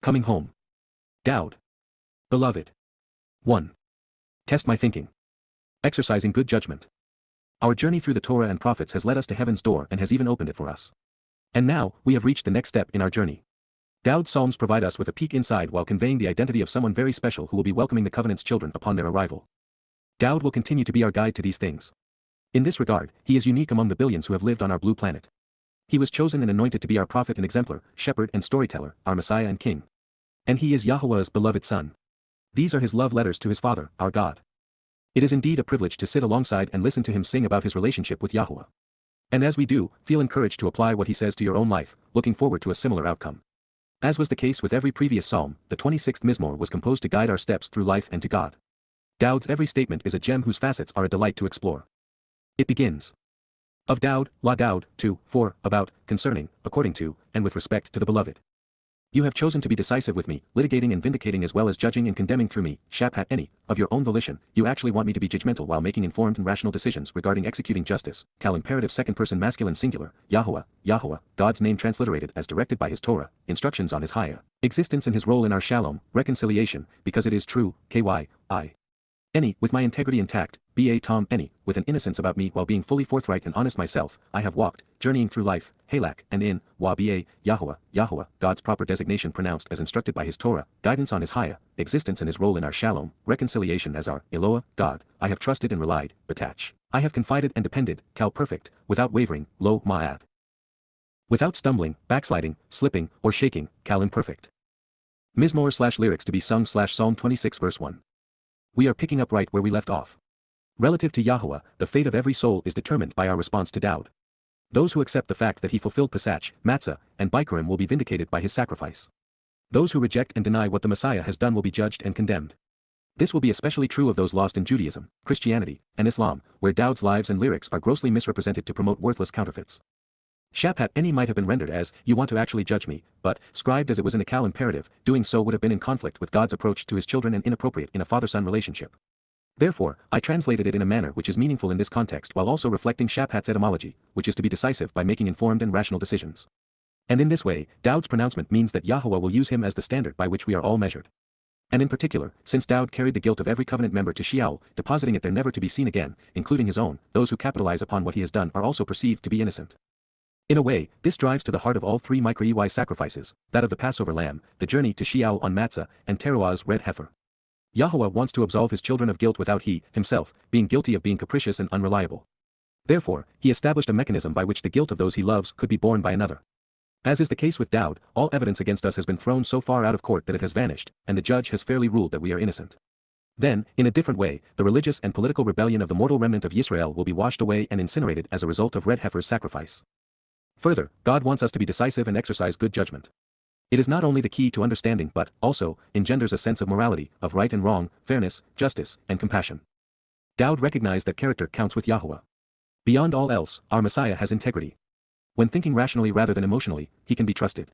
Coming home. Dowd. Beloved. 1. Test my thinking. Exercising good judgment. Our journey through the Torah and prophets has led us to heaven's door and has even opened it for us. And now, we have reached the next step in our journey. Dowd's psalms provide us with a peek inside while conveying the identity of someone very special who will be welcoming the covenant's children upon their arrival. Dowd will continue to be our guide to these things. In this regard, he is unique among the billions who have lived on our blue planet. He was chosen and anointed to be our prophet and exemplar, shepherd and storyteller, our Messiah and King. And he is Yahowah's beloved son. These are his love letters to his Father, our God. It is indeed a privilege to sit alongside and listen to him sing about his relationship with Yahuwah. And as we do, feel encouraged to apply what he says to your own life, looking forward to a similar outcome. As was the case with every previous psalm, the 26th Mizmor was composed to guide our steps through life and to God. Dowd's every statement is a gem whose facets are a delight to explore. It begins. Of Dowd, La Dowd, 2, 4, about, concerning, according to, and with respect to the beloved. You have chosen to be decisive with me, litigating and vindicating as well as judging and condemning through me, Shabat any, of your own volition. You actually want me to be judgmental while making informed and rational decisions regarding executing justice. Cal imperative second person masculine singular, Yahowah, Yahowah, God's name transliterated as directed by his Torah, instructions on his YAHOWAH, existence and his role in our shalom, reconciliation, because it is true, KY, I. Any, with my integrity intact, BA Tom any, with an innocence about me while being fully forthright and honest myself, I have walked, journeying through life, Halak, and in, BA, Yahowah, Yahowah, God's proper designation pronounced as instructed by his Torah, guidance on his YAHOWAH, existence and his role in our shalom, reconciliation as our, Eloah, God, I have trusted and relied, Batach. I have confided and depended, Cal perfect, without wavering, Lo Ma'ad. Without stumbling, backsliding, slipping, or shaking, Cal imperfect. Mizmor/lyrics to be sung/Psalm 26 verse 1. We are picking up right where we left off. Relative to Yahuwah, the fate of every soul is determined by our response to Dowd. Those who accept the fact that he fulfilled Pesach, Matzah, and Bikurim will be vindicated by his sacrifice. Those who reject and deny what the Messiah has done will be judged and condemned. This will be especially true of those lost in Judaism, Christianity, and Islam, where Dowd's lives and lyrics are grossly misrepresented to promote worthless counterfeits. Shabat any might have been rendered as, you want to actually judge me, but, scribed as it was in a Cal imperative, doing so would have been in conflict with God's approach to his children and inappropriate in a father-son relationship. Therefore, I translated it in a manner which is meaningful in this context while also reflecting Shabat's etymology, which is to be decisive by making informed and rational decisions. And in this way, Dowd's pronouncement means that Yahuwah will use him as the standard by which we are all measured. And in particular, since Dowd carried the guilt of every covenant member to Sheol, depositing it there never to be seen again, including his own, those who capitalize upon what he has done are also perceived to be innocent. In a way, this drives to the heart of all three micro-EY sacrifices, that of the Passover lamb, the journey to Sheol on Matzah, and Teruah's red heifer. Yahuwah wants to absolve his children of guilt without he, himself, being guilty of being capricious and unreliable. Therefore, he established a mechanism by which the guilt of those he loves could be borne by another. As is the case with Dowd, all evidence against us has been thrown so far out of court that it has vanished, and the judge has fairly ruled that we are innocent. Then, in a different way, the religious and political rebellion of the mortal remnant of Yisrael will be washed away and incinerated as a result of red heifer's sacrifice. Further, God wants us to be decisive and exercise good judgment. It is not only the key to understanding but, also, engenders a sense of morality, of right and wrong, fairness, justice, and compassion. Dowd recognized that character counts with Yahuwah. Beyond all else, our Messiah has integrity. When thinking rationally rather than emotionally, he can be trusted.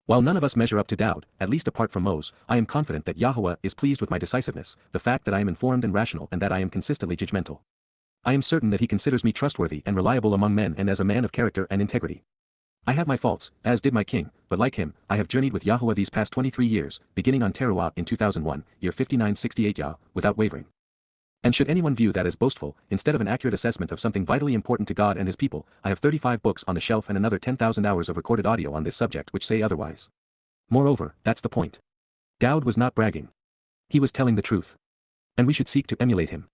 While none of us measure up to Dowd, at least apart from Moses, I am confident that Yahuwah is pleased with my decisiveness, the fact that I am informed and rational and that I am consistently judgmental. I am certain that he considers me trustworthy and reliable among men and as a man of character and integrity. I have my faults, as did my king, but like him, I have journeyed with Yahuwah these past 23 years, beginning on Towrah in 2001, year 5968 Yah, without wavering. And should anyone view that as boastful, instead of an accurate assessment of something vitally important to God and his people, I have 35 books on the shelf and another 10,000 hours of recorded audio on this subject which say otherwise. Moreover, that's the point. Dowd was not bragging. He was telling the truth. And we should seek to emulate him.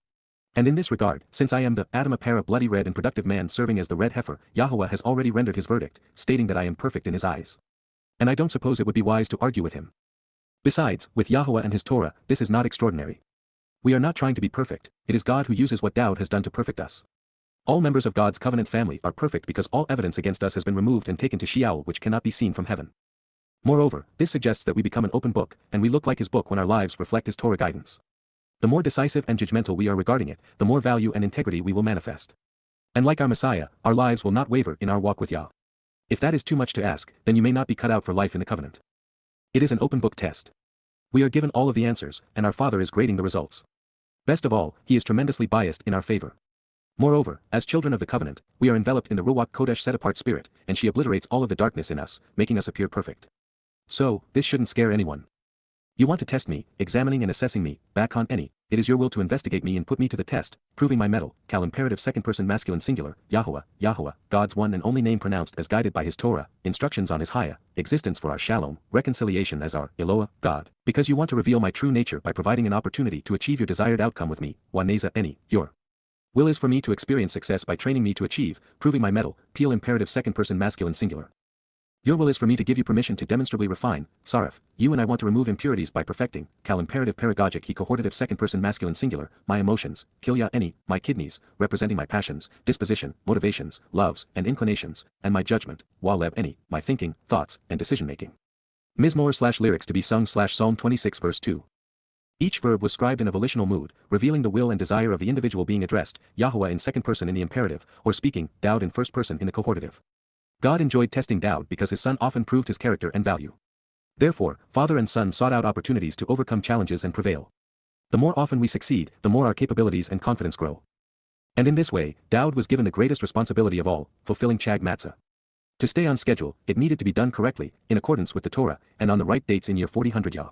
And in this regard, since I am the Adam Apara bloody red and productive man serving as the red heifer, Yahuwah has already rendered his verdict, stating that I am perfect in his eyes. And I don't suppose it would be wise to argue with him. Besides, with Yahuwah and his Torah, this is not extraordinary. We are not trying to be perfect, it is God who uses what Dowd has done to perfect us. All members of God's covenant family are perfect because all evidence against us has been removed and taken to Sheol which cannot be seen from heaven. Moreover, this suggests that we become an open book, and we look like his book when our lives reflect his Torah guidance. The more decisive and judgmental we are regarding it, the more value and integrity we will manifest. And like our Messiah, our lives will not waver in our walk with Yah. If that is too much to ask, then you may not be cut out for life in the covenant. It is an open book test. We are given all of the answers, and our Father is grading the results. Best of all, he is tremendously biased in our favor. Moreover, as children of the covenant, we are enveloped in the Ruach Kodesh set-apart spirit, and she obliterates all of the darkness in us, making us appear perfect. So, this shouldn't scare anyone. You want to test me, examining and assessing me, back on any. It is your will to investigate me and put me to the test, proving my mettle. Cal imperative second person masculine singular, Yahowah, Yahowah, God's one and only name pronounced as guided by his Torah, instructions on his Hayah, existence for our Shalom, reconciliation as our Eloah, God, because you want to reveal my true nature by providing an opportunity to achieve your desired outcome with me, Waneza any, your will is for me to experience success by training me to achieve, proving my mettle, Peel imperative second person masculine singular. Your will is for me to give you permission to demonstrably refine, Saraf, you and I want to remove impurities by perfecting, Cal imperative paragogic he cohortative second person masculine singular, my emotions, Kilya any, my kidneys, representing my passions, disposition, motivations, loves, and inclinations, and my judgment, Waleb any, my thinking, thoughts, and decision making. Mizmor / lyrics to be sung / Psalm 26 verse 2. Each verb was scribed in a volitional mood, revealing the will and desire of the individual being addressed, Yahowah in second person in the imperative, or speaking, Dowd in first person in the cohortative. God enjoyed testing Dowd because his son often proved his character and value. Therefore, father and son sought out opportunities to overcome challenges and prevail. The more often we succeed, the more our capabilities and confidence grow. And in this way, Dowd was given the greatest responsibility of all, fulfilling Chag Matzah. To stay on schedule, it needed to be done correctly, in accordance with the Torah, and on the right dates in year 4000 Yah.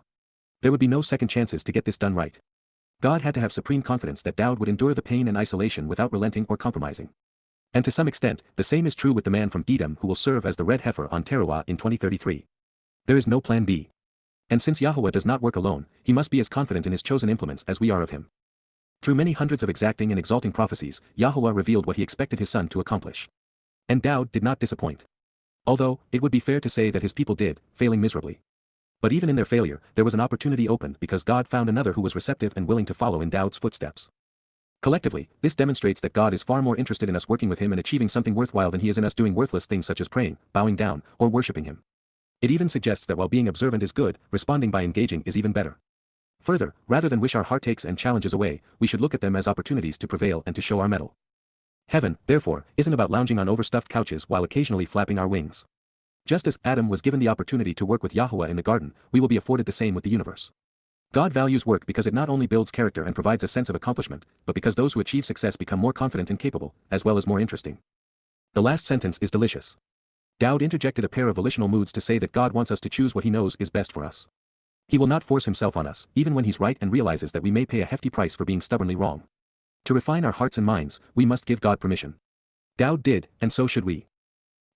There would be no second chances to get this done right. God had to have supreme confidence that Dowd would endure the pain and isolation without relenting or compromising. And to some extent, the same is true with the man from Edom who will serve as the red heifer on Towrah in 2033. There is no plan B. And since Yahowah does not work alone, he must be as confident in his chosen implements as we are of him. Through many hundreds of exacting and exalting prophecies, Yahowah revealed what he expected his son to accomplish. And Dowd did not disappoint. Although, it would be fair to say that his people did, failing miserably. But even in their failure, there was an opportunity opened because God found another who was receptive and willing to follow in Dowd's footsteps. Collectively, this demonstrates that God is far more interested in us working with him and achieving something worthwhile than he is in us doing worthless things such as praying, bowing down, or worshipping him. It even suggests that while being observant is good, responding by engaging is even better. Further, rather than wish our heartaches and challenges away, we should look at them as opportunities to prevail and to show our mettle. Heaven, therefore, isn't about lounging on overstuffed couches while occasionally flapping our wings. Just as Adam was given the opportunity to work with Yahowah in the garden, we will be afforded the same with the universe. God values work because it not only builds character and provides a sense of accomplishment, but because those who achieve success become more confident and capable, as well as more interesting. The last sentence is delicious. Dowd interjected a pair of volitional moods to say that God wants us to choose what he knows is best for us. He will not force himself on us, even when he's right and realizes that we may pay a hefty price for being stubbornly wrong. To refine our hearts and minds, we must give God permission. Dowd did, and so should we.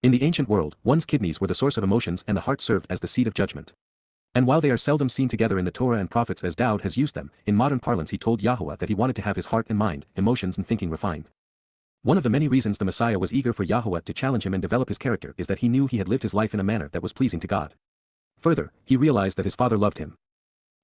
In the ancient world, one's kidneys were the source of emotions and the heart served as the seat of judgment. And while they are seldom seen together in the Torah and prophets as Dowd has used them, in modern parlance he told Yahowah that he wanted to have his heart and mind, emotions and thinking refined. One of the many reasons the Messiah was eager for Yahowah to challenge him and develop his character is that he knew he had lived his life in a manner that was pleasing to God. Further, he realized that his father loved him.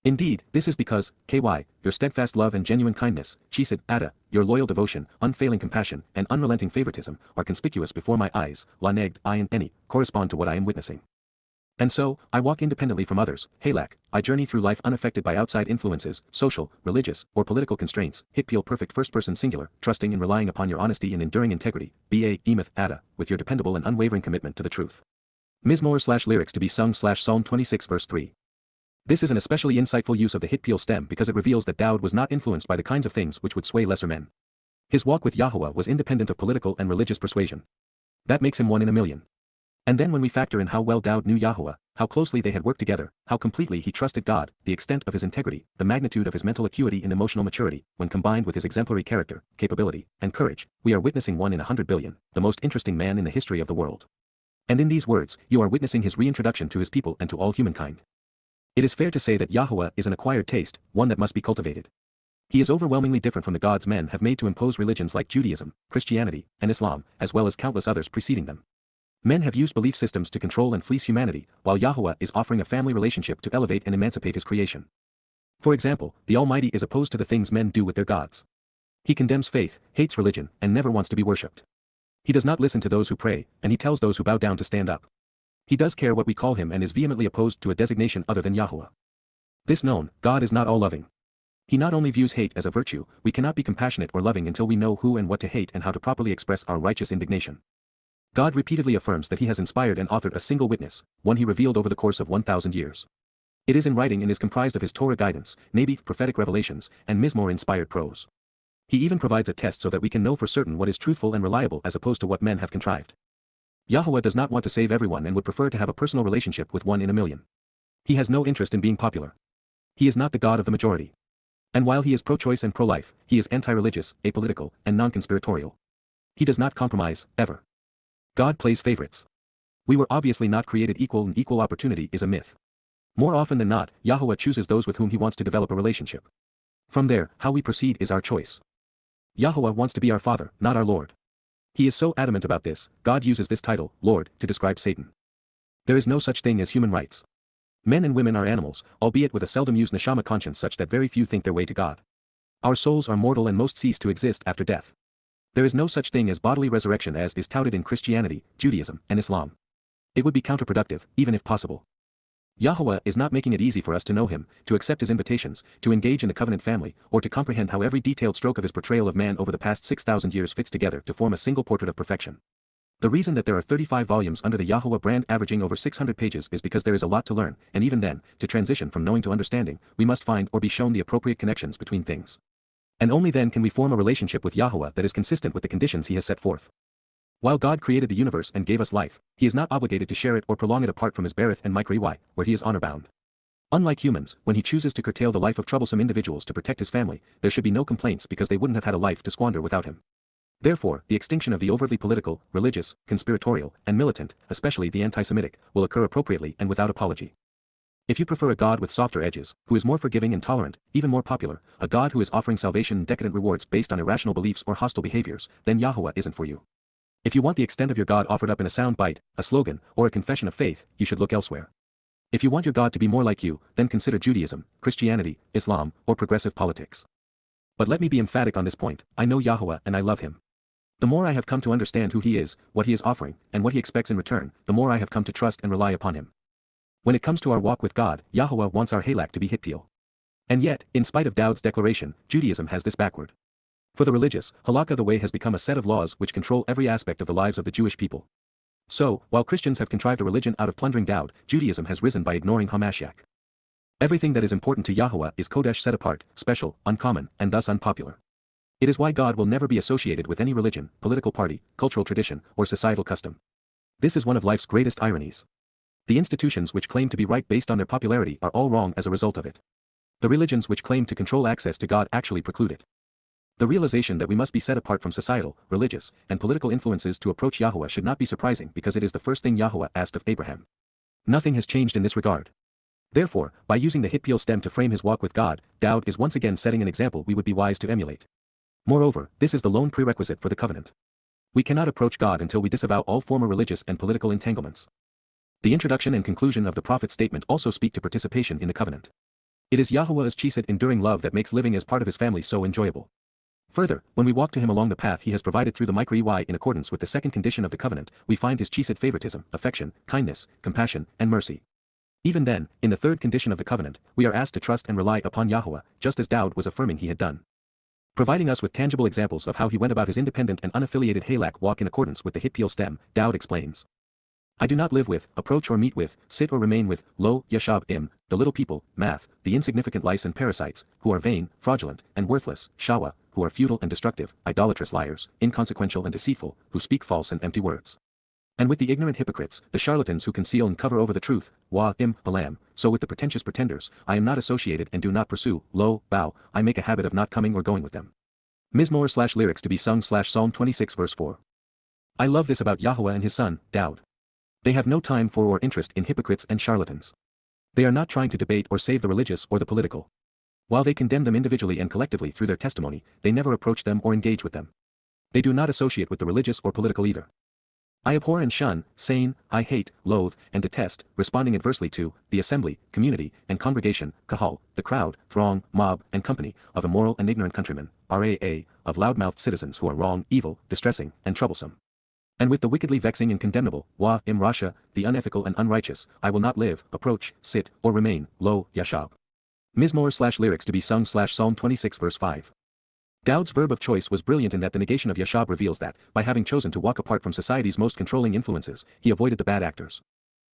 Indeed, this is because, KY, your steadfast love and genuine kindness, Chesed, Ada, your loyal devotion, unfailing compassion, and unrelenting favoritism, are conspicuous before my eyes, Lanegd, I and any, correspond to what I am witnessing. And so, I walk independently from others, Halak, I journey through life unaffected by outside influences, social, religious, or political constraints, Hitpeel perfect first person singular, trusting and relying upon your honesty and enduring integrity, BA, Emoth, Ada, with your dependable and unwavering commitment to the truth. Mizmor / lyrics to be sung / Psalm 26 verse 3. This is an especially insightful use of the Hitpeel stem because it reveals that Dowd was not influenced by the kinds of things which would sway lesser men. His walk with Yahowah was independent of political and religious persuasion. That makes him one in a million. And then when we factor in how well Dowd knew Yahowah, how closely they had worked together, how completely he trusted God, the extent of his integrity, the magnitude of his mental acuity and emotional maturity, when combined with his exemplary character, capability, and courage, we are witnessing one in 100 billion, the most interesting man in the history of the world. And in these words, you are witnessing his reintroduction to his people and to all humankind. It is fair to say that Yahowah is an acquired taste, one that must be cultivated. He is overwhelmingly different from the gods men have made to impose religions like Judaism, Christianity, and Islam, as well as countless others preceding them. Men have used belief systems to control and fleece humanity, while Yahowah is offering a family relationship to elevate and emancipate his creation. For example, the Almighty is opposed to the things men do with their gods. He condemns faith, hates religion, and never wants to be worshipped. He does not listen to those who pray, and he tells those who bow down to stand up. He does care what we call him and is vehemently opposed to a designation other than Yahowah. This known, God is not all-loving. He not only views hate as a virtue, we cannot be compassionate or loving until we know who and what to hate and how to properly express our righteous indignation. God repeatedly affirms that he has inspired and authored a single witness, one he revealed over the course of 1,000 years. It is in writing and is comprised of his Torah guidance, Nabi, prophetic revelations, and Mizmor-inspired prose. He even provides a test so that we can know for certain what is truthful and reliable as opposed to what men have contrived. Yahowah does not want to save everyone and would prefer to have a personal relationship with one in a million. He has no interest in being popular. He is not the God of the majority. And while he is pro-choice and pro-life, he is anti-religious, apolitical, and non-conspiratorial. He does not compromise, ever. God plays favorites. We were obviously not created equal, and equal opportunity is a myth. More often than not, Yahowah chooses those with whom he wants to develop a relationship. From there, how we proceed is our choice. Yahowah wants to be our Father, not our Lord. He is so adamant about this, God uses this title, Lord, to describe Satan. There is no such thing as human rights. Men and women are animals, albeit with a seldom used neshama conscience such that very few think their way to God. Our souls are mortal and most cease to exist after death. There is no such thing as bodily resurrection as is touted in Christianity, Judaism, and Islam. It would be counterproductive, even if possible. Yahowah is not making it easy for us to know him, to accept his invitations, to engage in the covenant family, or to comprehend how every detailed stroke of his portrayal of man over the past 6,000 years fits together to form a single portrait of perfection. The reason that there are 35 volumes under the Yahowah brand averaging over 600 pages is because there is a lot to learn, and even then, to transition from knowing to understanding, we must find or be shown the appropriate connections between things. And only then can we form a relationship with Yahowah that is consistent with the conditions he has set forth. While God created the universe and gave us life, he is not obligated to share it or prolong it apart from his Berith and Micro-EY, where he is honor-bound. Unlike humans, when he chooses to curtail the life of troublesome individuals to protect his family, there should be no complaints because they wouldn't have had a life to squander without him. Therefore, the extinction of the overtly political, religious, conspiratorial, and militant, especially the anti-Semitic, will occur appropriately and without apology. If you prefer a God with softer edges, who is more forgiving and tolerant, even more popular, a God who is offering salvation and decadent rewards based on irrational beliefs or hostile behaviors, then Yahowah isn't for you. If you want the extent of your God offered up in a sound bite, a slogan, or a confession of faith, you should look elsewhere. If you want your God to be more like you, then consider Judaism, Christianity, Islam, or progressive politics. But let me be emphatic on this point, I know Yahowah and I love him. The more I have come to understand who he is, what he is offering, and what he expects in return, the more I have come to trust and rely upon him. When it comes to our walk with God, Yahowah wants our halak to be hitpeel. And yet, in spite of Dowd's declaration, Judaism has this backward. For the religious, halakha the way has become a set of laws which control every aspect of the lives of the Jewish people. So, while Christians have contrived a religion out of plundering Dowd, Judaism has risen by ignoring Hamashiach. Everything that is important to Yahowah is Kodesh set apart, special, uncommon, and thus unpopular. It is why God will never be associated with any religion, political party, cultural tradition, or societal custom. This is one of life's greatest ironies. The institutions which claim to be right based on their popularity are all wrong as a result of it. The religions which claim to control access to God actually preclude it. The realization that we must be set apart from societal, religious, and political influences to approach Yahowah should not be surprising because it is the first thing Yahowah asked of Abraham. Nothing has changed in this regard. Therefore, by using the hitpeel stem to frame his walk with God, Dowd is once again setting an example we would be wise to emulate. Moreover, this is the lone prerequisite for the covenant. We cannot approach God until we disavow all former religious and political entanglements. The introduction and conclusion of the prophet's statement also speak to participation in the covenant. It is Yahowah's chesed enduring love that makes living as part of his family so enjoyable. Further, when we walk to him along the path he has provided through the Micro-EY in accordance with the second condition of the covenant, we find his chesed favoritism, affection, kindness, compassion, and mercy. Even then, in the third condition of the covenant, we are asked to trust and rely upon Yahowah, just as Dowd was affirming he had done. Providing us with tangible examples of how he went about his independent and unaffiliated halak walk in accordance with the hitpeel stem, Dowd explains. I do not live with, approach or meet with, sit or remain with, lo, yashab im, the little people, math, the insignificant lice and parasites, who are vain, fraudulent, and worthless, shawa, who are futile and destructive, idolatrous liars, inconsequential and deceitful, who speak false and empty words. And with the ignorant hypocrites, the charlatans who conceal and cover over the truth, wa, im, balam, so with the pretentious pretenders, I am not associated and do not pursue, lo, bow, I make a habit of not coming or going with them. Mizmor/lyrics to be sung/Psalm 26 verse 4. I love this about Yahowah and his son, Dowd. They have no time for or interest in hypocrites and charlatans. They are not trying to debate or save the religious or the political. While they condemn them individually and collectively through their testimony, they never approach them or engage with them. They do not associate with the religious or political either. I abhor and shun, saying, I hate, loathe, and detest, responding adversely to, the assembly, community, and congregation, kahal, the crowd, throng, mob, and company, of immoral and ignorant countrymen, raa, of loud-mouthed citizens who are wrong, evil, distressing, and troublesome. And with the wickedly vexing and condemnable, wa, im rasha, the unethical and unrighteous, I will not live, approach, sit, or remain, lo, yashab. Mizmor/lyrics to be sung/Psalm 26 verse 5. Dowd's verb of choice was brilliant in that the negation of yashab reveals that, by having chosen to walk apart from society's most controlling influences, he avoided the bad actors.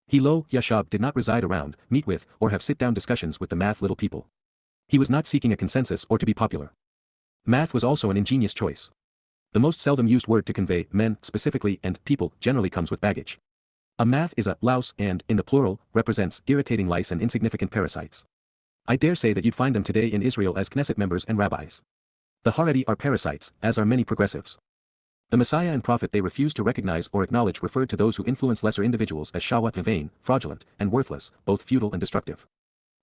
He lo, yashab did not reside around, meet with, or have sit-down discussions with the math little people. He was not seeking a consensus or to be popular. Math was also an ingenious choice. The most seldom used word to convey men, specifically, and people, generally comes with baggage. A math is a louse and, in the plural, represents irritating lice and insignificant parasites. I dare say that you'd find them today in Israel as Knesset members and rabbis. The Haredi are parasites, as are many progressives. The Messiah and prophet they refuse to recognize or acknowledge referred to those who influence lesser individuals as shawat vain, fraudulent, and worthless, both futile and destructive.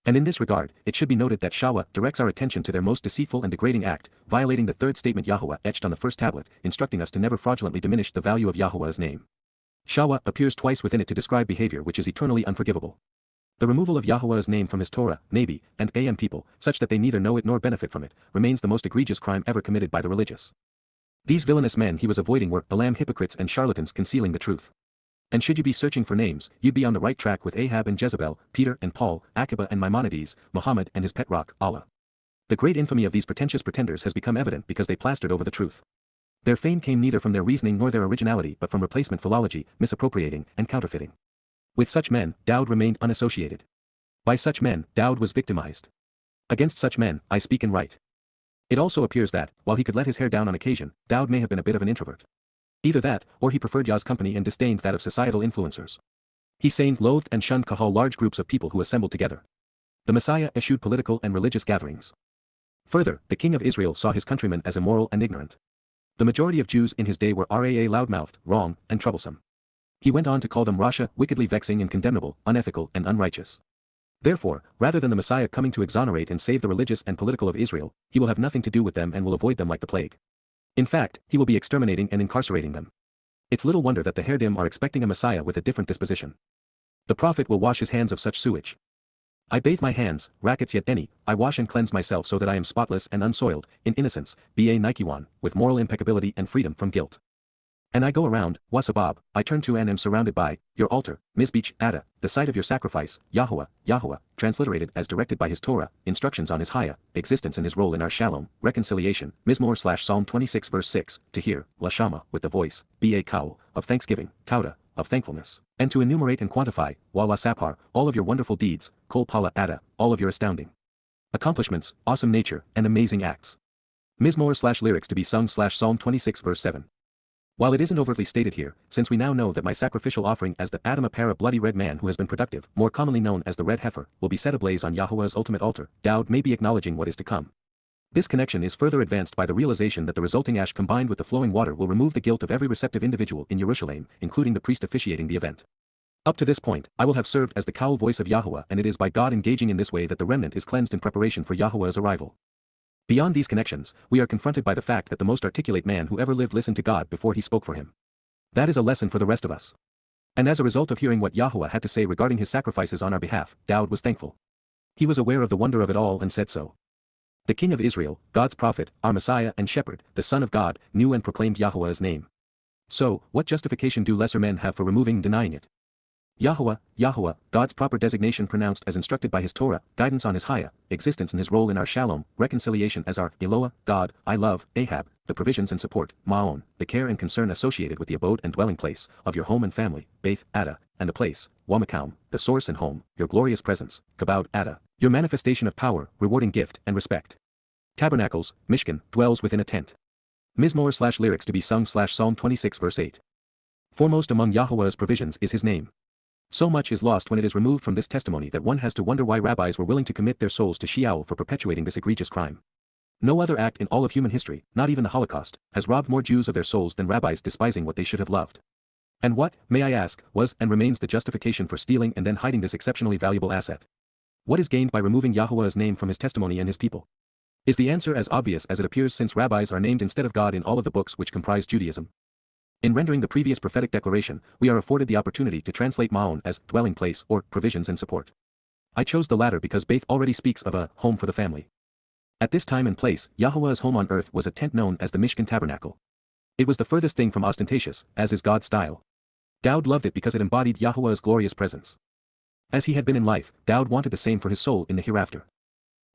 And in this regard, it should be noted that shawah directs our attention to their most deceitful and degrading act, violating the third statement Yahuwah etched on the first tablet, instructing us to never fraudulently diminish the value of Yahuwah's name. Shawah appears twice within it to describe behavior which is eternally unforgivable. The removal of Yahuwah's name from his Torah, Nabi, and Am people, such that they neither know it nor benefit from it, remains the most egregious crime ever committed by the religious. These villainous men he was avoiding were Balaam hypocrites and charlatans concealing the truth. And should you be searching for names, you'd be on the right track with Ahab and Jezebel, Peter and Paul, Akiba and Maimonides, Muhammad and his pet rock, Allah. The great infamy of these pretentious pretenders has become evident because they plastered over the truth. Their fame came neither from their reasoning nor their originality but from replacement philology, misappropriating, and counterfeiting. With such men, Dowd remained unassociated. By such men, Dowd was victimized. Against such men, I speak and write. It also appears that, while he could let his hair down on occasion, Dowd may have been a bit of an introvert. Either that, or he preferred Yah's company and disdained that of societal influencers. He saned, loathed and shunned kahal large groups of people who assembled together. The Messiah eschewed political and religious gatherings. Further, the king of Israel saw his countrymen as immoral and ignorant. The majority of Jews in his day were loudmouthed, wrong, and troublesome. He went on to call them rasha, wickedly vexing and condemnable, unethical and unrighteous. Therefore, rather than the Messiah coming to exonerate and save the religious and political of Israel, he will have nothing to do with them and will avoid them like the plague. In fact, he will be exterminating and incarcerating them. It's little wonder that the Haredim are expecting a Messiah with a different disposition. The prophet will wash his hands of such sewage. I bathe my hands, rackets yet any, I wash and cleanse myself so that I am spotless and unsoiled, in innocence, Nikiwan, with moral impeccability and freedom from guilt. And I go around, Wasabab, I turn to and am surrounded by, your altar, Mizbeach, Ada, the site of your sacrifice, Yahowah, transliterated as directed by his Torah, instructions on his Haya, existence and his role in our Shalom, reconciliation, Mizmor/Psalm 26 verse 6, to hear, Lashama, with the voice, Kaul, of thanksgiving, Towrah, of thankfulness, and to enumerate and quantify, Sapar, all of your wonderful deeds, Kol Pala Ada, all of your astounding accomplishments, awesome nature, and amazing acts. Mizmor/lyrics to be sung/Psalm 26 verse 7. While it isn't overtly stated here, since we now know that my sacrificial offering as the Adam Apara bloody red man who has been productive, more commonly known as the red heifer, will be set ablaze on Yahuwah's ultimate altar, Dowd may be acknowledging what is to come. This connection is further advanced by the realization that the resulting ash combined with the flowing water will remove the guilt of every receptive individual in Yerushalayim, including the priest officiating the event. Up to this point, I will have served as the Kaul voice of Yahuwah, and it is by God engaging in this way that the remnant is cleansed in preparation for Yahuwah's arrival. Beyond these connections, we are confronted by the fact that the most articulate man who ever lived listened to God before he spoke for him. That is a lesson for the rest of us. And as a result of hearing what Yahuwah had to say regarding his sacrifices on our behalf, Dowd was thankful. He was aware of the wonder of it all and said so. The king of Israel, God's prophet, our Messiah and shepherd, the Son of God, knew and proclaimed Yahuwah's name. So, what justification do lesser men have for removing and denying it? Yahuwah, God's proper designation pronounced as instructed by his Torah, guidance on his Haya, existence and his role in our Shalom, reconciliation as our Eloah, God, I love, Ahab, the provisions and support, Ma'on, the care and concern associated with the abode and dwelling place, of your home and family, Beth, Ada, and the place, Wamakaum, the source and home, your glorious presence, Kabod, Ada, your manifestation of power, rewarding gift and respect. Tabernacles, Mishkan, dwells within a tent. Mizmor/lyrics to be sung/Psalm 26 verse 8. Foremost among Yahuwah's provisions is his name. So much is lost when it is removed from this testimony that one has to wonder why rabbis were willing to commit their souls to Sheol for perpetuating this egregious crime. No other act in all of human history, not even the Holocaust, has robbed more Jews of their souls than rabbis despising what they should have loved. And what, may I ask, was and remains the justification for stealing and then hiding this exceptionally valuable asset? What is gained by removing Yahuwah's name from his testimony and his people? Is the answer as obvious as it appears since rabbis are named instead of God in all of the books which comprise Judaism? In rendering the previous prophetic declaration, we are afforded the opportunity to translate Ma'on as dwelling place or provisions and support. I chose the latter because Beth already speaks of a home for the family. At this time and place, Yahuwah's home on earth was a tent known as the Mishkan Tabernacle. It was the furthest thing from ostentatious, as is God's style. Dowd loved it because it embodied Yahuwah's glorious presence. As he had been in life, Dowd wanted the same for his soul in the hereafter.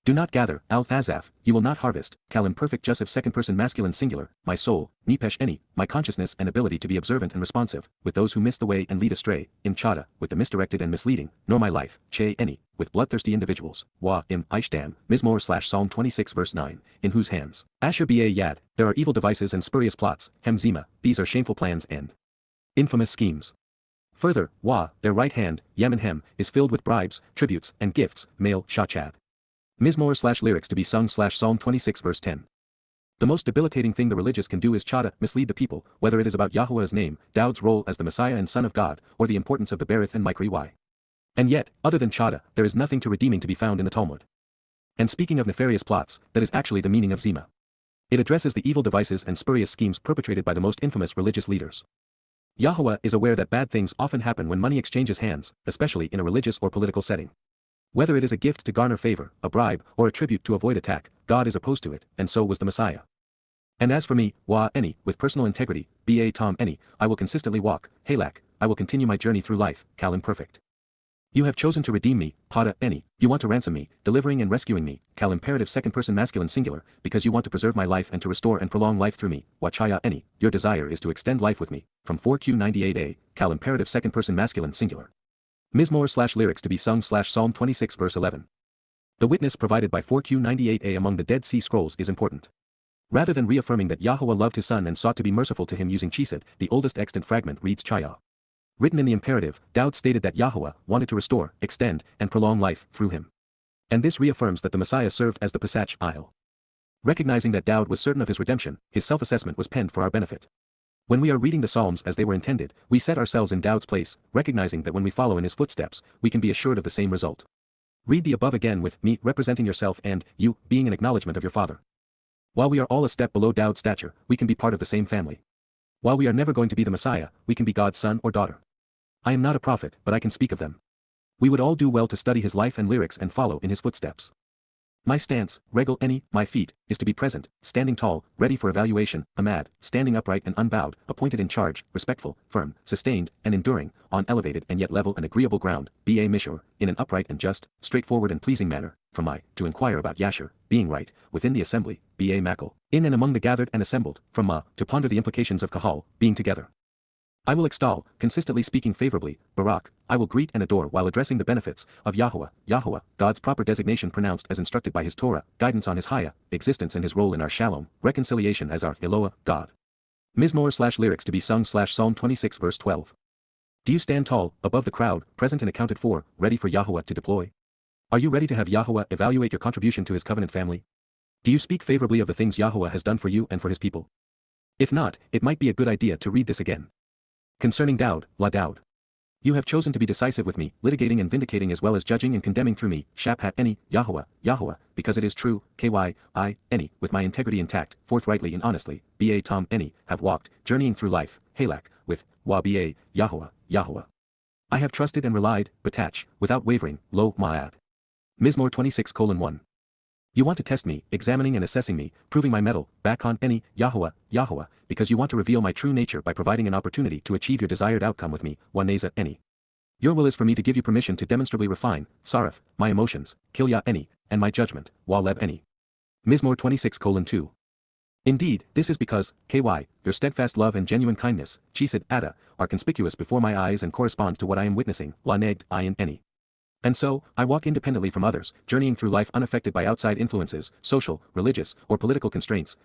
Do not gather, Al-Thazaf, you will not harvest, Kal imperfect Joseph second person masculine singular, my soul, Nipesh any, my consciousness and ability to be observant and responsive, with those who miss the way and lead astray, Chada, with the misdirected and misleading, nor my life, Che any, with bloodthirsty individuals, Wa im Ishdam, Mizmor/Psalm 26 verse 9, in whose hands, Asher ba Yad, there are evil devices and spurious plots, Hem Zima, these are shameful plans and infamous schemes. Further, their right hand, Yem and Hem, is filled with bribes, tributes, and gifts, male, Shachad. Mizmor/lyrics to be sung/Psalm 26 verse 10. The most debilitating thing the religious can do is mislead the people, whether it is about Yahuwah's name, Dowd's role as the Messiah and Son of God, or the importance of the Berith and Mikri Y. And yet, other than there is nothing too redeeming to be found in the Talmud. And speaking of nefarious plots, that is actually the meaning of Zima. It addresses the evil devices and spurious schemes perpetrated by the most infamous religious leaders. Yahuwah is aware that bad things often happen when money exchanges hands, especially in a religious or political setting. Whether it is a gift to garner favor, a bribe, or a tribute to avoid attack, God is opposed to it, and so was the Messiah. And as for me, with personal integrity, I will consistently walk, I will continue my journey through life, Cal imperfect. You have chosen to redeem me, you want to ransom me, delivering and rescuing me, Cal imperative second person masculine singular, because you want to preserve my life and to restore and prolong life through me, Wachaya your desire is to extend life with me, from 4Q98a, Cal imperative second person masculine singular. Mizmor/lyrics to be sung/Psalm 26 verse 11. The witness provided by 4Q98a among the Dead Sea Scrolls is important. Rather than reaffirming that Yahuwah loved his son and sought to be merciful to him using Chesed, the oldest extant fragment reads Chaya. Written in the imperative, Dowd stated that Yahuwah wanted to restore, extend, and prolong life through him. And this reaffirms that the Messiah served as the Pesach Isle. Recognizing that Dowd was certain of his redemption, his self-assessment was penned for our benefit. When we are reading the Psalms as they were intended, we set ourselves in Dowd's place, recognizing that when we follow in his footsteps, we can be assured of the same result. Read the above again with me representing yourself and you being an acknowledgement of your father. While we are all a step below Dowd's stature, we can be part of the same family. While we are never going to be the Messiah, we can be God's son or daughter. I am not a prophet, but I can speak of them. We would all do well to study his life and lyrics and follow in his footsteps. My stance, my feet, is to be present, standing tall, ready for evaluation, amad, standing upright and unbowed, appointed in charge, respectful, firm, sustained, and enduring, on elevated and yet level and agreeable ground, mishur, in an upright and just, straightforward and pleasing manner, from to inquire about Yasher, being right, within the assembly, makal, in and among the gathered and assembled, from to ponder the implications of kahal, being together. I will extol, consistently speaking favorably, Barak, I will greet and adore while addressing the benefits of Yahuwah, God's proper designation pronounced as instructed by his Torah, guidance on his Hayah, existence and his role in our Shalom, reconciliation as our Eloah, God. Mizmor/lyrics to be sung/Psalm 26 verse 12. Do you stand tall, above the crowd, present and accounted for, ready for Yahuwah to deploy? Are you ready to have Yahuwah evaluate your contribution to his covenant family? Do you speak favorably of the things Yahuwah has done for you and for his people? If not, it might be a good idea to read this again. Concerning Dowd, Dowd. You have chosen to be decisive with me, litigating and vindicating as well as judging and condemning through me, Shabat Yahuwah, because it is true, with my integrity intact, forthrightly and honestly, have walked, journeying through life, with, Yahuwah. I have trusted and relied, without wavering, Ma'ad. Mizmor 26:1. You want to test me, examining and assessing me, proving my mettle, back on Yahuwah, because you want to reveal my true nature by providing an opportunity to achieve your desired outcome with me, Waneza Your will is for me to give you permission to demonstrably refine, Saraf, my emotions, Kilya and my judgment, Waleb Mizmor 26:2. Indeed, this is because, your steadfast love and genuine kindness, Chesed Ada, are conspicuous before my eyes and correspond to what I am witnessing, Lanegd Ayin And so, I walk independently from others, journeying through life unaffected by outside influences, social, religious, or political constraints,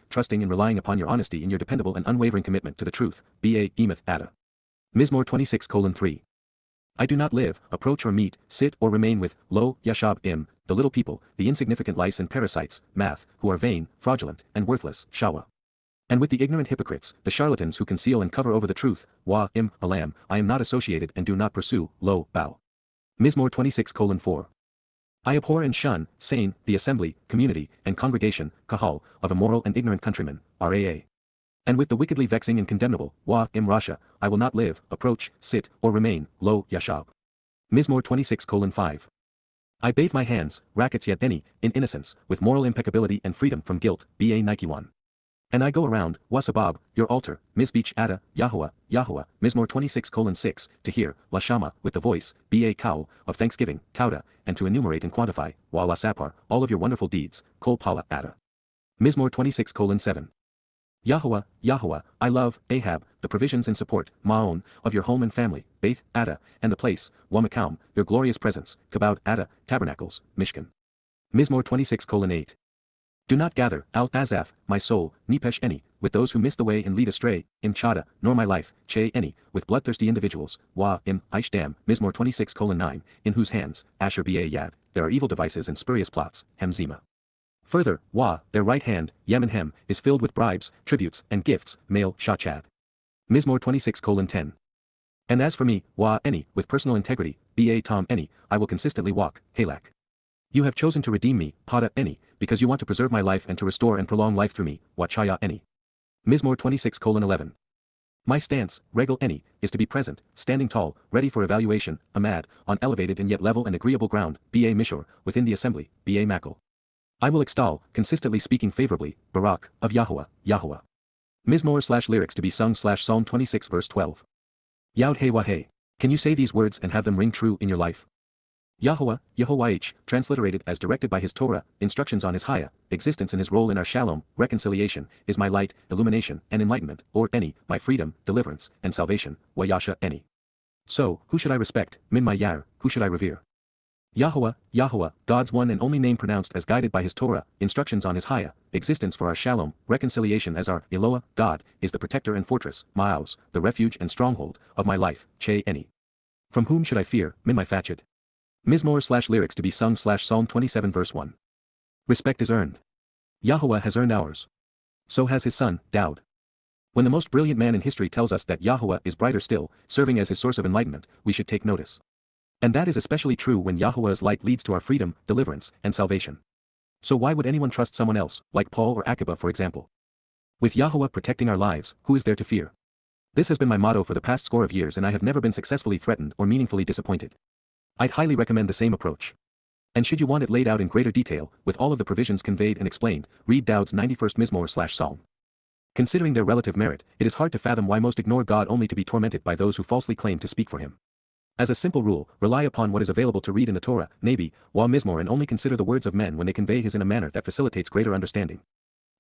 trusting and relying upon your honesty in your dependable and unwavering commitment to the truth, Emeth Ada. Mizmor 26:3. I do not live, approach or meet, sit or remain with, Yashab the little people, the insignificant lice and parasites, Math, who are vain, fraudulent, and worthless, Shawa. And with the ignorant hypocrites, the charlatans who conceal and cover over the truth, Alam, I am not associated and do not pursue, Bow. Mizmor 26:4. I abhor and shun, sane, the assembly, community, and congregation, kahal, of immoral and ignorant countrymen, Raa. And with the wickedly vexing and condemnable, Rasha, I will not live, approach, sit, or remain, Yashab. Mizmor 26:5. I bathe my hands, rackets yet in innocence, with moral impeccability and freedom from guilt, Nike1. And I go around, Wasabab, your altar, Mizbeach Ada, Yahuwah, Mizmor 26:6, to hear, Lashama, with the voice, Kau, of thanksgiving, Towrah, and to enumerate and quantify, Walasapar, all of your wonderful deeds, Kol Pala Ada. Mizmor 26:7. Yahuwah, I love, Ahab, the provisions and support, Maon, of your home and family, Baith, Ada, and the place, Wamakaum, your glorious presence, Kabod, Ada, tabernacles, Mishkan. Mizmor 26:8. Do not gather, Al-Azaf, my soul, Nipesh with those who miss the way and lead astray, im chada, nor my life, che any, with bloodthirsty individuals, wa im, ish dam, Mizmor 26:9, in whose hands, Asher ba yad, there are evil devices and spurious plots, hem zima. Further, wa, their right hand, yem and hem, is filled with bribes, tributes, and gifts, male, shachad. Mizmor 26:10. And as for me, wa any, with personal integrity, ba tom any, I will consistently walk, halak. You have chosen to redeem me, pada any, because you want to preserve my life and to restore and prolong life through me, wachaya any. Mizmor 26:11. My stance, regal any, is to be present, standing tall, ready for evaluation, amad, on elevated and yet level and agreeable ground, ba mishor, within the assembly, ba makal. I will extol, consistently speaking favorably, Barak, of Yahowah, Yahowah. Mizmor/lyrics to be sung /Psalm 26 verse 12. Yod hey wah hey. Can you say these words and have them ring true in your life? Yahowah, Yehovah, transliterated as directed by his Torah, instructions on his Hayah, existence and his role in our shalom, reconciliation, is my light, illumination, and enlightenment, or any, my freedom, deliverance, and salvation, Wayasha any. So, who should I respect, min my yar, who should I revere? Yahowah, Yahowah, God's one and only name pronounced as guided by his Torah, instructions on his Hayah, existence for our shalom, reconciliation as our Eloah, God, is the protector and fortress, Ma'os, the refuge and stronghold, of my life, che any. From whom should I fear, min my fatchid? Mizmor/lyrics to be sung /Psalm 27 verse 1. Respect is earned. Yahowah has earned ours. So has his son, Dowd. When the most brilliant man in history tells us that Yahowah is brighter still, serving as his source of enlightenment, we should take notice. And that is especially true when Yahowah's light leads to our freedom, deliverance, and salvation. So why would anyone trust someone else, like Paul or Akiba for example? With Yahowah protecting our lives, who is there to fear? This has been my motto for the past score of years and I have never been successfully threatened or meaningfully disappointed. I'd highly recommend the same approach. And should you want it laid out in greater detail, with all of the provisions conveyed and explained, read Dowd's 91st Mizmor/Psalm. Considering their relative merit, it is hard to fathom why most ignore God only to be tormented by those who falsely claim to speak for him. As a simple rule, rely upon what is available to read in the Torah, Nabi, Wa Mizmor and only consider the words of men when they convey his in a manner that facilitates greater understanding.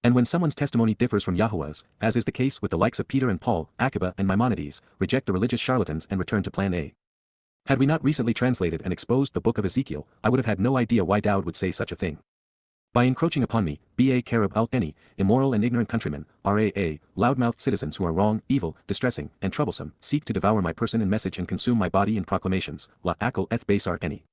And when someone's testimony differs from Yahowah's, as is the case with the likes of Peter and Paul, Akiba and Maimonides, reject the religious charlatans and return to plan A. Had we not recently translated and exposed the book of Ezekiel, I would have had no idea why Dowd would say such a thing. By encroaching upon me, ba carib al any, immoral and ignorant countrymen, raa, loudmouthed citizens who are wrong, evil, distressing, and troublesome, seek to devour my person in message and consume my body in proclamations, la akal eth basar any.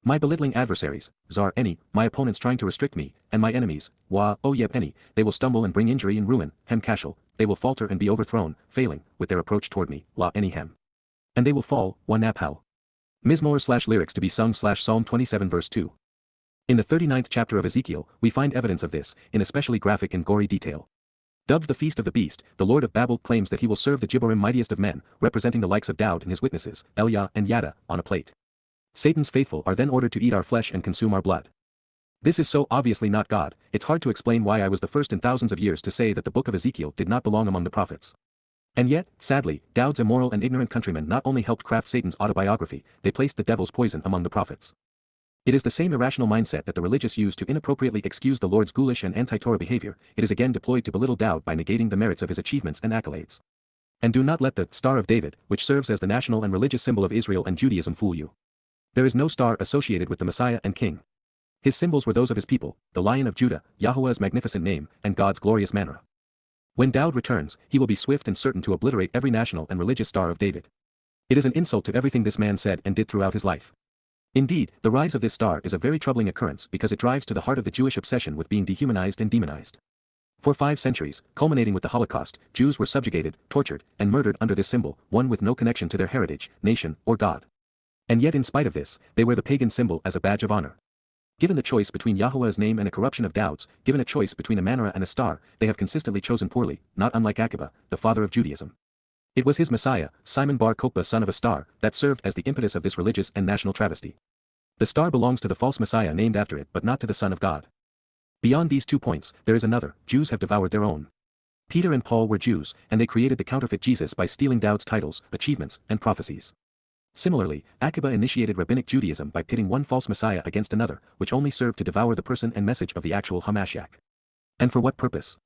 My belittling adversaries, zar any, my opponents trying to restrict me, and my enemies, wa oyeb any, they will stumble and bring injury and ruin, hem kashal, they will falter and be overthrown, failing, with their approach toward me, la any hem. And they will fall, wa naphal. Mizmor/lyrics to be sung /Psalm 27 verse 2. In the 39th chapter of Ezekiel, we find evidence of this, in especially graphic and gory detail. Dubbed the Feast of the Beast, the Lord of Babel claims that he will serve the Gibborim mightiest of men, representing the likes of Dowd and his witnesses, Elia and Yada, on a plate. Satan's faithful are then ordered to eat our flesh and consume our blood. This is so obviously not God, it's hard to explain why I was the first in thousands of years to say that the book of Ezekiel did not belong among the prophets. And yet, sadly, Dowd's immoral and ignorant countrymen not only helped craft Satan's autobiography, they placed the devil's poison among the prophets. It is the same irrational mindset that the religious use to inappropriately excuse the Lord's ghoulish and anti-Torah behavior, it is again deployed to belittle Dowd by negating the merits of his achievements and accolades. And do not let the Star of David, which serves as the national and religious symbol of Israel and Judaism, fool you. There is no star associated with the Messiah and King. His symbols were those of his people, the Lion of Judah, Yahowah's magnificent name, and God's glorious manna. When Dowd returns, he will be swift and certain to obliterate every national and religious Star of David. It is an insult to everything this man said and did throughout his life. Indeed, the rise of this star is a very troubling occurrence because it drives to the heart of the Jewish obsession with being dehumanized and demonized. For 5 centuries, culminating with the Holocaust, Jews were subjugated, tortured, and murdered under this symbol, one with no connection to their heritage, nation, or God. And yet in spite of this, they wear the pagan symbol as a badge of honor. Given the choice between Yahowah's name and a corruption of Dowd's, given a choice between a menorah and a star, they have consistently chosen poorly, not unlike Akiba, the father of Judaism. It was his Messiah, Simon Bar Kokhba son of a star, that served as the impetus of this religious and national travesty. The star belongs to the false Messiah named after it but not to the Son of God. Beyond these 2 points, there is another: Jews have devoured their own. Peter and Paul were Jews, and they created the counterfeit Jesus by stealing Dowd's titles, achievements, and prophecies. Similarly, Akiba initiated rabbinic Judaism by pitting one false Messiah against another, which only served to devour the person and message of the actual Hamashiach. And for what purpose?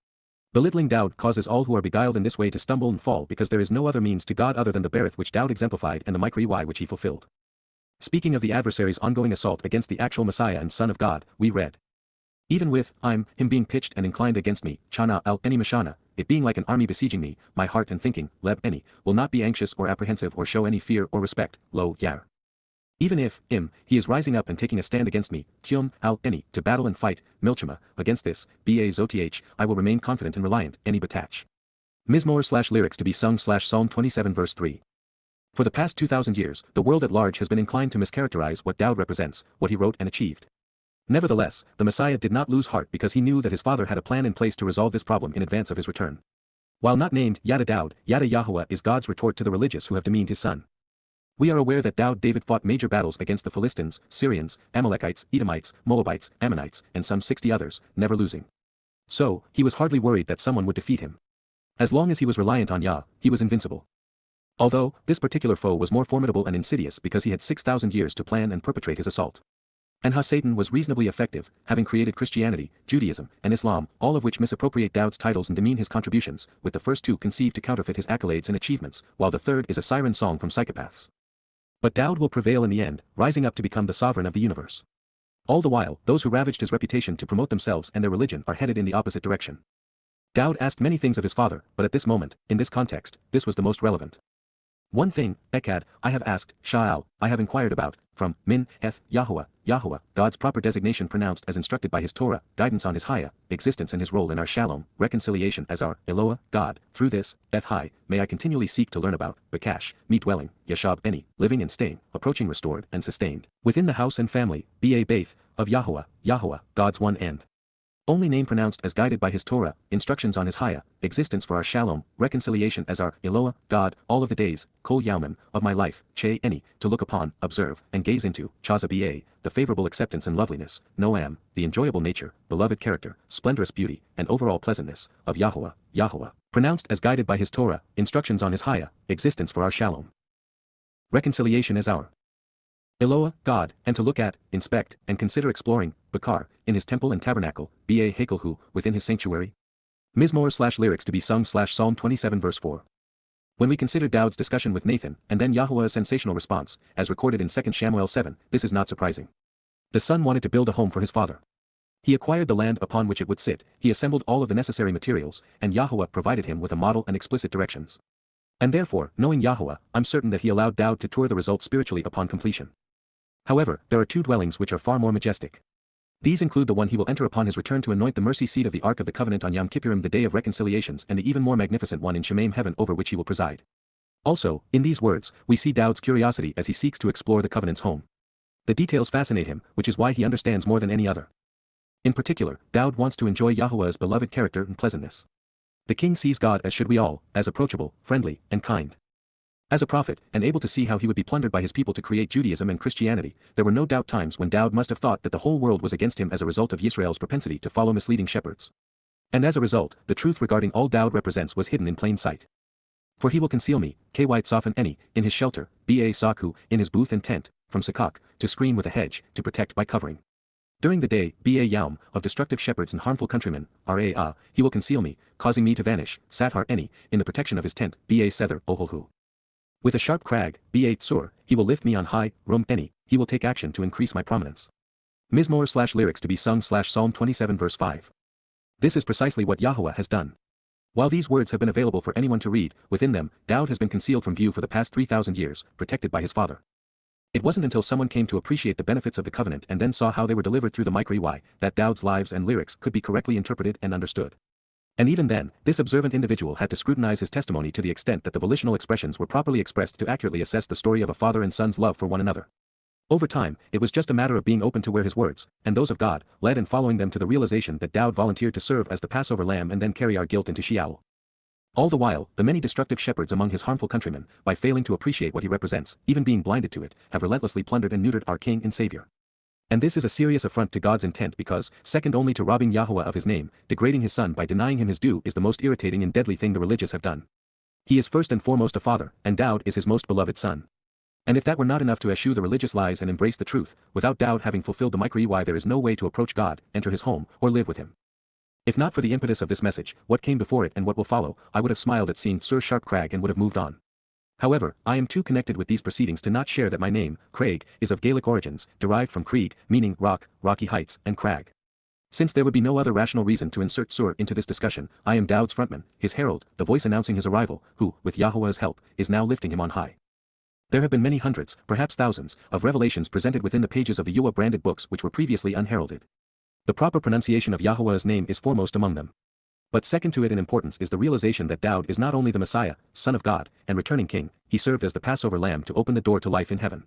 Belittling Dowd causes all who are beguiled in this way to stumble and fall because there is no other means to God other than the berith which Dowd exemplified and the Mikri which he fulfilled. Speaking of the adversary's ongoing assault against the actual Messiah and Son of God, we read, Even with, him being pitched and inclined against me, chana al any mashana, it being like an army besieging me, my heart and thinking, leb any, will not be anxious or apprehensive or show any fear or respect, lo yar. Even if, he is rising up and taking a stand against me, kyum al any, to battle and fight, milchama, against this, ba-zoth, I will remain confident and reliant, any batach. Mizmor/lyrics to be sung/Psalm 27 verse 3. For the past 2,000 years, the world at large has been inclined to mischaracterize what Dowd represents, what he wrote and achieved. Nevertheless, the Messiah did not lose heart because he knew that his father had a plan in place to resolve this problem in advance of his return. While not named Yada Dowd, Yada Yahowah is God's retort to the religious who have demeaned his son. We are aware that David fought major battles against the Philistines, Syrians, Amalekites, Edomites, Moabites, Ammonites, and some 60 others, never losing. So, he was hardly worried that someone would defeat him. As long as he was reliant on Yah, he was invincible. Although, this particular foe was more formidable and insidious because he had 6,000 years to plan and perpetrate his assault. And Satan was reasonably effective, having created Christianity, Judaism, and Islam, all of which misappropriate Dowd's titles and demean his contributions, with the first two conceived to counterfeit his accolades and achievements, while the third is a siren song from psychopaths. But Dowd will prevail in the end, rising up to become the sovereign of the universe. All the while, those who ravaged his reputation to promote themselves and their religion are headed in the opposite direction. Dowd asked many things of his father, but at this moment, in this context, this was the most relevant. One thing, Ekad, I have asked, Sha'al, I have inquired about, from, Min, Eth, Yahowah, Yahowah, God's proper designation pronounced as instructed by his Torah, guidance on his YAHOWAH, existence and his role in our Shalom, reconciliation as our, Eloah, God, through this, Eth High, may I continually seek to learn about, Bakash, me dwelling, Yashab any, living and staying, approaching restored and sustained, within the house and family, Ba Baith, of Yahowah, Yahowah, God's one end. Only name pronounced as guided by his Torah, instructions on his YAHOWAH, existence for our Shalom, reconciliation as our, Eloah, God, all of the days, Kol Yaumim, of my life, Che any, to look upon, observe, and gaze into, Chaza Ba, the favorable acceptance and loveliness, Noam, the enjoyable nature, beloved character, splendorous beauty, and overall pleasantness, of Yahowah, Yahowah, pronounced as guided by his Torah, instructions on his YAHOWAH, existence for our Shalom. Reconciliation as our Eloah, God, and to look at, inspect, and consider exploring, Bakar, in his temple and tabernacle, Ba Hakelhu, within his sanctuary. Mizmor/lyrics to be sung/Psalm 27 verse 4. When we consider Dowd's discussion with Nathan, and then Yahowah's sensational response, as recorded in 2 Samuel 7, this is not surprising. The son wanted to build a home for his father. He acquired the land upon which it would sit, he assembled all of the necessary materials, and Yahowah provided him with a model and explicit directions. And therefore, knowing Yahowah, I'm certain that he allowed Dowd to tour the result spiritually upon completion. However, there are two dwellings which are far more majestic. These include the one he will enter upon his return to anoint the mercy seat of the Ark of the Covenant on Yom Kippurim, the day of reconciliations, and the even more magnificent one in Shemaim, heaven, over which he will preside. Also, in these words, we see Dowd's curiosity as he seeks to explore the covenant's home. The details fascinate him, which is why he understands more than any other. In particular, Dowd wants to enjoy Yahowah's beloved character and pleasantness. The king sees God as should we all, as approachable, friendly, and kind. As a prophet, and able to see how he would be plundered by his people to create Judaism and Christianity, there were no doubt times when Dowd must have thought that the whole world was against him as a result of Yisrael's propensity to follow misleading shepherds. And as a result, the truth regarding all Dowd represents was hidden in plain sight. For he will conceal me, ky soften any, in his shelter, ba saku, in his booth and tent, from sakak, to screen with a hedge, to protect by covering. During the day, ba yaum, of destructive shepherds and harmful countrymen, ra he will conceal me, causing me to vanish, sathar any, in the protection of his tent, ba sether, oholhu. With a sharp crag, ba tsur, he will lift me on high, rum any, he will take action to increase my prominence. Mizmor/lyrics to be sung/Psalm 27 verse 5. This is precisely what Yahowah has done. While these words have been available for anyone to read, within them, Dowd has been concealed from view for the past 3,000 years, protected by his father. It wasn't until someone came to appreciate the benefits of the covenant and then saw how they were delivered through the YYV, that Dowd's lives and lyrics could be correctly interpreted and understood. And even then, this observant individual had to scrutinize his testimony to the extent that the volitional expressions were properly expressed to accurately assess the story of a father and son's love for one another. Over time, it was just a matter of being open to where his words, and those of God, led and following them to the realization that Dowd volunteered to serve as the Passover lamb and then carry our guilt into Sheol. All the while, the many destructive shepherds among his harmful countrymen, by failing to appreciate what he represents, even being blinded to it, have relentlessly plundered and neutered our King and Savior. And this is a serious affront to God's intent because, second only to robbing Yahowah of his name, degrading his son by denying him his due is the most irritating and deadly thing the religious have done. He is first and foremost a father, and Dowd is his most beloved son. And if that were not enough to eschew the religious lies and embrace the truth, without Dowd having fulfilled the YYV there is no way to approach God, enter his home, or live with him. If not for the impetus of this message, what came before it and what will follow, I would have smiled at seeing Sir Sharp Crag and would have moved on. However, I am too connected with these proceedings to not share that my name, Craig, is of Gaelic origins, derived from Krieg, meaning rock, rocky heights, and crag. Since there would be no other rational reason to insert Sur into this discussion, I am Dowd's frontman, his herald, the voice announcing his arrival, who, with Yahuwah's help, is now lifting him on high. There have been many hundreds, perhaps thousands, of revelations presented within the pages of the YAHOWAH branded books which were previously unheralded. The proper pronunciation of Yahuwah's name is foremost among them. But second to it in importance is the realization that Dowd is not only the Messiah, Son of God, and returning King, he served as the Passover lamb to open the door to life in heaven.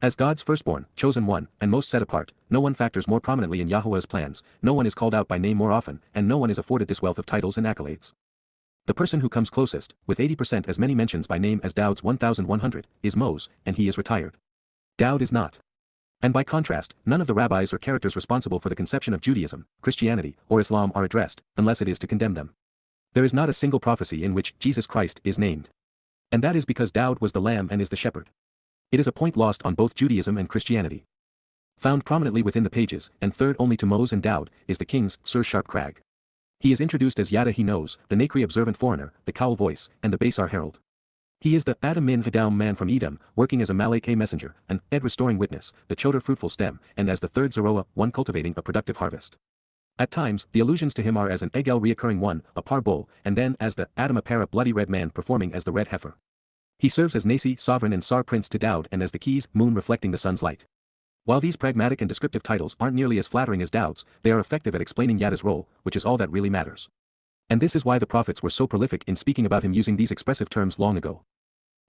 As God's firstborn, chosen one, and most set apart, no one factors more prominently in Yahuwah's plans, no one is called out by name more often, and no one is afforded this wealth of titles and accolades. The person who comes closest, with 80% as many mentions by name as Dowd's 1,100, is Moses, and he is retired. Dowd is not. And by contrast, none of the rabbis or characters responsible for the conception of Judaism, Christianity, or Islam are addressed, unless it is to condemn them. There is not a single prophecy in which Jesus Christ is named. And that is because Dowd was the lamb and is the shepherd. It is a point lost on both Judaism and Christianity. Found prominently within the pages, and third only to Moses and Dowd, is the king's Sir Sharp Crag. He is introduced as Yada he knows, the Nakri observant foreigner, the Cowl voice, and the Basar herald. He is the Adam min Hadam man from Edom, working as a Malay messenger, an Ed restoring witness, the Chodar fruitful stem, and as the third Zeroah, one cultivating a productive harvest. At times, the allusions to him are as an Egel reoccurring one, a par bull, and then as the Adam a para bloody red man performing as the red heifer. He serves as Nasi, sovereign and Sar prince to Dowd and as the keys, moon reflecting the sun's light. While these pragmatic and descriptive titles aren't nearly as flattering as Dowd's, they are effective at explaining Yada's role, which is all that really matters. And this is why the prophets were so prolific in speaking about him using these expressive terms long ago.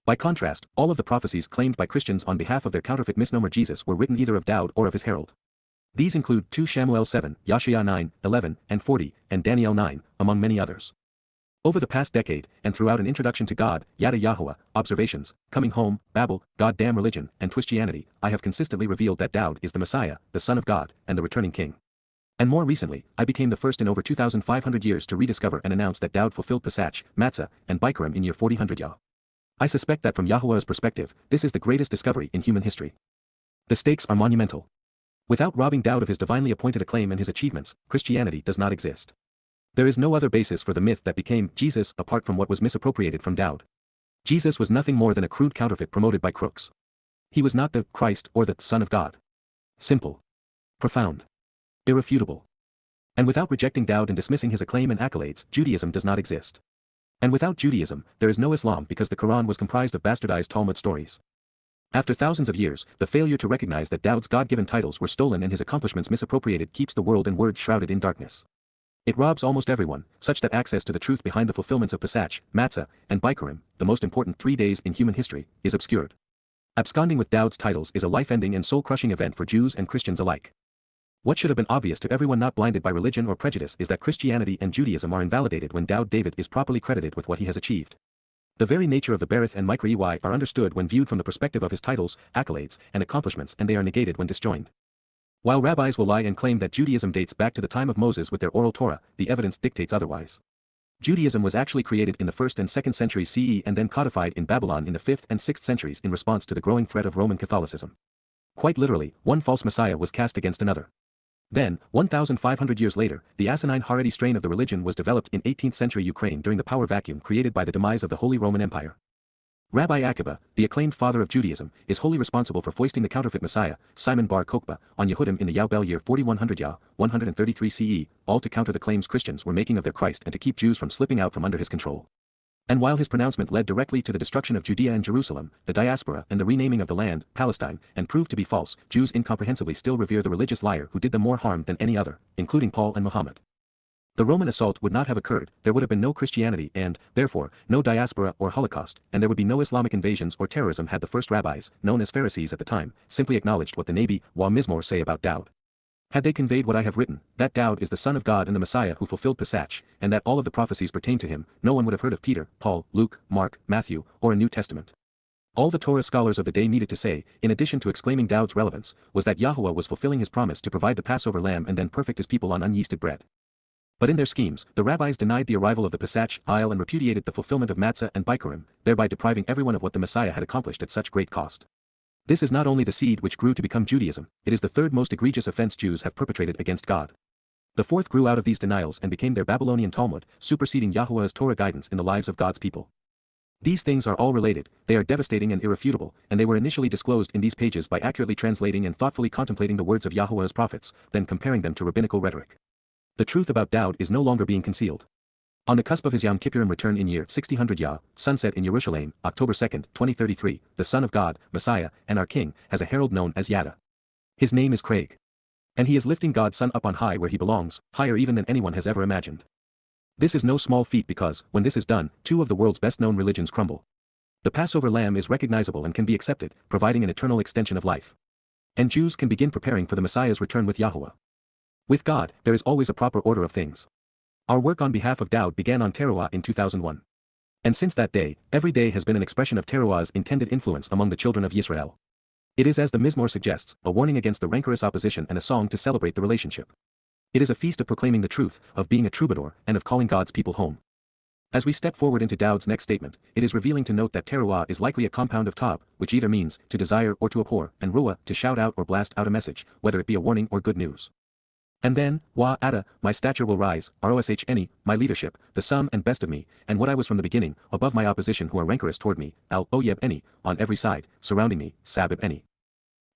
By contrast, all of the prophecies claimed by Christians on behalf of their counterfeit misnomer Jesus were written either of Dowd or of his herald. These include 2 Shamuel 7, Yashaya 9, 11, and 40, and Daniel 9, among many others. Over the past decade, and throughout an introduction to God, Yada Yahowah, observations, coming home, Babel, God-damn religion, and Twistianity, I have consistently revealed that Dowd is the Messiah, the Son of God, and the returning King. And more recently, I became the first in over 2,500 years to rediscover and announce that Dowd fulfilled Pesach, Matzah, and Bikurim in year 4000 Yah. I suspect that from Yahuwah's perspective, this is the greatest discovery in human history. The stakes are monumental. Without robbing Dowd of his divinely appointed acclaim and his achievements, Christianity does not exist. There is no other basis for the myth that became Jesus apart from what was misappropriated from Dowd. Jesus was nothing more than a crude counterfeit promoted by crooks. He was not the Christ or the Son of God. Simple. Profound. Irrefutable. And without rejecting Dowd and dismissing his acclaim and accolades, Judaism does not exist. And without Judaism, there is no Islam because the Quran was comprised of bastardized Talmud stories. After thousands of years, the failure to recognize that Dowd's God-given titles were stolen and his accomplishments misappropriated keeps the world and word shrouded in darkness. It robs almost everyone, such that access to the truth behind the fulfillments of Pesach, Matzah, and Bikurim, the most important 3 days in human history, is obscured. Absconding with Dowd's titles is a life-ending and soul-crushing event for Jews and Christians alike. What should have been obvious to everyone not blinded by religion or prejudice is that Christianity and Judaism are invalidated when Dowd David is properly credited with what he has achieved. The very nature of the Berith and Micra Ey are understood when viewed from the perspective of his titles, accolades, and accomplishments, and they are negated when disjoined. While rabbis will lie and claim that Judaism dates back to the time of Moses with their oral Torah, the evidence dictates otherwise. Judaism was actually created in the 1st and 2nd centuries CE and then codified in Babylon in the 5th and 6th centuries in response to the growing threat of Roman Catholicism. Quite literally, one false messiah was cast against another. Then, 1,500 years later, the asinine Haredi strain of the religion was developed in 18th century Ukraine during the power vacuum created by the demise of the Holy Roman Empire. Rabbi Akiba, the acclaimed father of Judaism, is wholly responsible for foisting the counterfeit Messiah, Simon Bar Kokhba, on Yehudim in the Yawbel year 4100 Yah, 133 CE, all to counter the claims Christians were making of their Christ and to keep Jews from slipping out from under his control. And while his pronouncement led directly to the destruction of Judea and Jerusalem, the diaspora and the renaming of the land, Palestine, and proved to be false, Jews incomprehensibly still revere the religious liar who did them more harm than any other, including Paul and Muhammad. The Roman assault would not have occurred, there would have been no Christianity and, therefore, no diaspora or Holocaust, and there would be no Islamic invasions or terrorism had the first rabbis, known as Pharisees at the time, simply acknowledged what the Nabi wa Mizmor say about Dowd. Had they conveyed what I have written, that Dowd is the Son of God and the Messiah who fulfilled Pesach, and that all of the prophecies pertain to him, no one would have heard of Peter, Paul, Luke, Mark, Matthew, or a New Testament. All the Torah scholars of the day needed to say, in addition to exclaiming Dowd's relevance, was that Yahuwah was fulfilling his promise to provide the Passover lamb and then perfect his people on unyeasted bread. But in their schemes, the rabbis denied the arrival of the Pesach, and repudiated the fulfillment of Matzah and Bikurim, thereby depriving everyone of what the Messiah had accomplished at such great cost. This is not only the seed which grew to become Judaism, it is the third most egregious offense Jews have perpetrated against God. The fourth grew out of these denials and became their Babylonian Talmud, superseding Yahuwah's Torah guidance in the lives of God's people. These things are all related, they are devastating and irrefutable, and they were initially disclosed in these pages by accurately translating and thoughtfully contemplating the words of Yahuwah's prophets, then comparing them to rabbinical rhetoric. The truth about Dowd is no longer being concealed. On the cusp of his Yom Kippurim return in year 1600 Yah, sunset in Jerusalem, October 2, 2033, the Son of God, Messiah, and our King, has a herald known as Yada. His name is Craig. And he is lifting God's Son up on high where he belongs, higher even than anyone has ever imagined. This is no small feat because, when this is done, two of the world's best-known religions crumble. The Passover lamb is recognizable and can be accepted, providing an eternal extension of life. And Jews can begin preparing for the Messiah's return with Yahuwah. With God, there is always a proper order of things. Our work on behalf of Dowd began on Towrah in 2001. And since that day, every day has been an expression of Towrah's intended influence among the children of Yisrael. It is, as the Mizmor suggests, a warning against the rancorous opposition and a song to celebrate the relationship. It is a feast of proclaiming the truth, of being a troubadour, and of calling God's people home. As we step forward into Dowd's next statement, it is revealing to note that Towrah is likely a compound of Tab, which either means to desire or to abhor, and Ruah, to shout out or blast out a message, whether it be a warning or good news. And then, Ada, my stature will rise, Roshni, my leadership, the sum and best of me, and what I was from the beginning, above my opposition who are rancorous toward me, Oyeb-eni, on every side, surrounding me, Sabib-eni.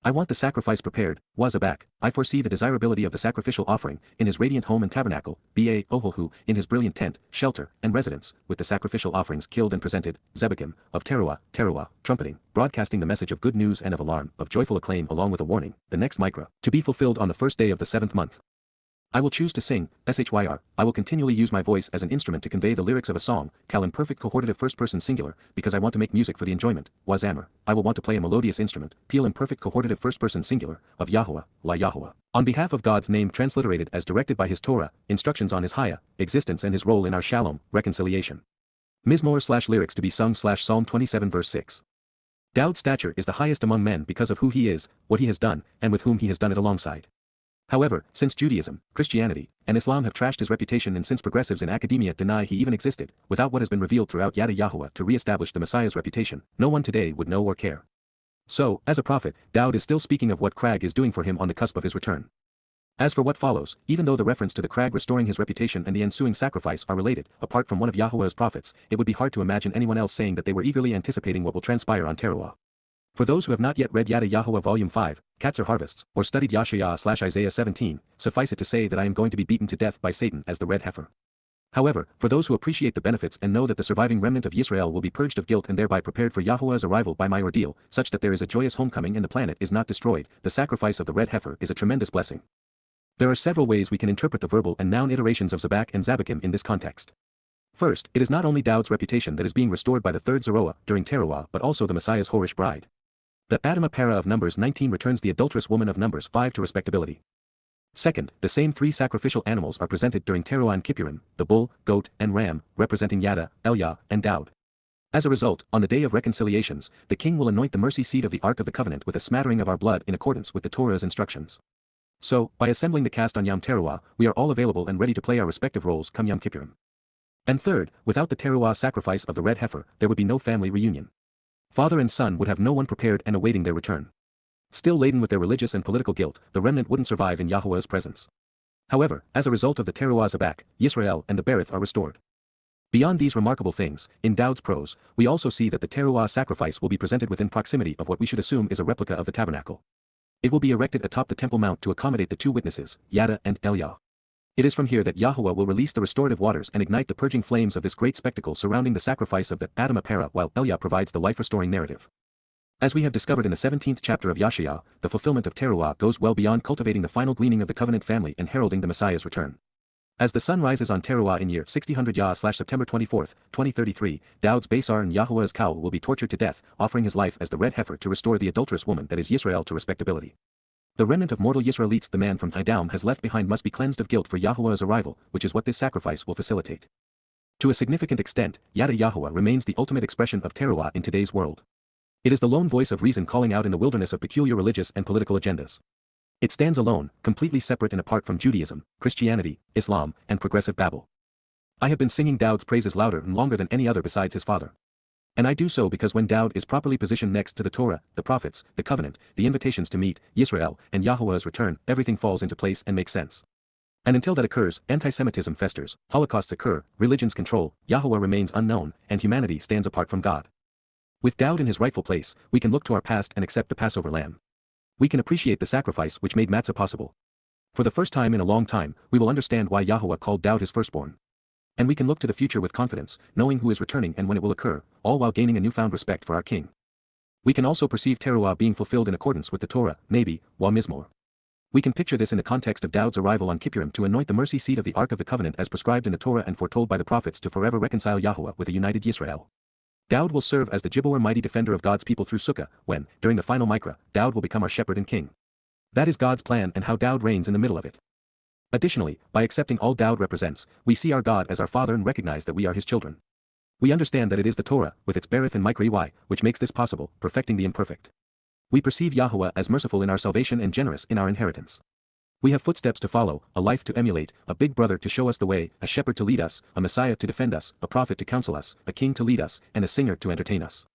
I want the sacrifice prepared, Wazabak, I foresee the desirability of the sacrificial offering, in his radiant home and tabernacle, Ba-Oholhu, in his brilliant tent, shelter, and residence, with the sacrificial offerings killed and presented, Zebakim, of Teruah, trumpeting, broadcasting the message of good news and of alarm, of joyful acclaim along with a warning, the next Micra, to be fulfilled on the first day of the 7th month. I will choose to sing, Shyr, I will continually use my voice as an instrument to convey the lyrics of a song, Kal in perfect cohortative first-person singular, because I want to make music for the enjoyment, Wazamr, I will want to play a melodious instrument, Peel in perfect cohortative first-person singular, of Yahuwah, YAHOWah. On behalf of God's name transliterated as directed by his Torah, instructions on his Hayah, existence and his role in our Shalom, reconciliation. Mizmor/lyrics to be sung/Psalm 27 verse 6. Dowd's stature is the highest among men because of who he is, what he has done, and with whom he has done it alongside. However, since Judaism, Christianity, and Islam have trashed his reputation and since progressives in academia deny he even existed, without what has been revealed throughout Yada Yahowah to re-establish the Messiah's reputation, no one today would know or care. So, as a prophet, Dowd is still speaking of what Craig is doing for him on the cusp of his return. As for what follows, even though the reference to the Craig restoring his reputation and the ensuing sacrifice are related, apart from one of Yahuwah's prophets, it would be hard to imagine anyone else saying that they were eagerly anticipating what will transpire on Towrah. For those who have not yet read Yada Yahowah Volume 5, Cats or Harvests, or studied Yashayah/Isaiah 17, suffice it to say that I am going to be beaten to death by Satan as the red heifer. However, for those who appreciate the benefits and know that the surviving remnant of Yisrael will be purged of guilt and thereby prepared for Yahuwah's arrival by my ordeal, such that there is a joyous homecoming and the planet is not destroyed, the sacrifice of the red heifer is a tremendous blessing. There are several ways we can interpret the verbal and noun iterations of Zabak and Zabakim in this context. First, it is not only Dowd's reputation that is being restored by the third Zeroah during Towrah but also the Messiah's Horish bride. The Adamah para of Numbers 19 returns the adulterous woman of Numbers 5 to respectability. Second, the same three sacrificial animals are presented during Towrah and Kippurim, the bull, goat, and ram, representing Yada, Elia, and Dowd. As a result, on the day of reconciliations, the king will anoint the mercy seat of the Ark of the Covenant with a smattering of our blood in accordance with the Torah's instructions. So, by assembling the cast on Yom Teruah, we are all available and ready to play our respective roles come Yom Kippurim. And third, without the Teruah sacrifice of the red heifer, there would be no family reunion. Father and son would have no one prepared and awaiting their return. Still laden with their religious and political guilt, the remnant wouldn't survive in Yahuwah's presence. However, as a result of the Teruah Zabak, Yisrael and the Berith are restored. Beyond these remarkable things, in Dowd's prose, we also see that the Teruah sacrifice will be presented within proximity of what we should assume is a replica of the tabernacle. It will be erected atop the Temple Mount to accommodate the two witnesses, Yada and Elia. It is from here that Yahuwah will release the restorative waters and ignite the purging flames of this great spectacle surrounding the sacrifice of the Adamah para while Elia provides the life-restoring narrative. As we have discovered in the 17th chapter of Yashayah, the fulfillment of Teruah goes well beyond cultivating the final gleaning of the covenant family and heralding the Messiah's return. As the sun rises on Teruah in year 1600 Yah/September 24, 2033, Dowd's Basar and Yahuwah's cowl will be tortured to death, offering his life as the red heifer to restore the adulterous woman that is Yisrael to respectability. The remnant of mortal Yisraelites the man from Tidam has left behind must be cleansed of guilt for Yahuwah's arrival, which is what this sacrifice will facilitate. To a significant extent, Yada Yahowah remains the ultimate expression of Teruah in today's world. It is the lone voice of reason calling out in the wilderness of peculiar religious and political agendas. It stands alone, completely separate and apart from Judaism, Christianity, Islam, and progressive Babel. I have been singing Dowd's praises louder and longer than any other besides his father. And I do so because when Dowd is properly positioned next to the Torah, the prophets, the covenant, the invitations to meet, Yisrael, and Yahuwah's return, everything falls into place and makes sense. And until that occurs, anti-Semitism festers, holocausts occur, religions control, Yahuwah remains unknown, and humanity stands apart from God. With Dowd in his rightful place, we can look to our past and accept the Passover lamb. We can appreciate the sacrifice which made matzah possible. For the first time in a long time, we will understand why Yahowah called Dowd his firstborn. And we can look to the future with confidence, knowing who is returning and when it will occur, all while gaining a newfound respect for our king. We can also perceive Teruah being fulfilled in accordance with the Torah, Nabi, Wa Mizmor. We can picture this in the context of Dowd's arrival on Kippurim to anoint the mercy seat of the Ark of the Covenant as prescribed in the Torah and foretold by the prophets to forever reconcile Yahowah with a united Yisrael. Dowd will serve as the Gibbor mighty defender of God's people through Sukkah, when, during the final Mikra, Dowd will become our shepherd and king. That is God's plan and how Dowd reigns in the middle of it. Additionally, by accepting all Dowd represents, we see our God as our Father and recognize that we are his children. We understand that it is the Torah, with its Berith and Mikra, which makes this possible, perfecting the imperfect. We perceive Yahowah as merciful in our salvation and generous in our inheritance. We have footsteps to follow, a life to emulate, a big brother to show us the way, a shepherd to lead us, a Messiah to defend us, a prophet to counsel us, a king to lead us, and a singer to entertain us.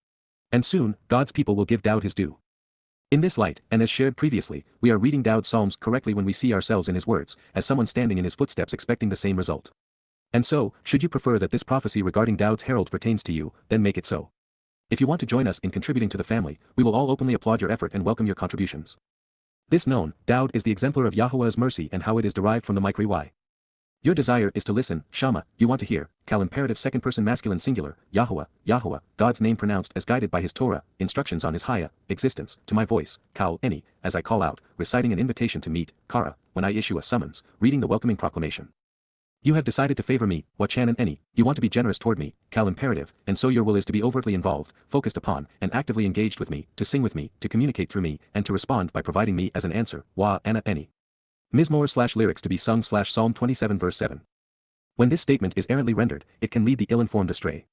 And soon, God's people will give Dowd his due. In this light, and as shared previously, we are reading Dowd's psalms correctly when we see ourselves in his words, as someone standing in his footsteps expecting the same result. And so, should you prefer that this prophecy regarding Dowd's herald pertains to you, then make it so. If you want to join us in contributing to the family, we will all openly applaud your effort and welcome your contributions. This known, Dowd is the exemplar of Yahowah's mercy and how it is derived from the Mikra. Your desire is to listen, Shama, you want to hear, Kal imperative second person masculine singular, Yahowah, Yahowah, God's name pronounced as guided by his Torah, instructions on his Haya, existence, to my voice, Kal, any, as I call out, reciting an invitation to meet, Kara, when I issue a summons, reading the welcoming proclamation. You have decided to favor me, Wachan and any, you want to be generous toward me, Kal imperative, and so your will is to be overtly involved, focused upon, and actively engaged with me, to sing with me, to communicate through me, and to respond by providing me as an answer, Wa, Anna, any. Mizmor/lyrics to be sung Psalm 27 verse 7. When this statement is errantly rendered, it can lead the ill-informed astray.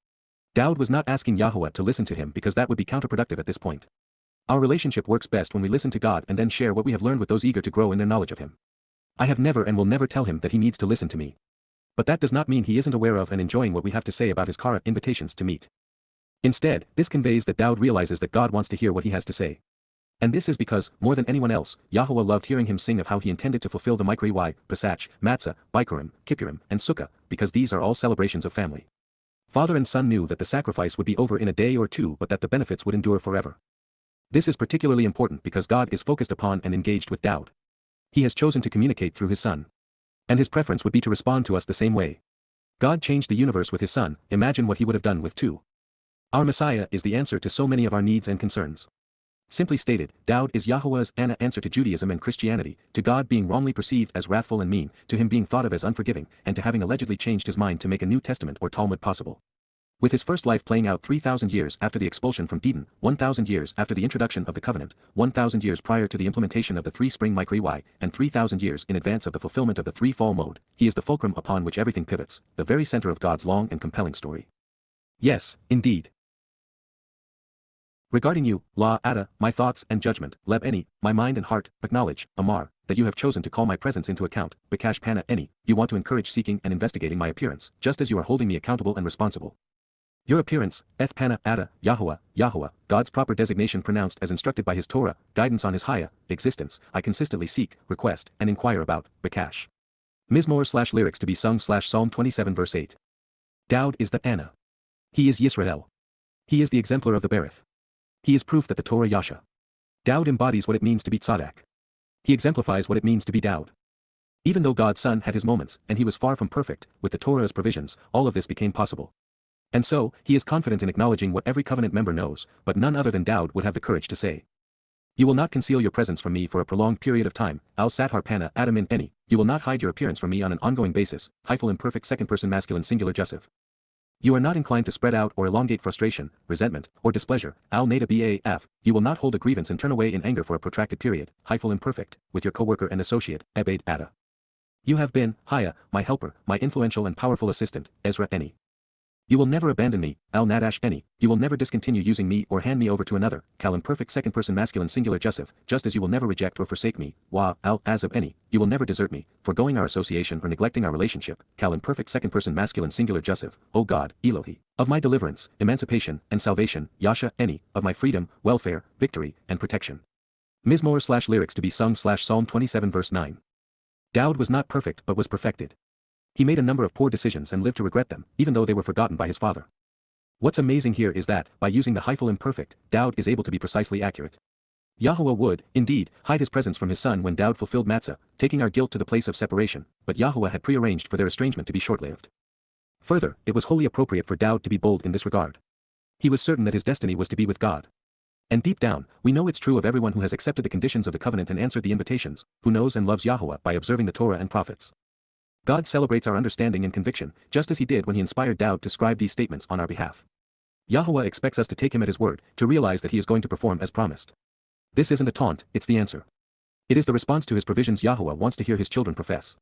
Dowd was not asking Yahowah to listen to him because that would be counterproductive at this point. Our relationship works best when we listen to God and then share what we have learned with those eager to grow in their knowledge of him. I have never and will never tell him that he needs to listen to me. But that does not mean he isn't aware of and enjoying what we have to say about his Kara invitations to meet. Instead, this conveys that Dowd realizes that God wants to hear what he has to say. And this is because, more than anyone else, Yahowah loved hearing him sing of how he intended to fulfill the Mikra, Pesach, Matzah, Bikurim, Kippurim, and Sukkah, because these are all celebrations of family. Father and son knew that the sacrifice would be over in a day or two but that the benefits would endure forever. This is particularly important because God is focused upon and engaged with Dowd. He has chosen to communicate through his son. And his preference would be to respond to us the same way. God changed the universe with his son, imagine what he would have done with two. Our Messiah is the answer to so many of our needs and concerns. Simply stated, Dowd is Yahowah's answer to Judaism and Christianity, to God being wrongly perceived as wrathful and mean, to him being thought of as unforgiving, and to having allegedly changed his mind to make a New Testament or Talmud possible. With his first life playing out 3,000 years after the expulsion from Eden, 1,000 years after the introduction of the covenant, 1,000 years prior to the implementation of the three-spring Mikra, and 3,000 years in advance of the fulfillment of the three-fall mode, he is the fulcrum upon which everything pivots, the very center of God's long and compelling story. Yes, indeed. Regarding you, La Ada, my thoughts and judgment, Leb any, my mind and heart, acknowledge, Amar, that you have chosen to call my presence into account, Bakash Pana any, you want to encourage seeking and investigating my appearance, just as you are holding me accountable and responsible. Your appearance, Eth Pana Ada, Yahowah, Yahowah, God's proper designation pronounced as instructed by his Torah, guidance on his Haya, existence, I consistently seek, request, and inquire about, Bakash. Mizmor/lyrics to be sung Psalm 27 verse 8. Dowd is the Anna. He is Yisrael. He is the exemplar of the Berith. He is proof that the Torah Yasha. Dowd embodies what it means to be Tzaddik. He exemplifies what it means to be Dowd. Even though God's son had his moments, and he was far from perfect, with the Torah's provisions, all of this became possible. And so, he is confident in acknowledging what every covenant member knows, but none other than Dowd would have the courage to say. You will not conceal your presence from me for a prolonged period of time, Al Sathar Pana Adam in any, you will not hide your appearance from me on an ongoing basis, hyphal imperfect second person masculine singular jussive. You are not inclined to spread out or elongate frustration, resentment, or displeasure, Al Nada Baf, you will not hold a grievance and turn away in anger for a protracted period, hyphal imperfect, with your co-worker and associate, Ebed Ada. You have been, Haya, my helper, my influential and powerful assistant, Ezra any. You will never abandon me, Al Nadash any, you will never discontinue using me or hand me over to another, Kal imperfect second person masculine singular jussive, just as you will never reject or forsake me, Wa, Al Azab any, you will never desert me, foregoing our association or neglecting our relationship, Kal imperfect second person masculine singular jussive, O God, Elohi, of my deliverance, emancipation, and salvation, Yasha any, of my freedom, welfare, victory, and protection. Mizmor/lyrics to be sung Psalm 27 verse 9. Dowd was not perfect but was perfected. He made a number of poor decisions and lived to regret them, even though they were forgotten by his father. What's amazing here is that, by using the hyphal imperfect, Dowd is able to be precisely accurate. YAHOWAH would, indeed, hide his presence from his son when Dowd fulfilled matzah, taking our guilt to the place of separation, but YAHOWAH had prearranged for their estrangement to be short-lived. Further, it was wholly appropriate for Dowd to be bold in this regard. He was certain that his destiny was to be with God. And deep down, we know it's true of everyone who has accepted the conditions of the covenant and answered the invitations, who knows and loves YAHOWAH by observing the Torah and prophets. God celebrates our understanding and conviction, just as he did when he inspired Dowd to scribe these statements on our behalf. YAHOWAH expects us to take him at his word, to realize that he is going to perform as promised. This isn't a taunt, it's the answer. It is the response to his provisions YAHOWAH wants to hear his children profess.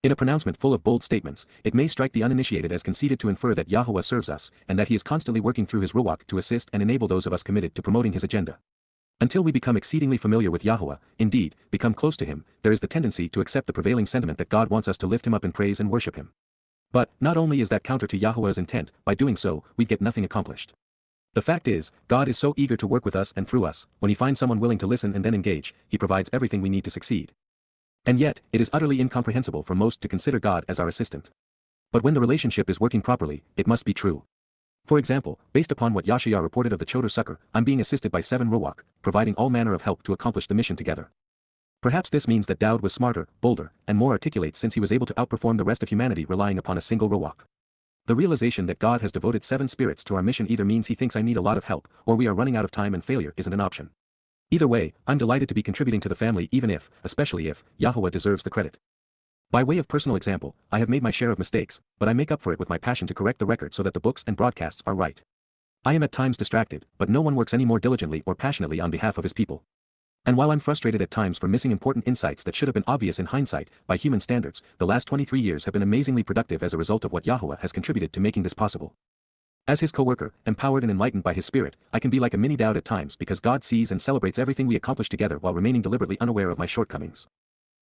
In a pronouncement full of bold statements, it may strike the uninitiated as conceited to infer that YAHOWAH serves us, and that he is constantly working through his ruach to assist and enable those of us committed to promoting his agenda. Until we become exceedingly familiar with YAHOWAH, indeed, become close to him, there is the tendency to accept the prevailing sentiment that God wants us to lift him up in praise and worship him. But, not only is that counter to YAHOWAH's intent, by doing so, we get nothing accomplished. The fact is, God is so eager to work with us and through us, when he finds someone willing to listen and then engage, he provides everything we need to succeed. And yet, it is utterly incomprehensible for most to consider God as our assistant. But when the relationship is working properly, it must be true. For example, based upon what Yashaya reported of the Choder Sukkar, I'm being assisted by 7 ruach, providing all manner of help to accomplish the mission together. Perhaps this means that Dowd was smarter, bolder, and more articulate since he was able to outperform the rest of humanity relying upon a single ruach. The realization that God has devoted 7 spirits to our mission either means he thinks I need a lot of help, or we are running out of time and failure isn't an option. Either way, I'm delighted to be contributing to the family even if, especially if, YAHOWAH deserves the credit. By way of personal example, I have made my share of mistakes, but I make up for it with my passion to correct the record so that the books and broadcasts are right. I am at times distracted, but no one works any more diligently or passionately on behalf of his people. And while I'm frustrated at times for missing important insights that should have been obvious in hindsight, by human standards, the last 23 years have been amazingly productive as a result of what YAHOWAH has contributed to making this possible. As his co-worker, empowered and enlightened by his spirit, I can be like a mini Dowd at times because God sees and celebrates everything we accomplish together while remaining deliberately unaware of my shortcomings.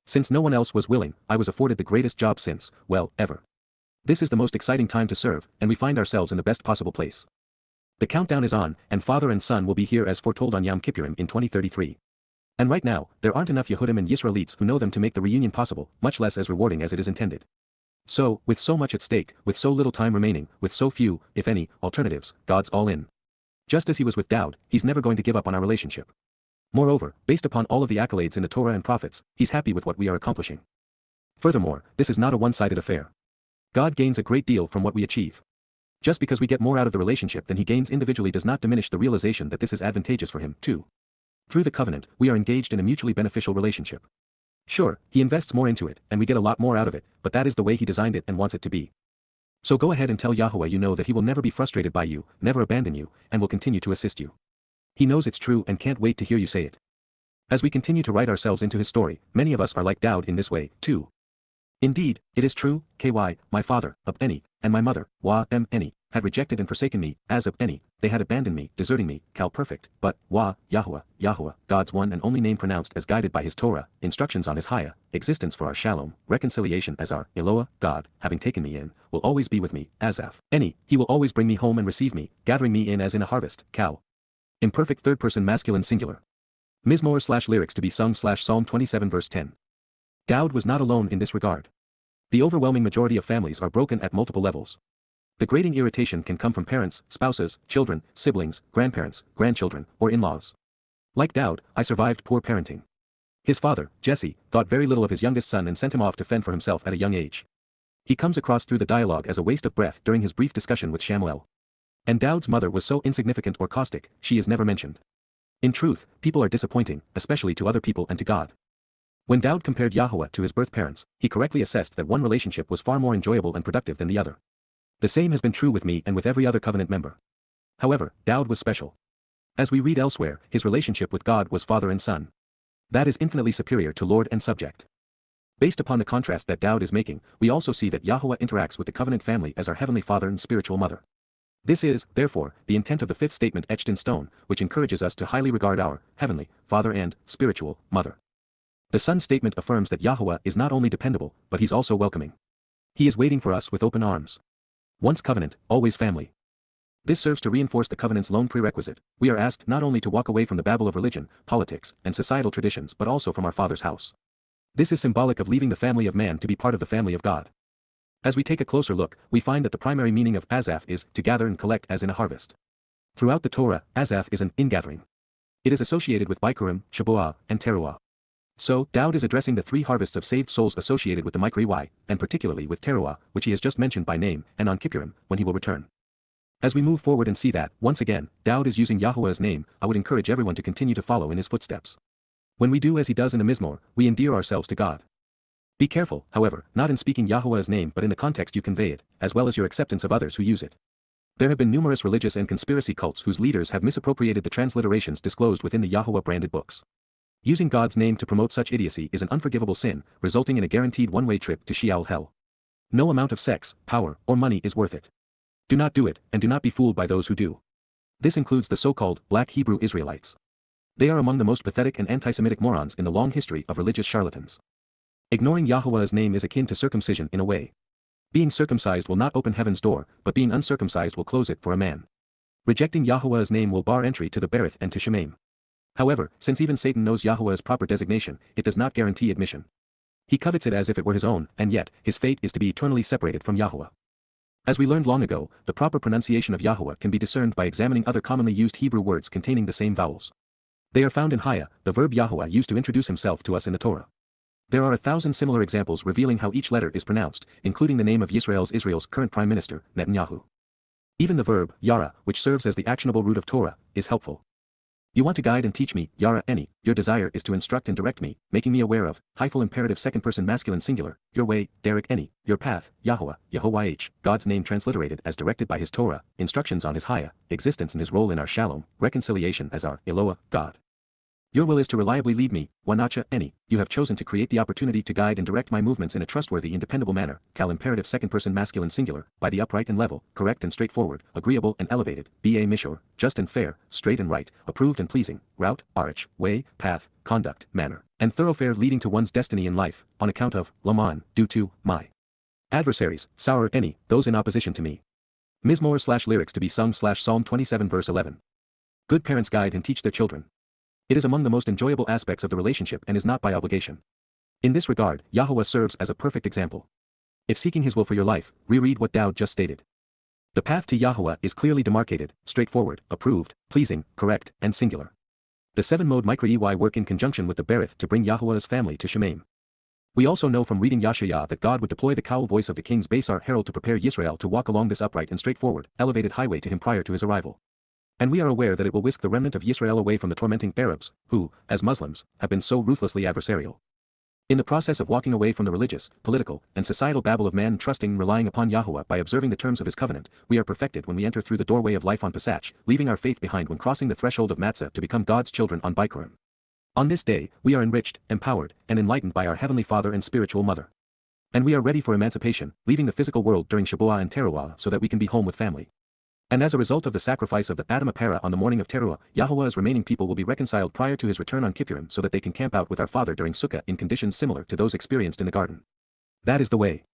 Since no one else was willing, I was afforded the greatest job since, well, ever. This is the most exciting time to serve, and we find ourselves in the best possible place. The countdown is on, and father and son will be here as foretold on Yom Kippurim in 2033. And right now, there aren't enough Yehudim and Yisraelites who know them to make the reunion possible, much less as rewarding as it is intended. So, with so much at stake, with so little time remaining, with so few, if any, alternatives, God's all in. Just as he was with Dowd, he's never going to give up on our relationship. Moreover, based upon all of the accolades in the Torah and prophets, he's happy with what we are accomplishing. Furthermore, this is not a one-sided affair. God gains a great deal from what we achieve. Just because we get more out of the relationship than he gains individually does not diminish the realization that this is advantageous for him, too. Through the covenant, we are engaged in a mutually beneficial relationship. Sure, he invests more into it, and we get a lot more out of it, but that is the way he designed it and wants it to be. So go ahead and tell YAHOWAH you know that he will never be frustrated by you, never abandon you, and will continue to assist you. He knows it's true and can't wait to hear you say it. As we continue to write ourselves into his story, many of us are like Dowd in this way, too. Indeed, it is true, KY, my father, Eni, and my mother, Eni, had rejected and forsaken me, as Eni, they had abandoned me, deserting me, Cal perfect, but, YAHOWAH, God's one and only name pronounced as guided by his Torah, instructions on his YAHOWAH, existence for our Shalom, reconciliation as our Eloah, God, having taken me in, will always be with me, Eni, he will always bring me home and receive me, gathering me in as in a harvest, Cal. Imperfect third-person masculine singular. Mizmor/lyrics to be sung/Psalm 27 verse 10. Dowd was not alone in this regard. The overwhelming majority of families are broken at multiple levels. The grating irritation can come from parents, spouses, children, siblings, grandparents, grandchildren, or in-laws. Like Dowd, I survived poor parenting. His father, Jesse, thought very little of his youngest son and sent him off to fend for himself at a young age. He comes across through the dialogue as a waste of breath during his brief discussion with Shamuel. And Dowd's mother was so insignificant or caustic, she is never mentioned. In truth, people are disappointing, especially to other people and to God. When Dowd compared YAHOWAH to his birth parents, he correctly assessed that one relationship was far more enjoyable and productive than the other. The same has been true with me and with every other covenant member. However, Dowd was special. As we read elsewhere, his relationship with God was father and son. That is infinitely superior to lord and subject. Based upon the contrast that Dowd is making, we also see that YAHOWAH interacts with the covenant family as our heavenly father and spiritual mother. This is, therefore, the intent of the fifth statement etched in stone, which encourages us to highly regard our heavenly father and spiritual mother. The Son statement affirms that YAHOWAH is not only dependable, but he's also welcoming. He is waiting for us with open arms. Once covenant, always family. This serves to reinforce the covenant's lone prerequisite. We are asked not only to walk away from the Babel of religion, politics, and societal traditions but also from our Father's house. This is symbolic of leaving the family of man to be part of the family of God. As we take a closer look, we find that the primary meaning of Azaph is to gather and collect as in a harvest. Throughout the Torah, Azaph is an ingathering. It is associated with Bikurim, Shabuah, and Teruah. So, Dowd is addressing the three harvests of saved souls associated with the YYV, and particularly with Teruah, which he has just mentioned by name, and on Kippurim, when he will return. As we move forward and see that, once again, Dowd is using Yahuwah's name, I would encourage everyone to continue to follow in his footsteps. When we do as he does in the Mizmor, we endear ourselves to God. Be careful, however, not in speaking Yahuwah's name but in the context you convey it, as well as your acceptance of others who use it. There have been numerous religious and conspiracy cults whose leaders have misappropriated the transliterations disclosed within the Yahuwah branded books. Using God's name to promote such idiocy is an unforgivable sin, resulting in a guaranteed one-way trip to Sheol hell. No amount of sex, power, or money is worth it. Do not do it, and do not be fooled by those who do. This includes the so-called black Hebrew Israelites. They are among the most pathetic and anti-Semitic morons in the long history of religious charlatans. Ignoring Yahuwah's name is akin to circumcision in a way. Being circumcised will not open heaven's door, but being uncircumcised will close it for a man. Rejecting Yahuwah's name will bar entry to the Berith and to Shemaim. However, since even Satan knows Yahuwah's proper designation, it does not guarantee admission. He covets it as if it were his own, and yet, his fate is to be eternally separated from Yahuwah. As we learned long ago, the proper pronunciation of Yahuwah can be discerned by examining other commonly used Hebrew words containing the same vowels. They are found in Haya, the verb Yahuwah used to introduce himself to us in the Torah. There are 1,000 similar examples revealing how each letter is pronounced, including the name of Israel's current prime minister, Netanyahu. Even the verb, yara, which serves as the actionable root of Torah, is helpful. You want to guide and teach me, yara any, your desire is to instruct and direct me, making me aware of, hyphal imperative second person masculine singular, your way, Derek any, your path, Yahuwah, Yahowah, God's name transliterated as directed by his Torah, instructions on his Haya, existence and his role in our Shalom, reconciliation as our Eloah, God. Your will is to reliably lead me, Wanacha any, you have chosen to create the opportunity to guide and direct my movements in a trustworthy and dependable manner, Cal imperative second person masculine singular, by the upright and level, correct and straightforward, agreeable and elevated, ba mishor, just and fair, straight and right, approved and pleasing, route, arch, way, path, conduct, manner, and thoroughfare leading to one's destiny in life, on account of, Laman, due to, my adversaries, sour any, those in opposition to me. Mizmor/lyrics to be sung/Psalm 27 verse 11. Good parents guide and teach their children. It is among the most enjoyable aspects of the relationship and is not by obligation. In this regard, Yahuwah serves as a perfect example. If seeking his will for your life, reread what Dowd just stated. The path to Yahuwah is clearly demarcated, straightforward, approved, pleasing, correct, and singular. The 7-mode micro-EY work in conjunction with the Berith to bring Yahuwah's family to Shemaim. We also know from reading Yashayah that God would deploy the cowl voice of the king's Basar herald to prepare Yisrael to walk along this upright and straightforward, elevated highway to him prior to his arrival. And we are aware that it will whisk the remnant of Yisrael away from the tormenting Arabs, who, as Muslims, have been so ruthlessly adversarial. In the process of walking away from the religious, political, and societal Babel of man trusting and relying upon Yahuwah by observing the terms of his covenant, we are perfected when we enter through the doorway of life on Pesach, leaving our faith behind when crossing the threshold of Matzah to become God's children on Bikurim. On this day, we are enriched, empowered, and enlightened by our Heavenly Father and spiritual Mother. And we are ready for emancipation, leaving the physical world during Shabuah and Teruah so that we can be home with family. And as a result of the sacrifice of the Adam Apara on the morning of Teruah, Yahuwah's remaining people will be reconciled prior to his return on Kippurim so that they can camp out with our Father during Sukkah in conditions similar to those experienced in the garden. That is the way.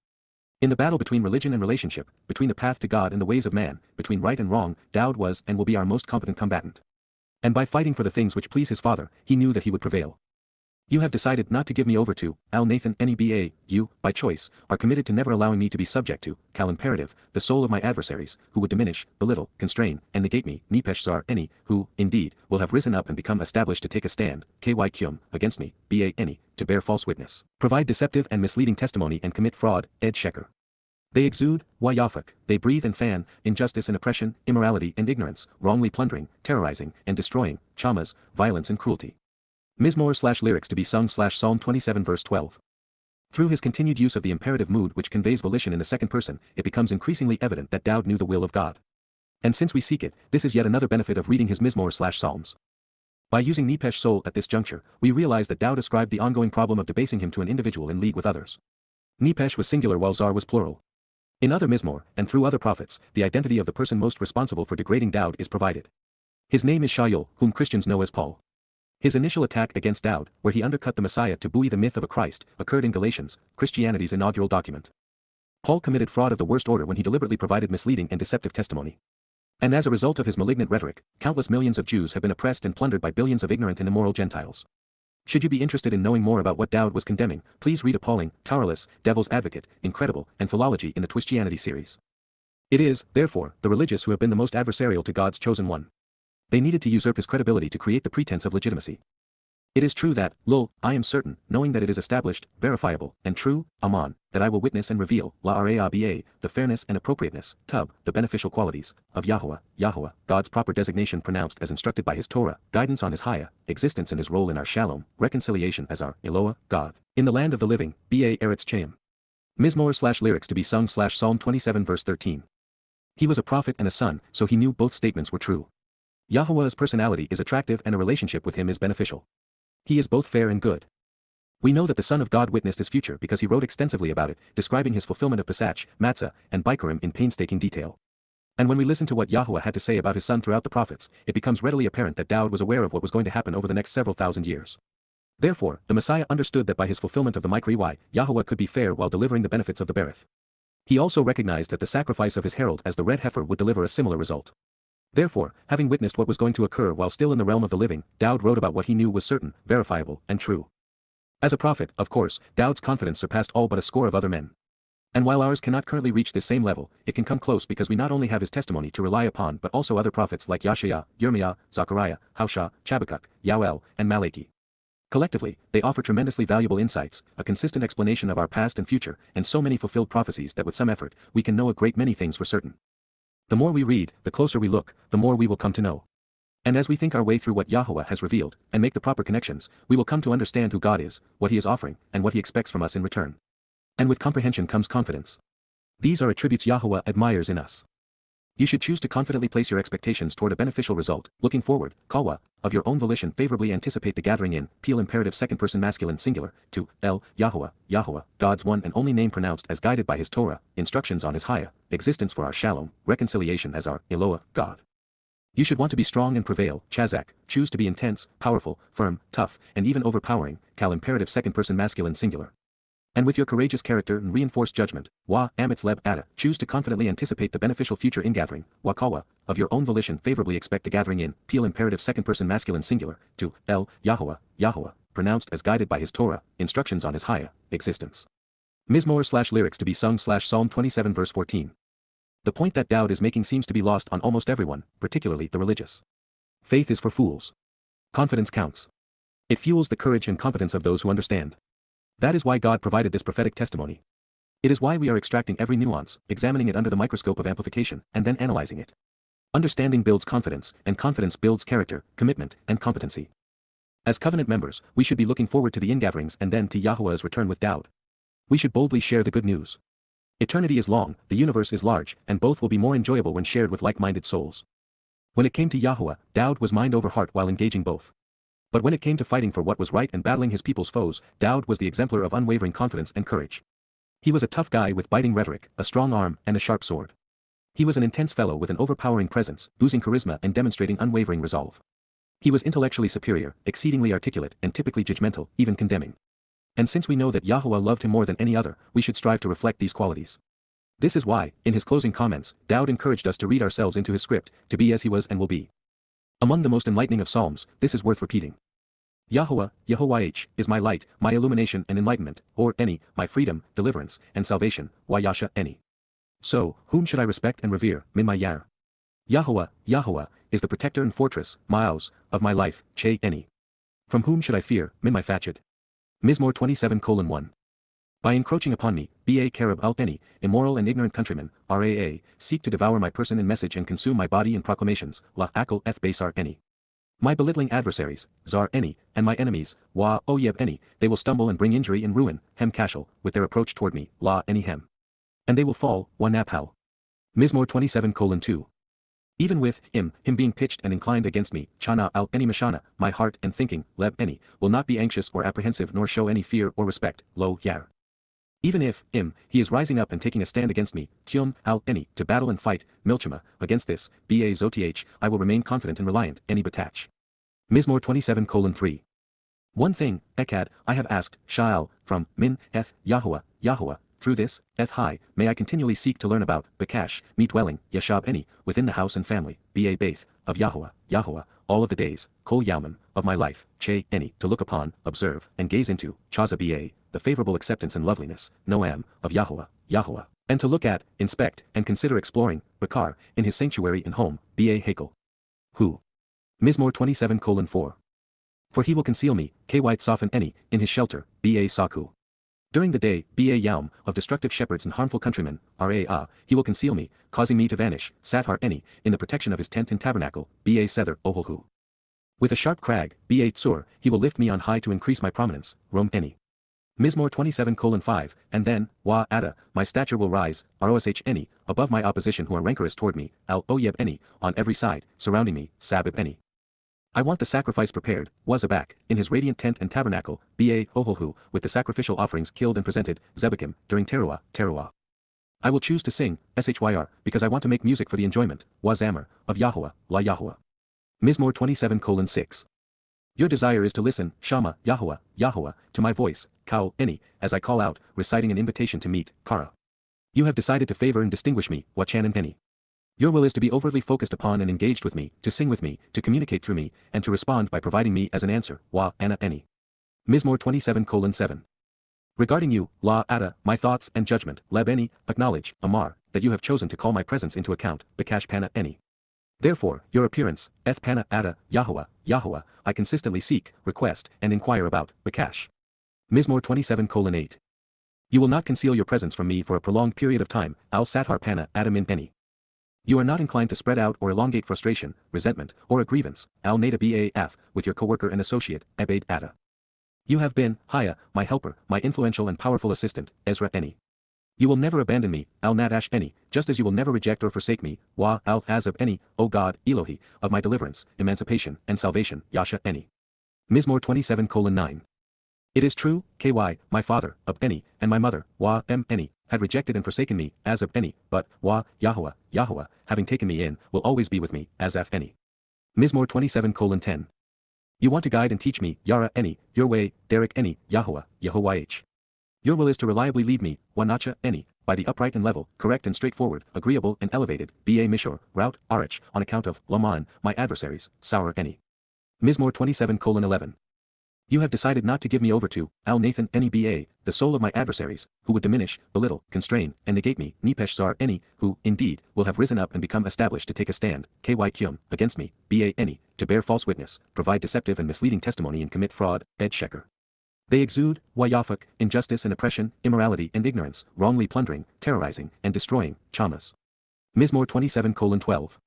In the battle between religion and relationship, between the path to God and the ways of man, between right and wrong, Dowd was and will be our most competent combatant. And by fighting for the things which please his Father, he knew that he would prevail. You have decided not to give me over to, Al-Nathan Neba, you, by choice, are committed to never allowing me to be subject to, Cal imperative, the soul of my adversaries, who would diminish, belittle, constrain, and negate me, Nepesh Zar any, who, indeed, will have risen up and become established to take a stand, Ky Kyum, against me, Ba any, to bear false witness, provide deceptive and misleading testimony and commit fraud, Ed Sheker. They exude, Yafak, they breathe and fan, injustice and oppression, immorality and ignorance, wrongly plundering, terrorizing, and destroying, chamas, violence and cruelty. Mizmor/lyrics to be sung/Psalm 27 verse 12. Through his continued use of the imperative mood which conveys volition in the second person, it becomes increasingly evident that Dowd knew the will of God. And since we seek it, this is yet another benefit of reading his Mizmor/Psalms. By using Nepesh soul at this juncture, we realize that Dowd ascribed the ongoing problem of debasing him to an individual in league with others. Nepesh was singular while Zar was plural. In other Mizmor, and through other prophets, the identity of the person most responsible for degrading Dowd is provided. His name is Shaul, whom Christians know as Paul. His initial attack against Dowd, where he undercut the Messiah to buoy the myth of a Christ, occurred in Galatians, Christianity's inaugural document. Paul committed fraud of the worst order when he deliberately provided misleading and deceptive testimony. And as a result of his malignant rhetoric, countless millions of Jews have been oppressed and plundered by billions of ignorant and immoral Gentiles. Should you be interested in knowing more about what Dowd was condemning, please read Appalling, Towerless, Devil's Advocate, Incredible, and Philology in the Twistianity series. It is, therefore, the religious who have been the most adversarial to God's chosen one. They needed to usurp his credibility to create the pretense of legitimacy. It is true that, lo, I am certain, knowing that it is established, verifiable, and true, aman, that I will witness and reveal, la-raba, the fairness and appropriateness, tub, the beneficial qualities, of Yahowah, Yahowah, God's proper designation pronounced as instructed by his Torah, guidance on his YAHOWAH, existence and his role in our shalom, reconciliation as our Eloah, God, in the land of the living, ba Eretz Chaim. Mizmor/lyrics to be sung/Psalm 27 verse 13. He was a prophet and a son, so he knew both statements were true. Yahowah's personality is attractive and a relationship with him is beneficial. He is both fair and good. We know that the Son of God witnessed his future because he wrote extensively about it, describing his fulfillment of Pesach, Matzah, and Bikurim in painstaking detail. And when we listen to what Yahowah had to say about his son throughout the prophets, it becomes readily apparent that Dowd was aware of what was going to happen over the next several thousand years. Therefore, the Messiah understood that by his fulfillment of the Mikra Yahowah could be fair while delivering the benefits of the Berith. He also recognized that the sacrifice of his herald as the red heifer would deliver a similar result. Therefore, having witnessed what was going to occur while still in the realm of the living, Dowd wrote about what he knew was certain, verifiable, and true. As a prophet, of course, Dowd's confidence surpassed all but a score of other men. And while ours cannot currently reach this same level, it can come close because we not only have his testimony to rely upon but also other prophets like Yashaya, Yirmiah, Zechariah, Hosea, Chabakkuk, Yoel, and Malachi. Collectively, they offer tremendously valuable insights, a consistent explanation of our past and future, and so many fulfilled prophecies that with some effort, we can know a great many things for certain. The more we read, the closer we look, the more we will come to know. And as we think our way through what Yahowah has revealed, and make the proper connections, we will come to understand who God is, what he is offering, and what he expects from us in return. And with comprehension comes confidence. These are attributes Yahowah admires in us. You should choose to confidently place your expectations toward a beneficial result, looking forward, kawa, of your own volition favorably anticipate the gathering in, Peel imperative second person masculine singular, to, Yahowah, Yahowah, God's one and only name pronounced as guided by his Torah, instructions on his YAHOWAH, existence for our shalom, reconciliation as our Eloah, God. You should want to be strong and prevail, chazak, choose to be intense, powerful, firm, tough, and even overpowering, kal imperative second person masculine singular. And with your courageous character and reinforced judgment, amitz leb ada, choose to confidently anticipate the beneficial future ingathering, kawa, of your own volition favorably expect the gathering in, Peel imperative second person masculine singular, to, Yahowah, Yahowah, pronounced as guided by his Torah, instructions on his YAHOWAH, existence. Mizmor/lyrics to be sung/Psalm 27 verse 14. The point that Dowd is making seems to be lost on almost everyone, particularly the religious. Faith is for fools. Confidence counts. It fuels the courage and competence of those who understand. That is why God provided this prophetic testimony. It is why we are extracting every nuance, examining it under the microscope of amplification, and then analyzing it. Understanding builds confidence, and confidence builds character, commitment, and competency. As covenant members, we should be looking forward to the ingatherings and then to Yahowah's return with Dowd. We should boldly share the good news. Eternity is long, the universe is large, and both will be more enjoyable when shared with like-minded souls. When it came to Yahowah, Dowd was mind over heart while engaging both. But when it came to fighting for what was right and battling his people's foes, Dowd was the exemplar of unwavering confidence and courage. He was a tough guy with biting rhetoric, a strong arm, and a sharp sword. He was an intense fellow with an overpowering presence, oozing charisma and demonstrating unwavering resolve. He was intellectually superior, exceedingly articulate, and typically judgmental, even condemning. And since we know that Yahowah loved him more than any other, we should strive to reflect these qualities. This is why, in his closing comments, Dowd encouraged us to read ourselves into his script, to be as he was and will be. Among the most enlightening of psalms, this is worth repeating. Yahowah, Yahowah is my light, my illumination and enlightenment, or any, my freedom, deliverance, and salvation, Yasha any. So, whom should I respect and revere, min my yar? Yahowah, Yahowah, is the protector and fortress, Maos, of my life, Che any. From whom should I fear, min my fatchid? Mizmor 27:1. By encroaching upon me, ba Carib al any, immoral and ignorant countrymen, raa, seek to devour my person in message and consume my body in proclamations, la akal eth basar any. My belittling adversaries, Zar any, and my enemies, Wa Oyeb any, they will stumble and bring injury and ruin, Hem Kashal, with their approach toward me, La any Hem. And they will fall, Wa Naphal. Mizmor 27:2. Even with him being pitched and inclined against me, Chana al any Mashana, my heart and thinking, Leb any, will not be anxious or apprehensive nor show any fear or respect, Lo Yar. Even if, he is rising up and taking a stand against me, Kyum al any, to battle and fight, Milchama, against this, Ba Zoth, I will remain confident and reliant, any Batach. Mizmor 27:3. One thing, Ekad, I have asked, Shaal, from, Min, Eth, Yahowah, Yahowah, through this, Eth High, may I continually seek to learn about, Bakash, me dwelling, Yashab any, within the house and family, Ba Baith, of Yahowah, Yahowah, all of the days, Kol Yauman, of my life, Che any, to look upon, observe, and gaze into, Chaza Ba, the favorable acceptance and loveliness, Noam, of Yahowah, Yahowah, and to look at, inspect, and consider exploring, Bakar, in his sanctuary and home, Ba Hakel. Who? Mizmor 27:4. For he will conceal me, Kyt soften any, in his shelter, Ba Saku. During the day, Ba Yaum, of destructive shepherds and harmful countrymen, Ra, he will conceal me, causing me to vanish, Sathar any, in the protection of his tent and tabernacle, Ba Sether Oholhu. With a sharp crag, Ba Tsur, he will lift me on high to increase my prominence, Rom any. Mizmor 27:5, and then, Wa Ada, my stature will rise, Rosh any, above my opposition who are rancorous toward me, Al Oyeb any, on every side, surrounding me, Sabib any. I want the sacrifice prepared, Wazabak, in his radiant tent and tabernacle, Ba Oholhu, with the sacrificial offerings killed and presented, Zebakim, during Teruah. I will choose to sing, Shyr, because I want to make music for the enjoyment, Wazammer, of Yahowah, La Yahowah. Mizmor 27:6. Your desire is to listen, Shama, Yahowah, Yahowah, to my voice, Kau, any, as I call out, reciting an invitation to meet, Kara. You have decided to favor and distinguish me, Wachanan any. Your will is to be overtly focused upon and engaged with me, to sing with me, to communicate through me, and to respond by providing me as an answer, Wa Anna any. Mizmor 27:7. Regarding you, La Ada, my thoughts and judgment, Leb any, acknowledge, Amar, that you have chosen to call my presence into account, Bakash Pana any. Therefore, your appearance, Eth Pana Ada, Yahowah, Yahowah, I consistently seek, request, and inquire about, Bakash. Mizmor 27:8. You will not conceal your presence from me for a prolonged period of time, Al Sathar Pana Adam in any. You are not inclined to spread out or elongate frustration, resentment, or a grievance, Al Nada Baf, with your coworker and associate, Ebed Ada. You have been, Haya, my helper, my influential and powerful assistant, Ezra any. You will never abandon me, Al Nadash any, just as you will never reject or forsake me, Wa Al Azab any, O God, Elohi, of my deliverance, emancipation, and salvation, Yasha any. Mizmor 27:9. It is true, Ky, my father, Ab any, and my mother, Wa M any, had rejected and forsaken me, as Ab any, but, Wa, Yahowah, Yahowah, having taken me in, will always be with me, as Af any. Mizmor 27:10. You want to guide and teach me, Yara any, your way, Derek any, Yahowah, Yahowah. Your will is to reliably lead me, Wanacha any, by the upright and level, correct and straightforward, agreeable and elevated, Ba Mishor, route, Arich, on account of, Laman, my adversaries, Sour any. Mizmor 27:11. You have decided not to give me over to, Al Nathan any Ba, the soul of my adversaries, who would diminish, belittle, constrain, and negate me, Nepesh Zar any, who, indeed, will have risen up and become established to take a stand, Ky Kyum, against me, Ba any, to bear false witness, provide deceptive and misleading testimony and commit fraud, Ed Sheker. They exude, Wayafak, injustice and oppression, immorality and ignorance, wrongly plundering, terrorizing, and destroying, Chamas. Mizmor 27:12.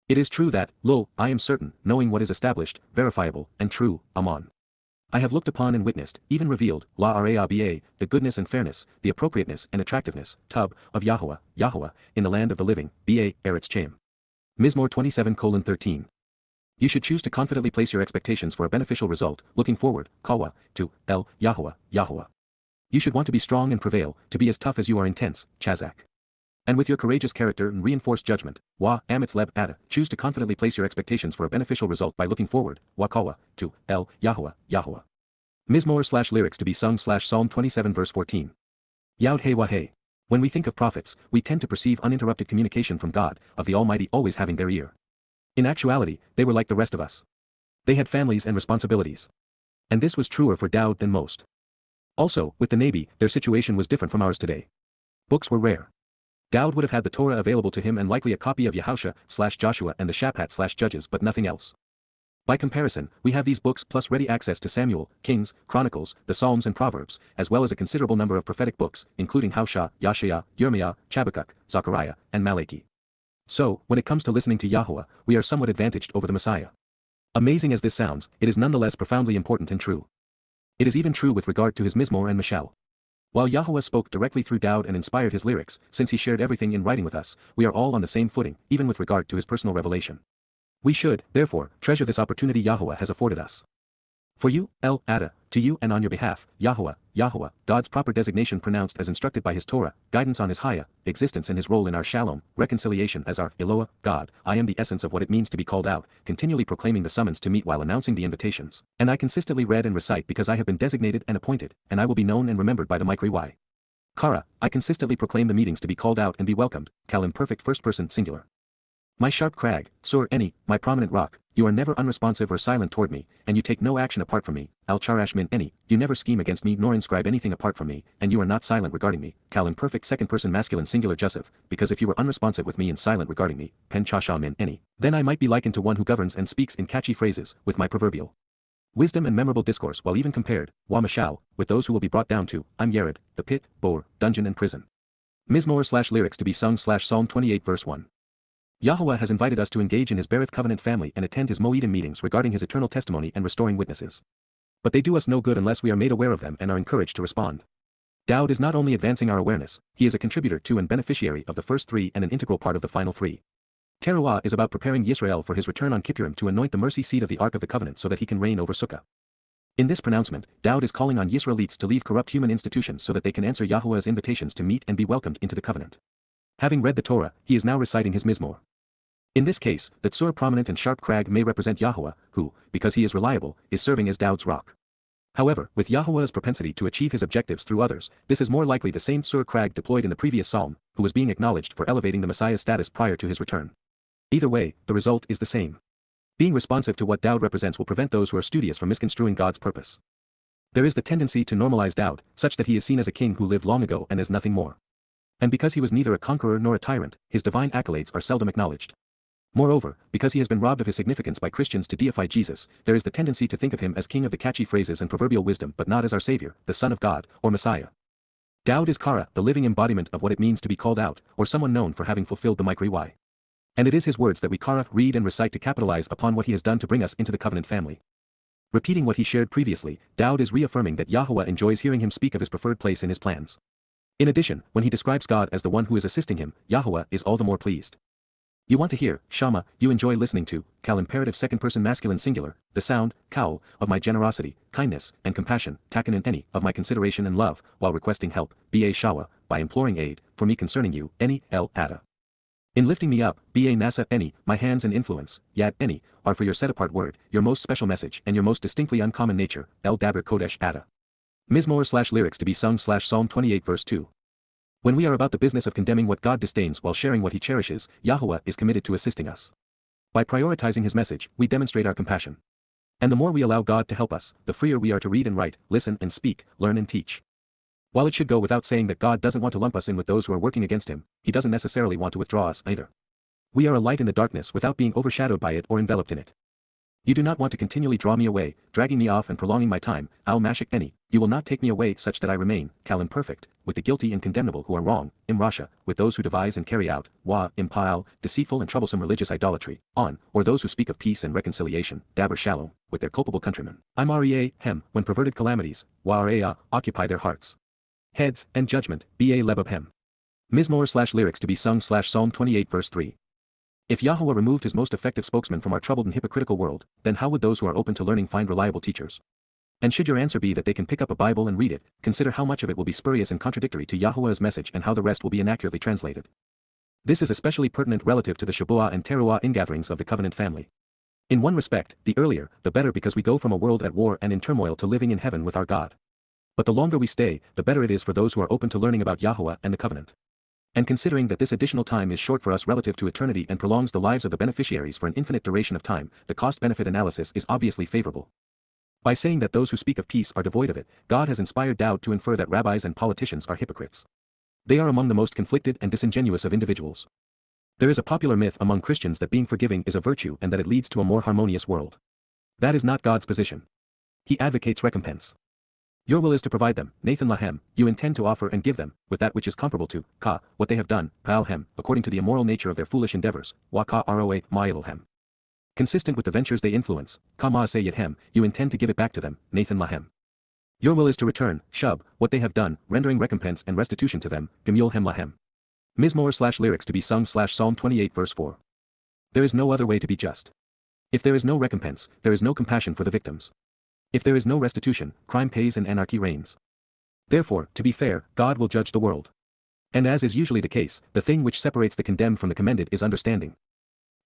It is true that, lo, I am certain, knowing what is established, verifiable, and true, Amon. I have looked upon and witnessed, even revealed, La Raba, the goodness and fairness, the appropriateness and attractiveness, Tub, of Yahowah, Yahowah, in the land of the living, Ba, Eretz Chaim. Mizmor 27:13. You should choose to confidently place your expectations for a beneficial result, looking forward, Kawa, to, El, Yahowah, Yahowah. You should want to be strong and prevail, to be as tough as you are intense, Chazak. And with your courageous character and reinforced judgment, Wa, Amitz Leb Ada, choose to confidently place your expectations for a beneficial result by looking forward, Wakawa, to, El, Yahowah, Yahowah. Mizmor/lyrics to be sung/Psalm 27 verse 14. Yod Hey. When we think of prophets, we tend to perceive uninterrupted communication from God, of the Almighty always having their ear. In actuality, they were like the rest of us. They had families and responsibilities. And this was truer for Dowd than most. Also, with the Navy, their situation was different from ours today. Books were rare. Dowd would have had the Torah available to him and likely a copy of Yahushua/Joshua and the Shabat/Judges but nothing else. By comparison, we have these books plus ready access to Samuel, Kings, Chronicles, the Psalms and Proverbs, as well as a considerable number of prophetic books, including Hosea, Yashaya, Yirmiah, Habakkuk, Zechariah, and Malachi. So, when it comes to listening to Yahowah, we are somewhat advantaged over the Messiah. Amazing as this sounds, it is nonetheless profoundly important and true. It is even true with regard to his Mizmor and Mashal. While Yahowah spoke directly through Dowd and inspired his lyrics, since he shared everything in writing with us, we are all on the same footing, even with regard to his personal revelation. We should, therefore, treasure this opportunity Yahowah has afforded us. For you, El Ada, to you and on your behalf, Yahowah, Yahowah, God's proper designation pronounced as instructed by his Torah, guidance on his Haya, existence and his role in our Shalom, reconciliation as our Eloah, God, I am the essence of what it means to be called out, continually proclaiming the summons to meet while announcing the invitations, and I consistently read and recite because I have been designated and appointed, and I will be known and remembered by the Mikri Y. Kara, I consistently proclaim the meetings to be called out and be welcomed, Kal imperfect first person singular. My sharp crag, Sur Eni, my prominent rock, you are never unresponsive or silent toward me, and you take no action apart from me, Al Charash Min Eni, you never scheme against me nor inscribe anything apart from me, and you are not silent regarding me, Kal imperfect second person masculine singular Joseph, because if you were unresponsive with me and silent regarding me, Pen Chasha Min Eni, then I might be likened to one who governs and speaks in catchy phrases, with my proverbial wisdom and memorable discourse while even compared, Wa Mashal, with those who will be brought down to, I'm Yared, the pit, bore, dungeon and prison. Mizmor/lyrics to be sung/Psalm 28 verse 1. Yahowah has invited us to engage in his Berith covenant family and attend his Moedim meetings regarding his eternal testimony and restoring witnesses. But they do us no good unless we are made aware of them and are encouraged to respond. Dowd is not only advancing our awareness, he is a contributor to and beneficiary of the first three and an integral part of the final three. Towrah is about preparing Yisrael for his return on Kippurim to anoint the mercy seat of the Ark of the Covenant so that he can reign over Sukkah. In this pronouncement, Dowd is calling on Yisraelites to leave corrupt human institutions so that they can answer Yahowah's invitations to meet and be welcomed into the covenant. Having read the Torah, he is now reciting his Mizmor. In this case, the Tsur prominent and sharp crag may represent Yahowah, who, because he is reliable, is serving as Dowd's rock. However, with Yahowah's propensity to achieve his objectives through others, this is more likely the same Tsur crag deployed in the previous psalm, who was being acknowledged for elevating the Messiah's status prior to his return. Either way, the result is the same. Being responsive to what Dowd represents will prevent those who are studious from misconstruing God's purpose. There is the tendency to normalize Dowd, such that he is seen as a king who lived long ago and as nothing more. And because he was neither a conqueror nor a tyrant, his divine accolades are seldom acknowledged. Moreover, because he has been robbed of his significance by Christians to deify Jesus, there is the tendency to think of him as king of the catchy phrases and proverbial wisdom but not as our Savior, the Son of God, or Messiah. Dowd is Kara, the living embodiment of what it means to be called out, or someone known for having fulfilled the Mikri Y. And it is his words that we Kara read and recite to capitalize upon what he has done to bring us into the covenant family. Repeating what he shared previously, Dowd is reaffirming that Yahowah enjoys hearing him speak of his preferred place in his plans. In addition, when he describes God as the one who is assisting him, Yahowah is all the more pleased. You want to hear, Shama, you enjoy listening to, Kal imperative second person masculine singular, the sound, Kaul, of my generosity, kindness, and compassion, Takan Eni, of my consideration and love, while requesting help, Ba Shawa, by imploring aid, for me concerning you, Eni, El, Ada. In lifting me up, Ba Nasa Eni, my hands and influence, Yad Eni, are for your set-apart word, your most special message and your most distinctly uncommon nature, El Dabir Kodesh Ada. Mizmor/lyrics to be sung/Psalm 28 verse 2. When we are about the business of condemning what God disdains while sharing what he cherishes, Yahowah is committed to assisting us. By prioritizing his message, we demonstrate our compassion. And the more we allow God to help us, the freer we are to read and write, listen and speak, learn and teach. While it should go without saying that God doesn't want to lump us in with those who are working against him, he doesn't necessarily want to withdraw us either. We are a light in the darkness without being overshadowed by it or enveloped in it. You do not want to continually draw me away, dragging me off and prolonging my time, Al Mashik Eni, you will not take me away such that I remain, Kal imperfect, with the guilty and condemnable who are wrong, Imrasha, with those who devise and carry out, Wa, Impile, deceitful and troublesome religious idolatry, on, or those who speak of peace and reconciliation, Daber Shalom, with their culpable countrymen, Imrea, Hem, when perverted calamities, Wa occupy their hearts. Heads, and judgment, Ba Lebab Hem. Mizmor/lyrics to be sung/Psalm 28 verse 3. If Yahowah removed his most effective spokesman from our troubled and hypocritical world, then how would those who are open to learning find reliable teachers? And should your answer be that they can pick up a Bible and read it, consider how much of it will be spurious and contradictory to Yahowah's message and how the rest will be inaccurately translated. This is especially pertinent relative to the Shabuah and Teruah ingatherings of the covenant family. In one respect, the earlier, the better because we go from a world at war and in turmoil to living in heaven with our God. But the longer we stay, the better it is for those who are open to learning about Yahowah and the covenant. And considering that this additional time is short for us relative to eternity and prolongs the lives of the beneficiaries for an infinite duration of time, the cost-benefit analysis is obviously favorable. By saying that those who speak of peace are devoid of it, God has inspired Dowd to infer that rabbis and politicians are hypocrites. They are among the most conflicted and disingenuous of individuals. There is a popular myth among Christians that being forgiving is a virtue and that it leads to a more harmonious world. That is not God's position. He advocates recompense. Your will is to provide them, Nathan Lahem, you intend to offer and give them, with that which is comparable to, Ka, what they have done, Pa'al Hem, according to the immoral nature of their foolish endeavors, Wa Ka Roa, Ma'ilul Hem. Consistent with the ventures they influence, Ka Ma'aseh Yet Hem, you intend to give it back to them, Nathan Lahem. Your will is to return, Shub, what they have done, rendering recompense and restitution to them, Gemul Hem Lahem. Mizmor/lyrics to be sung/Psalm 28 verse 4. There is no other way to be just. If there is no recompense, there is no compassion for the victims. If there is no restitution, crime pays and anarchy reigns. Therefore, to be fair, God will judge the world. And as is usually the case, the thing which separates the condemned from the commended is understanding.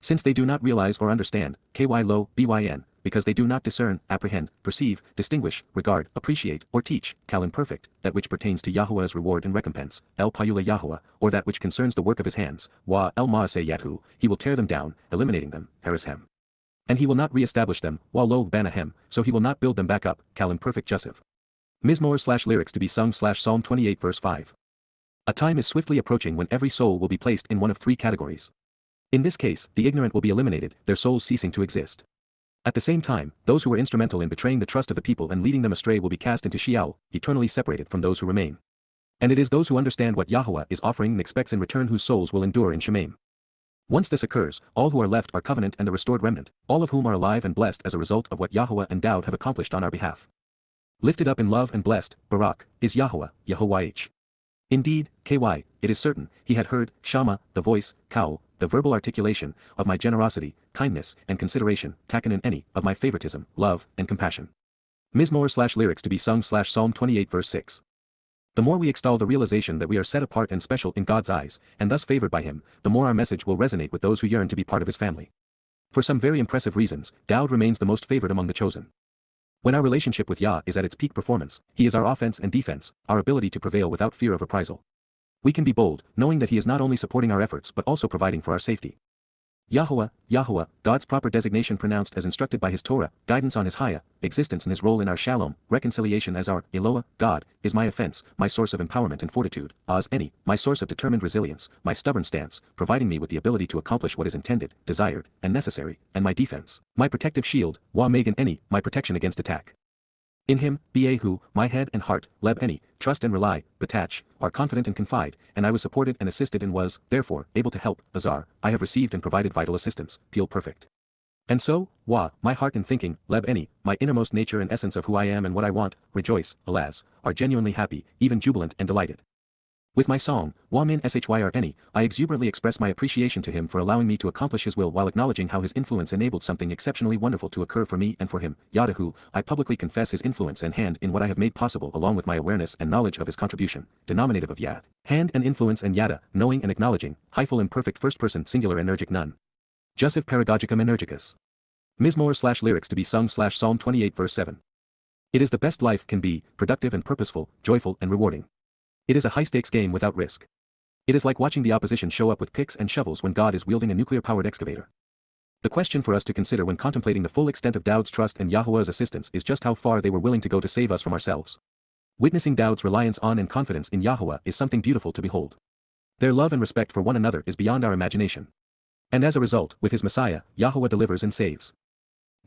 Since they do not realize or understand, byn, because they do not discern, apprehend, perceive, distinguish, regard, appreciate, or teach, imperfect, that which pertains to Yahowah's reward and recompense, payula Yahowah, or that which concerns the work of his hands, maaseh Yathu, he will tear them down, eliminating them, harishem. And he will not re-establish them, lo banahem, so he will not build them back up, imperfect Jussiv. Mizmor/lyrics to be sung/Psalm 28 verse 5. A time is swiftly approaching when every soul will be placed in one of three categories. In this case, the ignorant will be eliminated, their souls ceasing to exist. At the same time, those who were instrumental in betraying the trust of the people and leading them astray will be cast into Sheol, eternally separated from those who remain. And it is those who understand what Yahowah is offering and expects in return whose souls will endure in Shemaim. Once this occurs, all who are left are covenant and the restored remnant, all of whom are alive and blessed as a result of what Yahowah and Dowd have accomplished on our behalf. Lifted up in love and blessed, Barak, is Yahowah, Yahowah. Indeed, it is certain, he had heard, Shama, the voice, Kau, the verbal articulation, of my generosity, kindness, and consideration, Takan any, of my favoritism, love, and compassion. Mizmor/lyrics to be sung/Psalm 28 verse 6. The more we extol the realization that we are set apart and special in God's eyes, and thus favored by him, the more our message will resonate with those who yearn to be part of his family. For some very impressive reasons, Dowd remains the most favored among the chosen. When our relationship with Yah is at its peak performance, he is our offense and defense, our ability to prevail without fear of reprisal. We can be bold, knowing that he is not only supporting our efforts but also providing for our safety. Yahowah, God's proper designation pronounced as instructed by his Torah, guidance on his Hayah, existence and his role in our Shalom, reconciliation as our Eloah, God, is my offense, my source of empowerment and fortitude, my source of determined resilience, my stubborn stance, providing me with the ability to accomplish what is intended, desired, and necessary, and my defense, my protective shield, my protection against attack. In him, Be'ehu, my head and heart, Leb any, trust and rely, Batach, are confident and confide, and I was supported and assisted and was, therefore, able to help, Azar, I have received and provided vital assistance, Peel perfect. And so, my heart and thinking, Leb any, my innermost nature and essence of who I am and what I want, rejoice, alas, are genuinely happy, even jubilant and delighted. With my song, Min Shyr any, I exuberantly express my appreciation to him for allowing me to accomplish his will while acknowledging how his influence enabled something exceptionally wonderful to occur for me and for him, Yadahu, I publicly confess his influence and hand in what I have made possible along with my awareness and knowledge of his contribution, denominative of Yad, hand and influence and Yada, knowing and acknowledging, hyphal imperfect first person singular energic none. Jussiv Paragogicum energicus. Mizmor/lyrics to be sung/Psalm 28 verse 7. It is the best life can be, productive and purposeful, joyful and rewarding. It is a high-stakes game without risk. It is like watching the opposition show up with picks and shovels when God is wielding a nuclear-powered excavator. The question for us to consider when contemplating the full extent of Dowd's trust and Yahowah's assistance is just how far they were willing to go to save us from ourselves. Witnessing Dowd's reliance on and confidence in Yahowah is something beautiful to behold. Their love and respect for one another is beyond our imagination. And as a result, with his Messiah, Yahowah delivers and saves.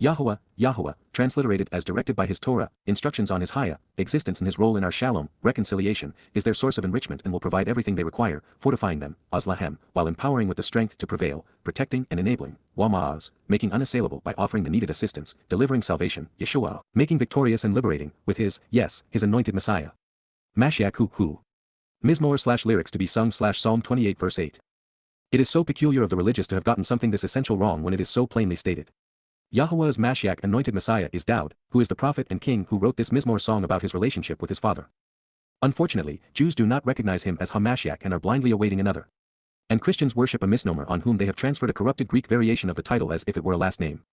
Yahowah, transliterated as directed by his Torah, instructions on his Hayah, existence and his role in our Shalom, reconciliation, is their source of enrichment and will provide everything they require, fortifying them, Azlahem, while empowering with the strength to prevail, protecting and enabling, Wama'az, making unassailable by offering the needed assistance, delivering salvation, Yeshua, making victorious and liberating, with his anointed Messiah. Mashiach hu. Mizmor/lyrics to be sung/Psalm 28 verse 8. It is so peculiar of the religious to have gotten something this essential wrong when it is so plainly stated. Yahowah's Mashiach anointed Messiah is Dowd, who is the prophet and king who wrote this Mizmor song about his relationship with his father. Unfortunately, Jews do not recognize him as HaMashiach and are blindly awaiting another. And Christians worship a misnomer on whom they have transferred a corrupted Greek variation of the title as if it were a last name.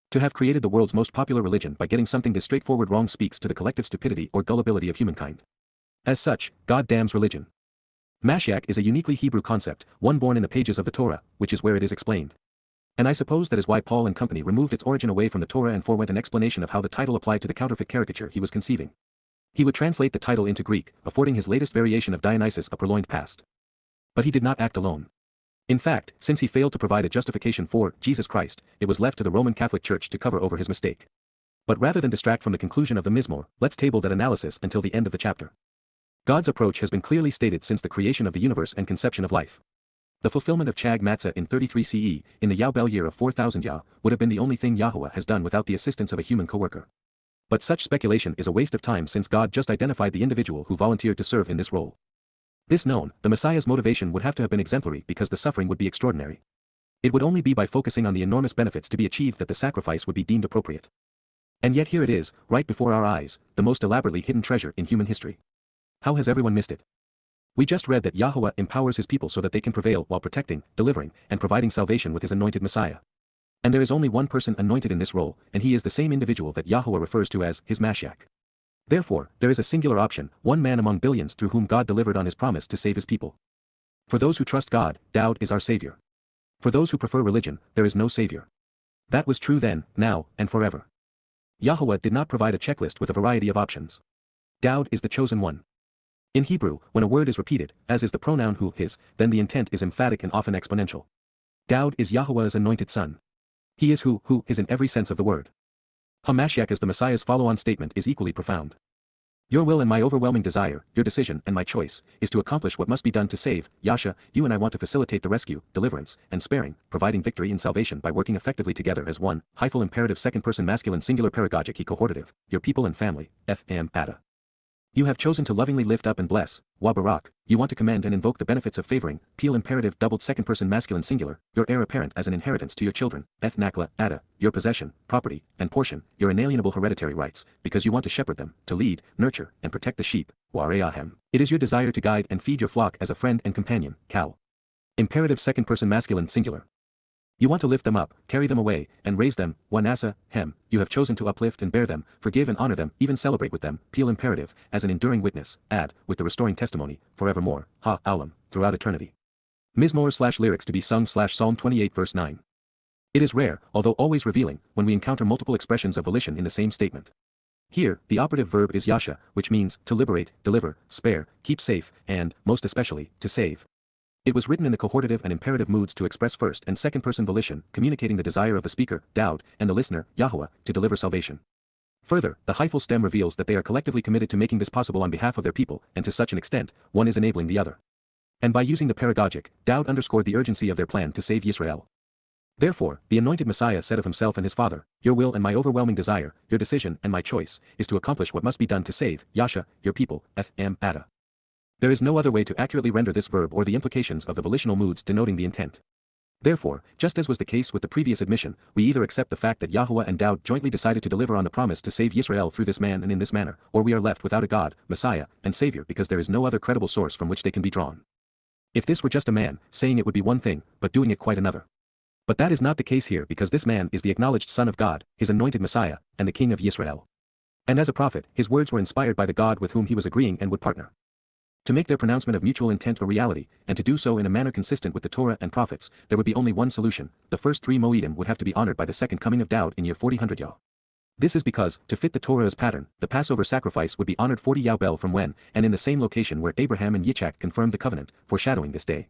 To have created the world's most popular religion by getting something this straightforward wrong speaks to the collective stupidity or gullibility of humankind. As such, God damns religion. Mashiach is a uniquely Hebrew concept, one born in the pages of the Torah, which is where it is explained. And I suppose that is why Paul and company removed its origin away from the Torah and forewent an explanation of how the title applied to the counterfeit caricature he was conceiving. He would translate the title into Greek, affording his latest variation of Dionysus a purloined past. But he did not act alone. In fact, since he failed to provide a justification for Jesus Christ, it was left to the Roman Catholic Church to cover over his mistake. But rather than distract from the conclusion of the Mizmor, let's table that analysis until the end of the chapter. God's approach has been clearly stated since the creation of the universe and conception of life. The fulfillment of Chag Matzah in 33 CE, in the Yahbel year of 4000 Yah, would have been the only thing Yahowah has done without the assistance of a human co-worker. But such speculation is a waste of time since God just identified the individual who volunteered to serve in this role. This known, the Messiah's motivation would have to have been exemplary because the suffering would be extraordinary. It would only be by focusing on the enormous benefits to be achieved that the sacrifice would be deemed appropriate. And yet here it is, right before our eyes, the most elaborately hidden treasure in human history. How has everyone missed it? We just read that Yahowah empowers his people so that they can prevail while protecting, delivering, and providing salvation with his anointed Messiah. And there is only one person anointed in this role, and he is the same individual that Yahowah refers to as his Mashiach. Therefore, there is a singular option, one man among billions through whom God delivered on his promise to save his people. For those who trust God, Dowd is our Savior. For those who prefer religion, there is no Savior. That was true then, now, and forever. Yahowah did not provide a checklist with a variety of options. Dowd is the chosen one. In Hebrew, when a word is repeated, as is the pronoun who, his, then the intent is emphatic and often exponential. Dowd is Yahowah's anointed son. He is who is in every sense of the word. HaMashiach as the Messiah's follow-on statement is equally profound. Your will and my overwhelming desire, your decision and my choice, is to accomplish what must be done to save, Yasha, you and I want to facilitate the rescue, deliverance, and sparing, providing victory and salvation by working effectively together as one, hyphal imperative second-person masculine singular pedagogic ecohortative, your people and family, Yada. You have chosen to lovingly lift up and bless, Wa Barak, you want to commend and invoke the benefits of favoring, Peel imperative doubled second-person masculine singular, your heir apparent as an inheritance to your children, Nakla, Ada, your possession, property, and portion, your inalienable hereditary rights, because you want to shepherd them, to lead, nurture, and protect the sheep, Wareahem. It is your desire to guide and feed your flock as a friend and companion, Cal. Imperative second-person masculine singular. You want to lift them up, carry them away, and raise them, Wanasa, Hem, you have chosen to uplift and bear them, forgive and honor them, even celebrate with them, Peel imperative, as an enduring witness, Ad, with the restoring testimony, forevermore, Ha-Alam, throughout eternity. Mizmor/lyrics to be sung/Psalm 28 verse 9. It is rare, although always revealing, when we encounter multiple expressions of volition in the same statement. Here, the operative verb is Yasha, which means, to liberate, deliver, spare, keep safe, and, most especially, to save. It was written in the cohortative and imperative moods to express first and second-person volition, communicating the desire of the speaker, Dowd, and the listener, Yahowah, to deliver salvation. Further, the hyphal stem reveals that they are collectively committed to making this possible on behalf of their people, and to such an extent, one is enabling the other. And by using the pedagogic, Dowd underscored the urgency of their plan to save Yisrael. Therefore, the anointed Messiah said of himself and his father, your will and my overwhelming desire, your decision and my choice, is to accomplish what must be done to save, Yasha, your people, Ada. There is no other way to accurately render this verb or the implications of the volitional moods denoting the intent. Therefore, just as was the case with the previous admission, we either accept the fact that Yahowah and Dowd jointly decided to deliver on the promise to save Yisrael through this man and in this manner, or we are left without a God, Messiah, and Savior because there is no other credible source from which they can be drawn. If this were just a man, saying it would be one thing, but doing it quite another. But that is not the case here because this man is the acknowledged Son of God, his anointed Messiah, and the King of Yisrael. And as a prophet, his words were inspired by the God with whom he was agreeing and would partner. To make their pronouncement of mutual intent a reality, and to do so in a manner consistent with the Torah and prophets, there would be only one solution: the first 3 Moedim would have to be honored by the second coming of Dowd in year 4000 Yah. This is because, to fit the Torah's pattern, the Passover sacrifice would be honored 40 Yah from when, and in the same location where Abraham and Yitzchak confirmed the covenant, foreshadowing this day.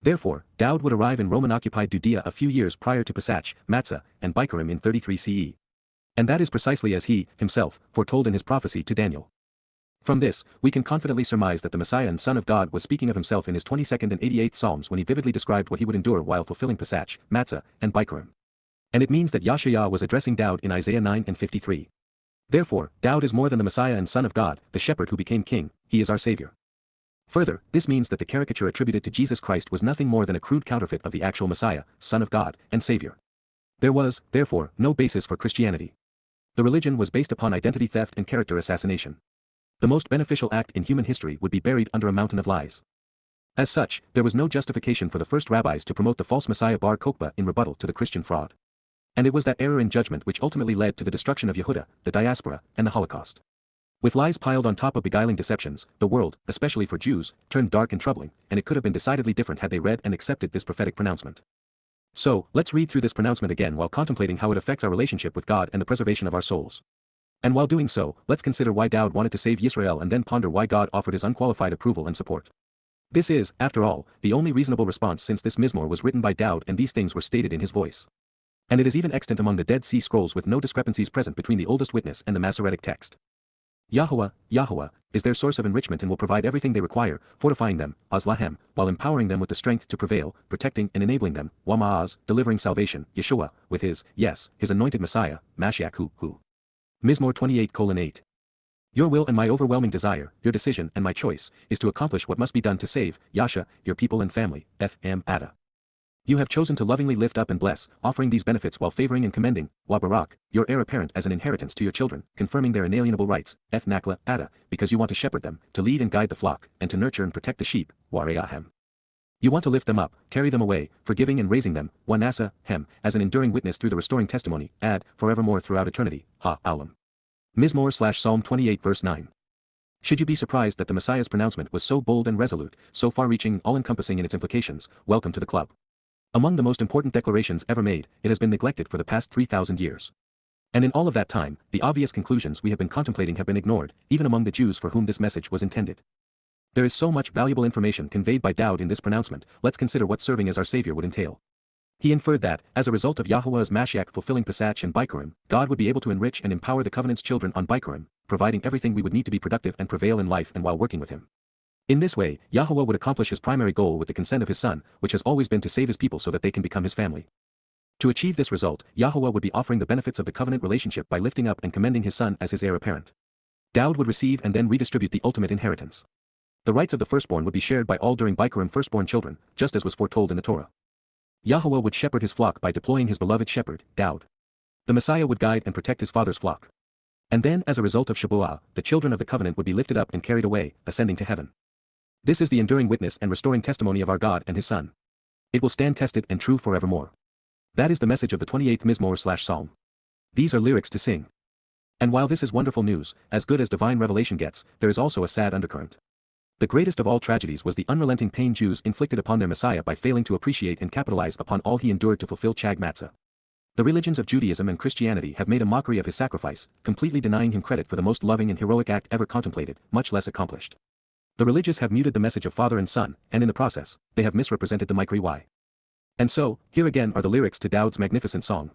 Therefore, Dowd would arrive in Roman-occupied Judea a few years prior to Pesach, Matzah, and Bikurim in 33 CE. And that is precisely as he, himself, foretold in his prophecy to Daniel. From this, we can confidently surmise that the Messiah and Son of God was speaking of himself in his 22nd and 88th Psalms when he vividly described what he would endure while fulfilling Pesach, Matzah, and Bikurim. And it means that Yahshua was addressing Dowd in Isaiah 9 and 53. Therefore, Dowd is more than the Messiah and Son of God, the shepherd who became king, he is our Savior. Further, this means that the caricature attributed to Jesus Christ was nothing more than a crude counterfeit of the actual Messiah, Son of God, and Savior. There was, therefore, no basis for Christianity. The religion was based upon identity theft and character assassination. The most beneficial act in human history would be buried under a mountain of lies. As such, there was no justification for the first rabbis to promote the false Messiah Bar Kokhba in rebuttal to the Christian fraud. And it was that error in judgment which ultimately led to the destruction of Yehuda, the diaspora, and the Holocaust. With lies piled on top of beguiling deceptions, the world, especially for Jews, turned dark and troubling, and it could have been decidedly different had they read and accepted this prophetic pronouncement. So, let's read through this pronouncement again while contemplating how it affects our relationship with God and the preservation of our souls. And while doing so, let's consider why Dowd wanted to save Yisrael and then ponder why God offered his unqualified approval and support. This is, after all, the only reasonable response since this Mizmor was written by Dowd and these things were stated in his voice. And it is even extant among the Dead Sea Scrolls with no discrepancies present between the oldest witness and the Masoretic text. Yahowah, is their source of enrichment and will provide everything they require, fortifying them, Azlahem, while empowering them with the strength to prevail, protecting and enabling them, Wama'az, delivering salvation, Yeshua, with his anointed Messiah, Mashiach who. Mizmor 28:8. Your will and my overwhelming desire, your decision and my choice, is to accomplish what must be done to save, Yasha, your people and family, Ada. You have chosen to lovingly lift up and bless, offering these benefits while favoring and commending, Barak, your heir apparent as an inheritance to your children, confirming their inalienable rights, Nakla, Ada, because you want to shepherd them, to lead and guide the flock, and to nurture and protect the sheep, Wareahem. You want to lift them up, carry them away, forgiving and raising them, Wanasa, Hem, as an enduring witness through the restoring testimony, Ad, forevermore throughout eternity, Aulam. Mizmor/Psalm 28 verse 9. Should you be surprised that the Messiah's pronouncement was so bold and resolute, so far-reaching, all-encompassing in its implications, welcome to the club. Among the most important declarations ever made, it has been neglected for the past 3,000 years. And in all of that time, the obvious conclusions we have been contemplating have been ignored, even among the Jews for whom this message was intended. There is so much valuable information conveyed by Dowd in this pronouncement. Let's consider what serving as our Savior would entail. He inferred that, as a result of Yahuwah's Mashiach fulfilling Pesach and Bikurim, God would be able to enrich and empower the covenant's children on Bikurim, providing everything we would need to be productive and prevail in life and while working with him. In this way, Yahuwah would accomplish his primary goal with the consent of his Son, which has always been to save his people so that they can become his family. To achieve this result, Yahuwah would be offering the benefits of the covenant relationship by lifting up and commending his Son as his heir apparent. Dowd would receive and then redistribute the ultimate inheritance. The rights of the firstborn would be shared by all during Bikurim firstborn children, just as was foretold in the Torah. Yahuwah would shepherd his flock by deploying his beloved shepherd, Dowd. The Messiah would guide and protect his father's flock. And then, as a result of Shabuah, the children of the covenant would be lifted up and carried away, ascending to heaven. This is the enduring witness and restoring testimony of our God and his Son. It will stand tested and true forevermore. That is the message of the 28th Mizmor/Psalm. These are lyrics to sing. And while this is wonderful news, as good as divine revelation gets, there is also a sad undercurrent. The greatest of all tragedies was the unrelenting pain Jews inflicted upon their Messiah by failing to appreciate and capitalize upon all he endured to fulfill Chag Matzah. The religions of Judaism and Christianity have made a mockery of his sacrifice, completely denying him credit for the most loving and heroic act ever contemplated, much less accomplished. The religious have muted the message of Father and Son, and in the process, they have misrepresented the Mikri. And so, here again are the lyrics to Dowd's magnificent song.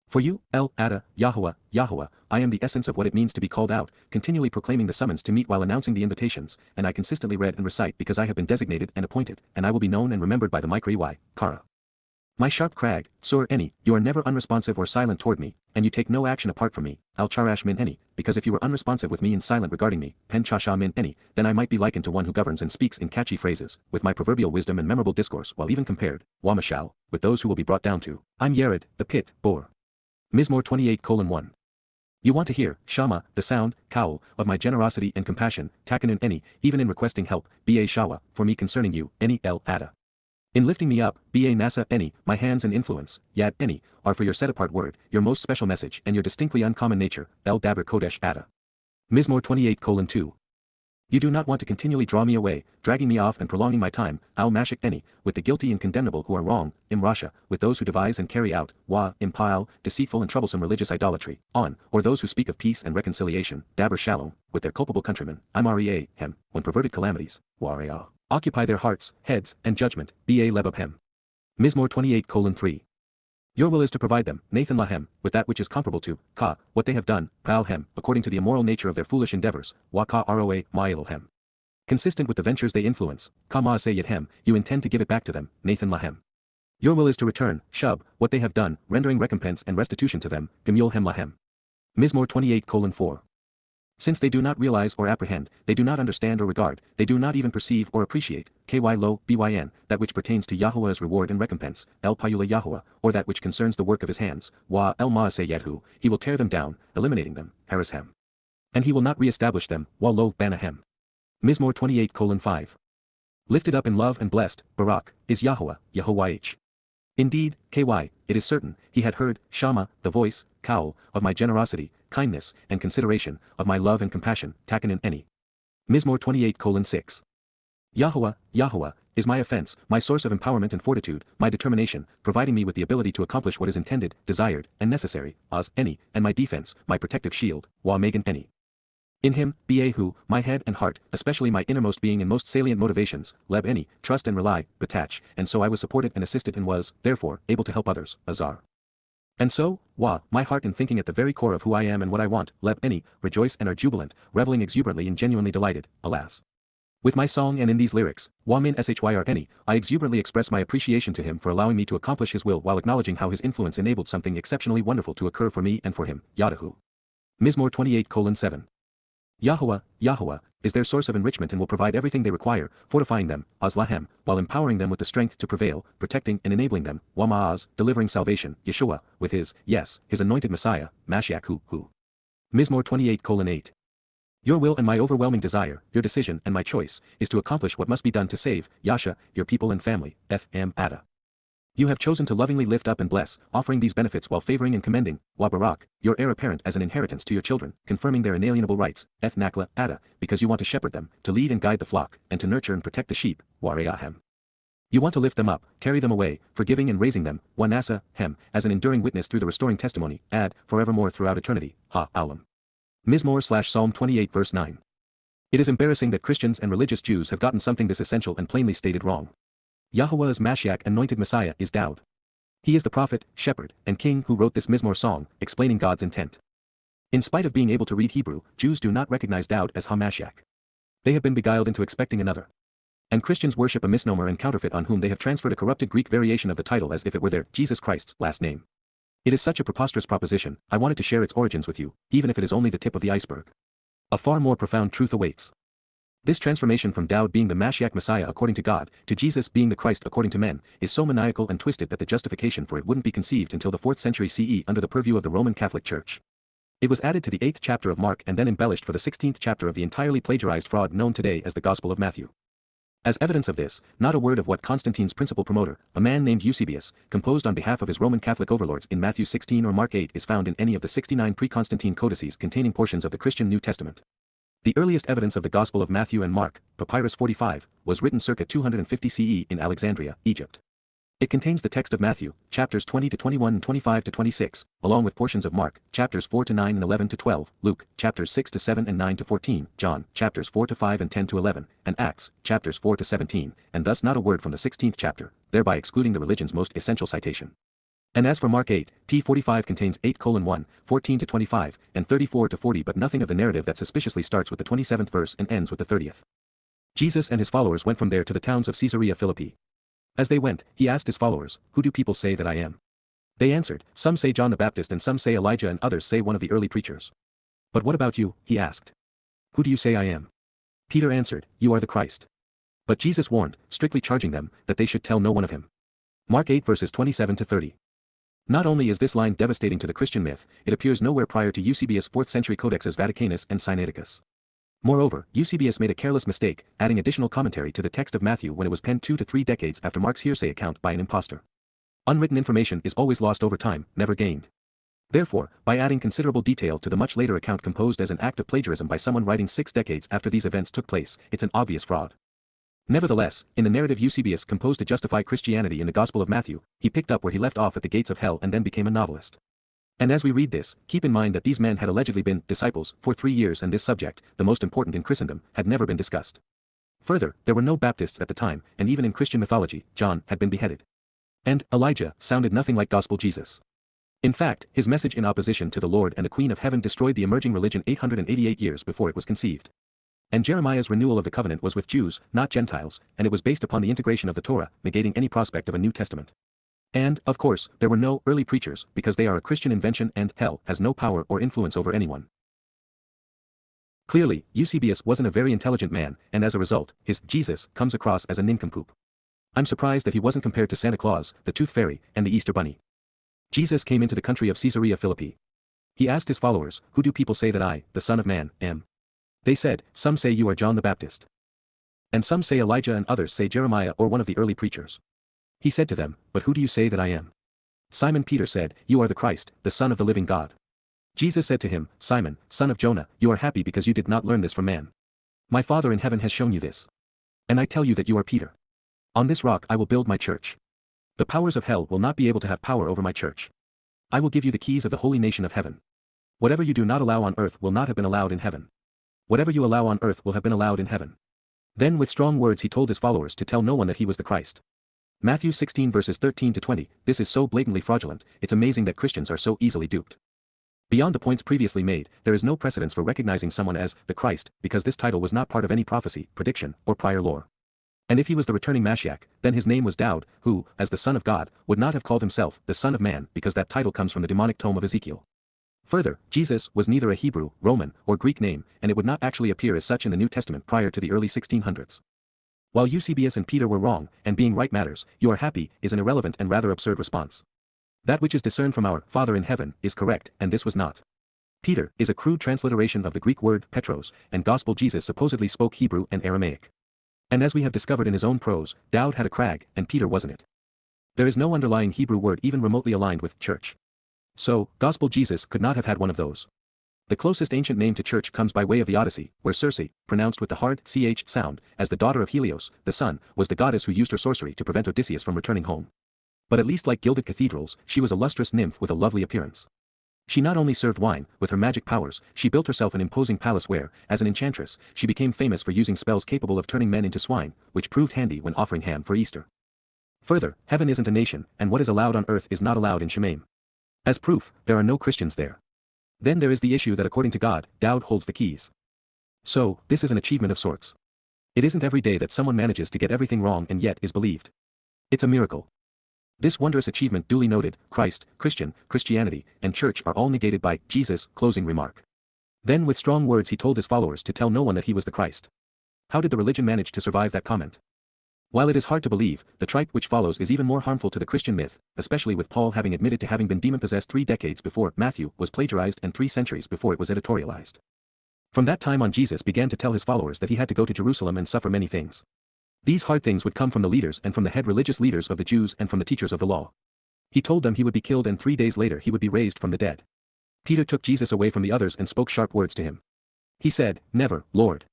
For you, Ada, Yahowah, Yahowah, I am the essence of what it means to be called out, continually proclaiming the summons to meet while announcing the invitations, and I consistently read and recite because I have been designated and appointed, and I will be known and remembered by the Mikri, Kara. My sharp crag, Sur Eni, you are never unresponsive or silent toward me, and you take no action apart from me, Al Charash Min Eni, because if you were unresponsive with me and silent regarding me, Pen Chasha Min Eni, then I might be likened to one who governs and speaks in catchy phrases, with my proverbial wisdom and memorable discourse while even compared, Wamashal, with those who will be brought down to, I'm Yared, the pit, Bor. Mizmor 28:1. You want to hear, Shama, the sound, Kaul, of my generosity and compassion, Takanun Eni, even in requesting help, Ba Shawa, for me concerning you, Eni El Ada. In lifting me up, Ba Nasa Eni, my hands and influence, Yad Eni, are for your set-apart word, your most special message and your distinctly uncommon nature, El Daber Kodesh Ada. Mizmor 28:2. You do not want to continually draw me away, dragging me off and prolonging my time, Al Mashik Eni, with the guilty and condemnable who are wrong, Im Rasha, with those who devise and carry out, Wa, impile, deceitful and troublesome religious idolatry, on, or those who speak of peace and reconciliation, Daber Shalom, with their culpable countrymen, Imrea, Hem, when perverted calamities, Wareah, occupy their hearts, heads, and judgment, Ba Lebab Hem. Mizmor 28:3. Your will is to provide them, Nathan Lahem, with that which is comparable to, Ka, what they have done, Pal Hem, according to the immoral nature of their foolish endeavors, Wa Ka Roa, Ma'il Hem. Consistent with the ventures they influence, Ka Ma'aseh Hem, you intend to give it back to them, Nathan Lahem. Your will is to return, Shub, what they have done, rendering recompense and restitution to them, Gemul Hem Lahem. Mizmor 28:4. Since they do not realize or apprehend, they do not understand or regard, they do not even perceive or appreciate, Ky Lo, Byn, that which pertains to Yahuwah's reward and recompense, El Payula Yahuwah, or that which concerns the work of his hands, Wa El Maaseh Yadhu, he will tear them down, eliminating them, Harishem. And he will not re-establish them, Wa Lo Banahem. Mizmor 28:5. Lifted up in love and blessed, Barak, is Yahuwah, Yahowah. Indeed, Ky, it is certain, he had heard, Shama, the voice, Kaul, of my generosity, kindness, and consideration, of my love and compassion, Takanun Eni. Mizmor 28:6. Yahuwah, Yahuwah, is my offense, my source of empowerment and fortitude, my determination, providing me with the ability to accomplish what is intended, desired, and necessary, Oz Eni, and my defense, my protective shield, Wa Megan Eni. In him, Bahu, my head and heart, especially my innermost being and most salient motivations, Leb Eni, trust and rely, Batach, and so I was supported and assisted and was, therefore, able to help others, Azar. And so, Wa, my heart and thinking at the very core of who I am and what I want, Leb Eni, rejoice and are jubilant, reveling exuberantly and genuinely delighted, alas. With my song and in these lyrics, Wa Min Shyr Eni, I exuberantly express my appreciation to him for allowing me to accomplish his will while acknowledging how his influence enabled something exceptionally wonderful to occur for me and for him, Yadahu. Mizmor 28:7. YAHOWAH, YAHOWAH, is their source of enrichment and will provide everything they require, fortifying them, Azlahem, while empowering them with the strength to prevail, protecting and enabling them, Wama'az, delivering salvation, Yeshua, with his, yes, his anointed Messiah, Mashiach who. Mizmor 28:8. Your will and my overwhelming desire, your decision and my choice, is to accomplish what must be done to save, Yasha, your people and family, Ada. You have chosen to lovingly lift up and bless, offering these benefits while favoring and commending, Barak, your heir apparent as an inheritance to your children, confirming their inalienable rights, Nakla, Ada, because you want to shepherd them, to lead and guide the flock, and to nurture and protect the sheep, Wareahem. You want to lift them up, carry them away, forgiving and raising them, Wanasa, Hem, as an enduring witness through the restoring testimony, forevermore throughout eternity, Alam. Mizmor/Psalm 28:9. It is embarrassing that Christians and religious Jews have gotten something this essential and plainly stated wrong. Yahuwah's Mashiach anointed Messiah is Dowd. He is the prophet, shepherd, and king who wrote this Mizmor song, explaining God's intent. In spite of being able to read Hebrew, Jews do not recognize Dowd as HaMashiach. They have been beguiled into expecting another. And Christians worship a misnomer and counterfeit on whom they have transferred a corrupted Greek variation of the title as if it were their Jesus Christ's last name. It is such a preposterous proposition, I wanted to share its origins with you, even if it is only the tip of the iceberg. A far more profound truth awaits. This transformation from Dowd being the Mashiach Messiah according to God, to Jesus being the Christ according to men, is so maniacal and twisted that the justification for it wouldn't be conceived until the 4th century CE under the purview of the Roman Catholic Church. It was added to the 8th chapter of Mark and then embellished for the 16th chapter of the entirely plagiarized fraud known today as the Gospel of Matthew. As evidence of this, not a word of what Constantine's principal promoter, a man named Eusebius, composed on behalf of his Roman Catholic overlords in Matthew 16 or Mark 8 is found in any of the 69 pre-Constantine codices containing portions of the Christian New Testament. The earliest evidence of the Gospel of Matthew and Mark, Papyrus 45, was written circa 250 CE in Alexandria, Egypt. It contains the text of Matthew, chapters 20 to 21 and 25 to 26, along with portions of Mark, chapters 4 to 9 and 11 to 12, Luke, chapters 6 to 7 and 9 to 14, John, chapters 4 to 5 and 10 to 11, and Acts, chapters 4 to 17, and thus not a word from the 16th chapter, thereby excluding the religion's most essential citation. And as for Mark 8, P45 contains 8:1, 14 to 25, and 34 to 40 but nothing of the narrative that suspiciously starts with the 27th verse and ends with the 30th. Jesus and his followers went from there to the towns of Caesarea Philippi. As they went, he asked his followers, "Who do people say that I am?" They answered, "Some say John the Baptist and some say Elijah and others say one of the early preachers." "But what about you?" he asked. "Who do you say I am?" Peter answered, "You are the Christ." But Jesus warned, strictly charging them, that they should tell no one of him. Mark 8 verses 27 to 30. Not only is this line devastating to the Christian myth, it appears nowhere prior to Eusebius' 4th century codexes Vaticanus and Sinaiticus. Moreover, Eusebius made a careless mistake, adding additional commentary to the text of Matthew when it was penned 2 to 3 decades after Mark's hearsay account by an impostor. Unwritten information is always lost over time, never gained. Therefore, by adding considerable detail to the much later account composed as an act of plagiarism by someone writing 6 decades after these events took place, it's an obvious fraud. Nevertheless, in the narrative Eusebius composed to justify Christianity in the Gospel of Matthew, he picked up where he left off at the gates of hell and then became a novelist. And as we read this, keep in mind that these men had allegedly been disciples for 3 years and this subject, the most important in Christendom, had never been discussed. Further, there were no Baptists at the time, and even in Christian mythology, John had been beheaded. And Elijah sounded nothing like Gospel Jesus. In fact, his message in opposition to the Lord and the Queen of Heaven destroyed the emerging religion 888 years before it was conceived. And Jeremiah's renewal of the covenant was with Jews, not Gentiles, and it was based upon the integration of the Torah, negating any prospect of a New Testament. And, of course, there were no early preachers, because they are a Christian invention and hell has no power or influence over anyone. Clearly, Eusebius wasn't a very intelligent man, and as a result, his Jesus comes across as a nincompoop. I'm surprised that he wasn't compared to Santa Claus, the Tooth Fairy, and the Easter Bunny. Jesus came into the country of Caesarea Philippi. He asked his followers, "Who do people say that I, the Son of Man, am?" They said, "Some say you are John the Baptist. And some say Elijah and others say Jeremiah or one of the early preachers." He said to them, "But who do you say that I am?" Simon Peter said, "You are the Christ, the Son of the living God." Jesus said to him, "Simon, son of Jonah, you are happy because you did not learn this from man. My Father in heaven has shown you this. And I tell you that you are Peter. On this rock I will build my church. The powers of hell will not be able to have power over my church. I will give you the keys of the holy nation of heaven. Whatever you do not allow on earth will not have been allowed in heaven. Whatever you allow on earth will have been allowed in heaven." Then with strong words he told his followers to tell no one that he was the Christ. Matthew 16 verses 13 to 20, this is so blatantly fraudulent, it's amazing that Christians are so easily duped. Beyond the points previously made, there is no precedence for recognizing someone as the Christ, because this title was not part of any prophecy, prediction, or prior lore. And if he was the returning Mashiach, then his name was Dowd, who, as the Son of God, would not have called himself the Son of Man because that title comes from the demonic tome of Ezekiel. Further, Jesus was neither a Hebrew, Roman, or Greek name, and it would not actually appear as such in the New Testament prior to the early 1600s. While Eusebius and Peter were wrong, and being right matters, you are happy, is an irrelevant and rather absurd response. That which is discerned from our Father in heaven is correct, and this was not. Peter is a crude transliteration of the Greek word Petros, and Gospel Jesus supposedly spoke Hebrew and Aramaic. And as we have discovered in his own prose, Dowd had a crag, and Peter wasn't it. There is no underlying Hebrew word even remotely aligned with church. So, Gospel Jesus could not have had one of those. The closest ancient name to church comes by way of the Odyssey, where Circe, pronounced with the hard ch sound, as the daughter of Helios, the sun, was the goddess who used her sorcery to prevent Odysseus from returning home. But at least like gilded cathedrals, she was a lustrous nymph with a lovely appearance. She not only served wine, with her magic powers, she built herself an imposing palace where, as an enchantress, she became famous for using spells capable of turning men into swine, which proved handy when offering ham for Easter. Further, heaven isn't a nation, and what is allowed on earth is not allowed in Shemaim. As proof, there are no Christians there. Then there is the issue that according to God, Dowd holds the keys. So, this is an achievement of sorts. It isn't every day that someone manages to get everything wrong and yet is believed. It's a miracle. This wondrous achievement duly noted, Christ, Christian, Christianity, and church are all negated by Jesus' closing remark. Then with strong words he told his followers to tell no one that he was the Christ. How did the religion manage to survive that comment? While it is hard to believe, the tripe which follows is even more harmful to the Christian myth, especially with Paul having admitted to having been demon-possessed 3 decades before Matthew was plagiarized and 3 centuries before it was editorialized. From that time on Jesus began to tell his followers that he had to go to Jerusalem and suffer many things. These hard things would come from the leaders and from the head religious leaders of the Jews and from the teachers of the law. He told them he would be killed and 3 days later he would be raised from the dead. Peter took Jesus away from the others and spoke sharp words to him. He said, "Never, Lord.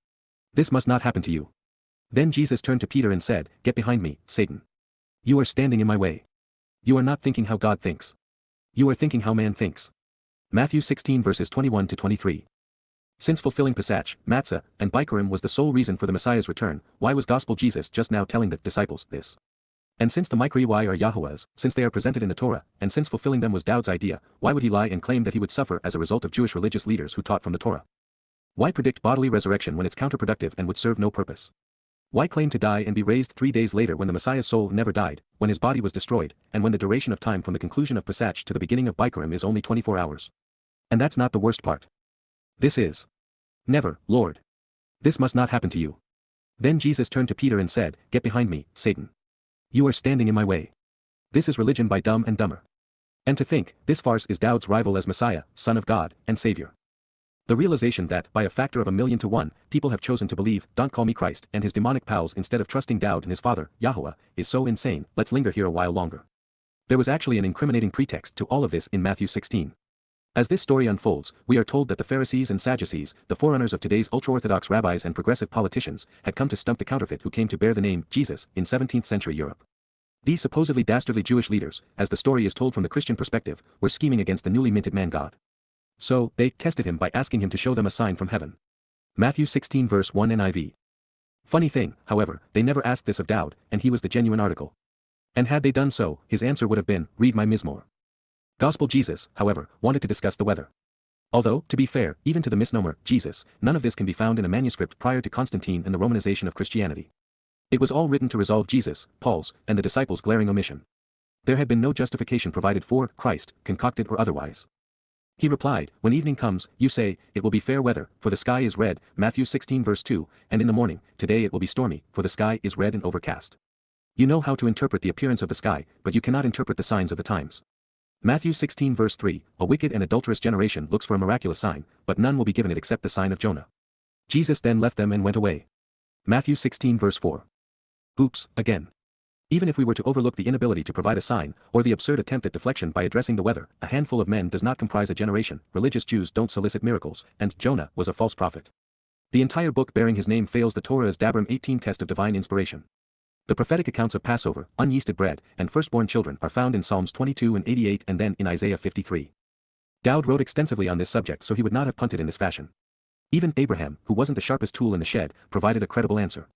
This must not happen to you." Then Jesus turned to Peter and said, "Get behind me, Satan. You are standing in my way. You are not thinking how God thinks. You are thinking how man thinks." Matthew 16 verses 21 to 23. Since fulfilling Pesach, Matzah, and Bikurim was the sole reason for the Messiah's return, why was Gospel Jesus just now telling the disciples this? And since the YYV3C1 are YAHOWAH's, since they are presented in the Torah, and since fulfilling them was Dowd's idea, why would he lie and claim that he would suffer as a result of Jewish religious leaders who taught from the Torah? Why predict bodily resurrection when it's counterproductive and would serve no purpose? Why claim to die and be raised 3 days later when the Messiah's soul never died, when his body was destroyed, and when the duration of time from the conclusion of Pesach to the beginning of Bikurim is only 24 hours? And that's not the worst part. This is. Never, Lord. This must not happen to you. Then Jesus turned to Peter and said, "Get behind me, Satan. You are standing in my way." This is religion by Dumb and Dumber. And to think, this farce is Dowd's rival as Messiah, Son of God, and Savior. The realization that, by a factor of 1,000,000 to 1, people have chosen to believe, "Don't call me Christ," and his demonic pals instead of trusting Dowd and his father, Yahowah, is so insane. Let's linger here a while longer. There was actually an incriminating pretext to all of this in Matthew 16. As this story unfolds, we are told that the Pharisees and Sadducees, the forerunners of today's ultra-Orthodox rabbis and progressive politicians, had come to stump the counterfeit who came to bear the name Jesus in 17th century Europe. These supposedly dastardly Jewish leaders, as the story is told from the Christian perspective, were scheming against the newly minted man God. So, they tested him by asking him to show them a sign from heaven. Matthew 16 verse 1 NIV. Funny thing, however, they never asked this of Dowd, and he was the genuine article. And had they done so, his answer would have been, "Read my Mizmor." Gospel Jesus, however, wanted to discuss the weather. Although, to be fair, even to the misnomer, Jesus, none of this can be found in a manuscript prior to Constantine and the Romanization of Christianity. It was all written to resolve Jesus, Paul's, and the disciples' glaring omission. There had been no justification provided for Christ, concocted or otherwise. He replied, "When evening comes, you say, it will be fair weather, for the sky is red," Matthew 16 verse 2, and in the morning, "Today it will be stormy, for the sky is red and overcast." You know how to interpret the appearance of the sky, but you cannot interpret the signs of the times. Matthew 16 verse 3, "A wicked and adulterous generation looks for a miraculous sign, but none will be given it except the sign of Jonah." Jesus then left them and went away. Matthew 16 verse 4. Oops, again. Even if we were to overlook the inability to provide a sign, or the absurd attempt at deflection by addressing the weather, a handful of men does not comprise a generation, religious Jews don't solicit miracles, and Jonah was a false prophet. The entire book bearing his name fails the Torah's Dabram 18 test of divine inspiration. The prophetic accounts of Passover, unyeasted bread, and firstborn children are found in Psalms 22 and 88 and then in Isaiah 53. Dowd wrote extensively on this subject so he would not have punted in this fashion. Even Abraham, who wasn't the sharpest tool in the shed, provided a credible answer.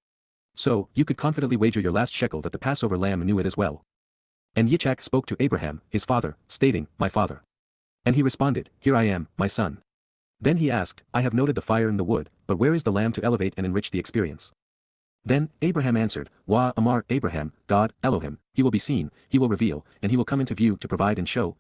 So, you could confidently wager your last shekel that the Passover lamb knew it as well. And Yitzchak spoke to Abraham, his father, stating, "My father." And he responded, "Here I am, my son." Then he asked, "I have noted the fire and the wood, but where is the lamb to elevate and enrich the experience?" Then Abraham answered, Wa Amar Abraham, God, Elohim, he will be seen, he will reveal, and he will come into view to provide and show,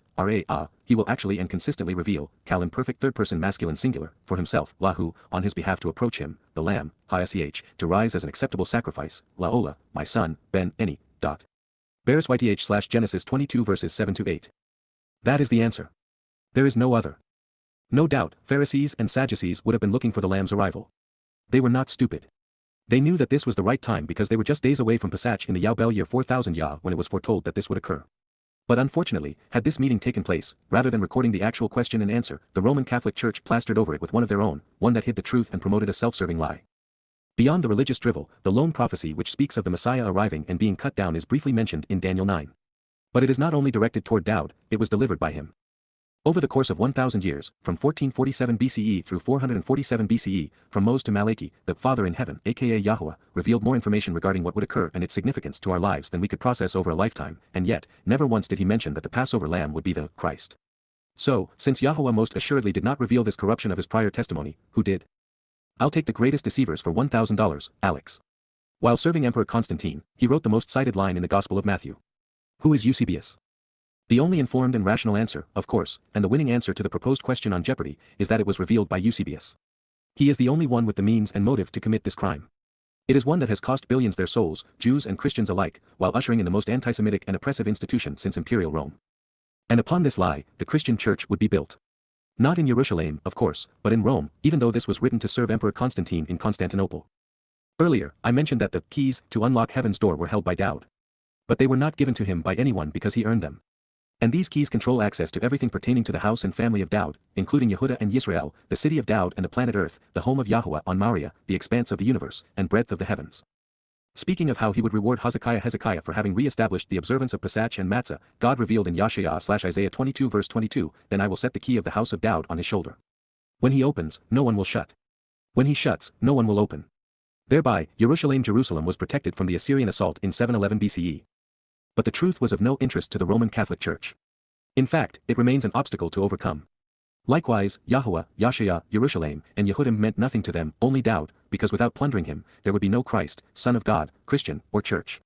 he will actually and consistently reveal, Kal imperfect third person masculine singular, for himself, Lahu, on his behalf to approach him, the lamb, Hishach, to rise as an acceptable sacrifice, Laola, my son, Ben, Eni, dot. Bears YTH / Genesis 22 verses 7-8. That is the answer. There is no other. No doubt, Pharisees and Sadducees would have been looking for the lamb's arrival. They were not stupid. They knew that this was the right time because they were just days away from Pesach in the Yabel year 4000 Yah when it was foretold that this would occur. But unfortunately, had this meeting taken place, rather than recording the actual question and answer, the Roman Catholic Church plastered over it with one of their own, one that hid the truth and promoted a self-serving lie. Beyond the religious drivel, the lone prophecy which speaks of the Messiah arriving and being cut down is briefly mentioned in Daniel 9. But it is not only directed toward Dowd, it was delivered by him. Over the course of 1,000 years, from 1447 BCE through 447 BCE, from Moses to Malachi, the Father in heaven, aka Yahowah, revealed more information regarding what would occur and its significance to our lives than we could process over a lifetime, and yet, never once did he mention that the Passover lamb would be the Christ. So, since Yahowah most assuredly did not reveal this corruption of his prior testimony, who did? I'll take the greatest deceivers for $1,000, Alex. While serving Emperor Constantine, he wrote the most cited line in the Gospel of Matthew. Who is Eusebius? The only informed and rational answer, of course, and the winning answer to the proposed question on jeopardy, is that it was revealed by Eusebius. He is the only one with the means and motive to commit this crime. It is one that has cost billions their souls, Jews and Christians alike, while ushering in the most anti-Semitic and oppressive institution since Imperial Rome. And upon this lie, the Christian church would be built. Not in Jerusalem, of course, but in Rome, even though this was written to serve Emperor Constantine in Constantinople. Earlier, I mentioned that the keys to unlock heaven's door were held by Dowd. But they were not given to him by anyone because he earned them. And these keys control access to everything pertaining to the house and family of Dowd, including Yehudah and Yisrael, the city of Dowd and the planet Earth, the home of Yahowah on Maria, the expanse of the universe, and breadth of the heavens. Speaking of how he would reward Hezekiah for having re-established the observance of Pesach and Matzah, God revealed in Yashayah/Isaiah 22 verse 22, Then I will set the key of the house of Dowd on his shoulder. When he opens, no one will shut. When he shuts, no one will open. Thereby, Jerusalem was protected from the Assyrian assault in 711 BCE. But the truth was of no interest to the Roman Catholic Church. In fact, it remains an obstacle to overcome. Likewise, Yahowah, Yashayah, Jerusalem, and Yehudim meant nothing to them, only Dowd, because without plundering him, there would be no Christ, Son of God, Christian, or Church.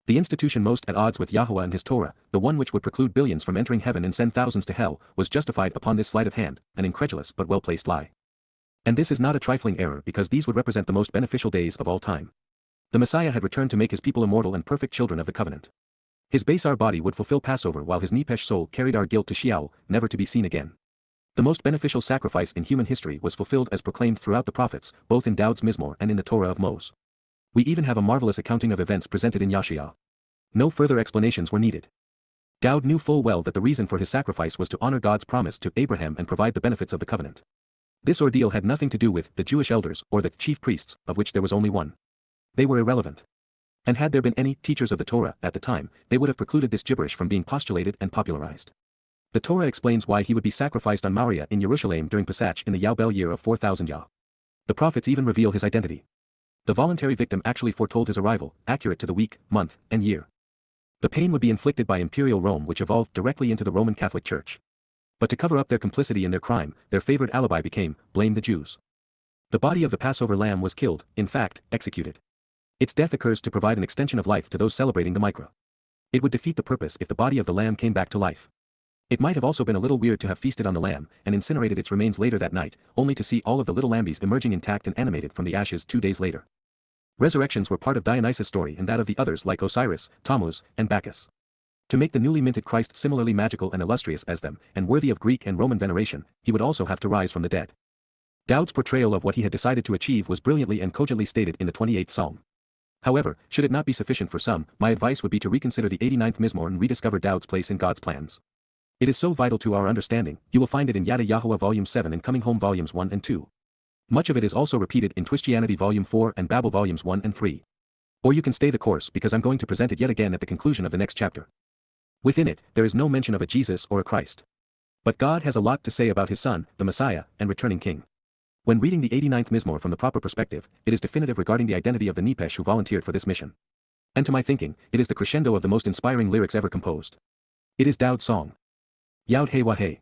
The institution most at odds with Yahowah and his Torah, the one which would preclude billions from entering heaven and send thousands to hell, was justified upon this sleight of hand, an incredulous but well-placed lie. And this is not a trifling error because these would represent the most beneficial days of all time. The Messiah had returned to make his people immortal and perfect children of the covenant. His Basar body would fulfill Passover while his Nepesh soul carried our guilt to Sheol, never to be seen again. The most beneficial sacrifice in human history was fulfilled as proclaimed throughout the prophets, both in Dowd's Mizmor and in the Torah of Moses. We even have a marvelous accounting of events presented in Yashayah. No further explanations were needed. Dowd knew full well that the reason for his sacrifice was to honor God's promise to Abraham and provide the benefits of the covenant. This ordeal had nothing to do with the Jewish elders or the chief priests, of which there was only one. They were irrelevant. And had there been any teachers of the Torah at the time, they would have precluded this gibberish from being postulated and popularized. The Torah explains why he would be sacrificed on Maria in Jerusalem during Pesach in the Yabel year of 4000 Yah. The prophets even reveal his identity. The voluntary victim actually foretold his arrival, accurate to the week, month, and year. The pain would be inflicted by Imperial Rome, which evolved directly into the Roman Catholic Church. But to cover up their complicity in their crime, their favored alibi became, blame the Jews. The body of the Passover lamb was killed, in fact, executed. Its death occurs to provide an extension of life to those celebrating the Mikra. It would defeat the purpose if the body of the lamb came back to life. It might have also been a little weird to have feasted on the lamb and incinerated its remains later that night, only to see all of the little lambies emerging intact and animated from the ashes 2 days later. Resurrections were part of Dionysus' story and that of the others like Osiris, Tammuz, and Bacchus. To make the newly minted Christ similarly magical and illustrious as them, and worthy of Greek and Roman veneration, he would also have to rise from the dead. Dowd's portrayal of what he had decided to achieve was brilliantly and cogently stated in the 28th Psalm. However, should it not be sufficient for some, my advice would be to reconsider the 89th Mizmor and rediscover Dowd's place in God's plans. It is so vital to our understanding, you will find it in Yada Yahowah Volume 7 and Coming Home Volumes 1 and 2. Much of it is also repeated in Twistianity Volume 4 and Babel Volumes 1 and 3. Or you can stay the course because I'm going to present it yet again at the conclusion of the next chapter. Within it, there is no mention of a Jesus or a Christ. But God has a lot to say about his Son, the Messiah, and returning King. When reading the 89th Mizmor from the proper perspective, it is definitive regarding the identity of the Nepesh who volunteered for this mission. And to my thinking, it is the crescendo of the most inspiring lyrics ever composed. It is Dowd's song. Yod Hey Wah Hey.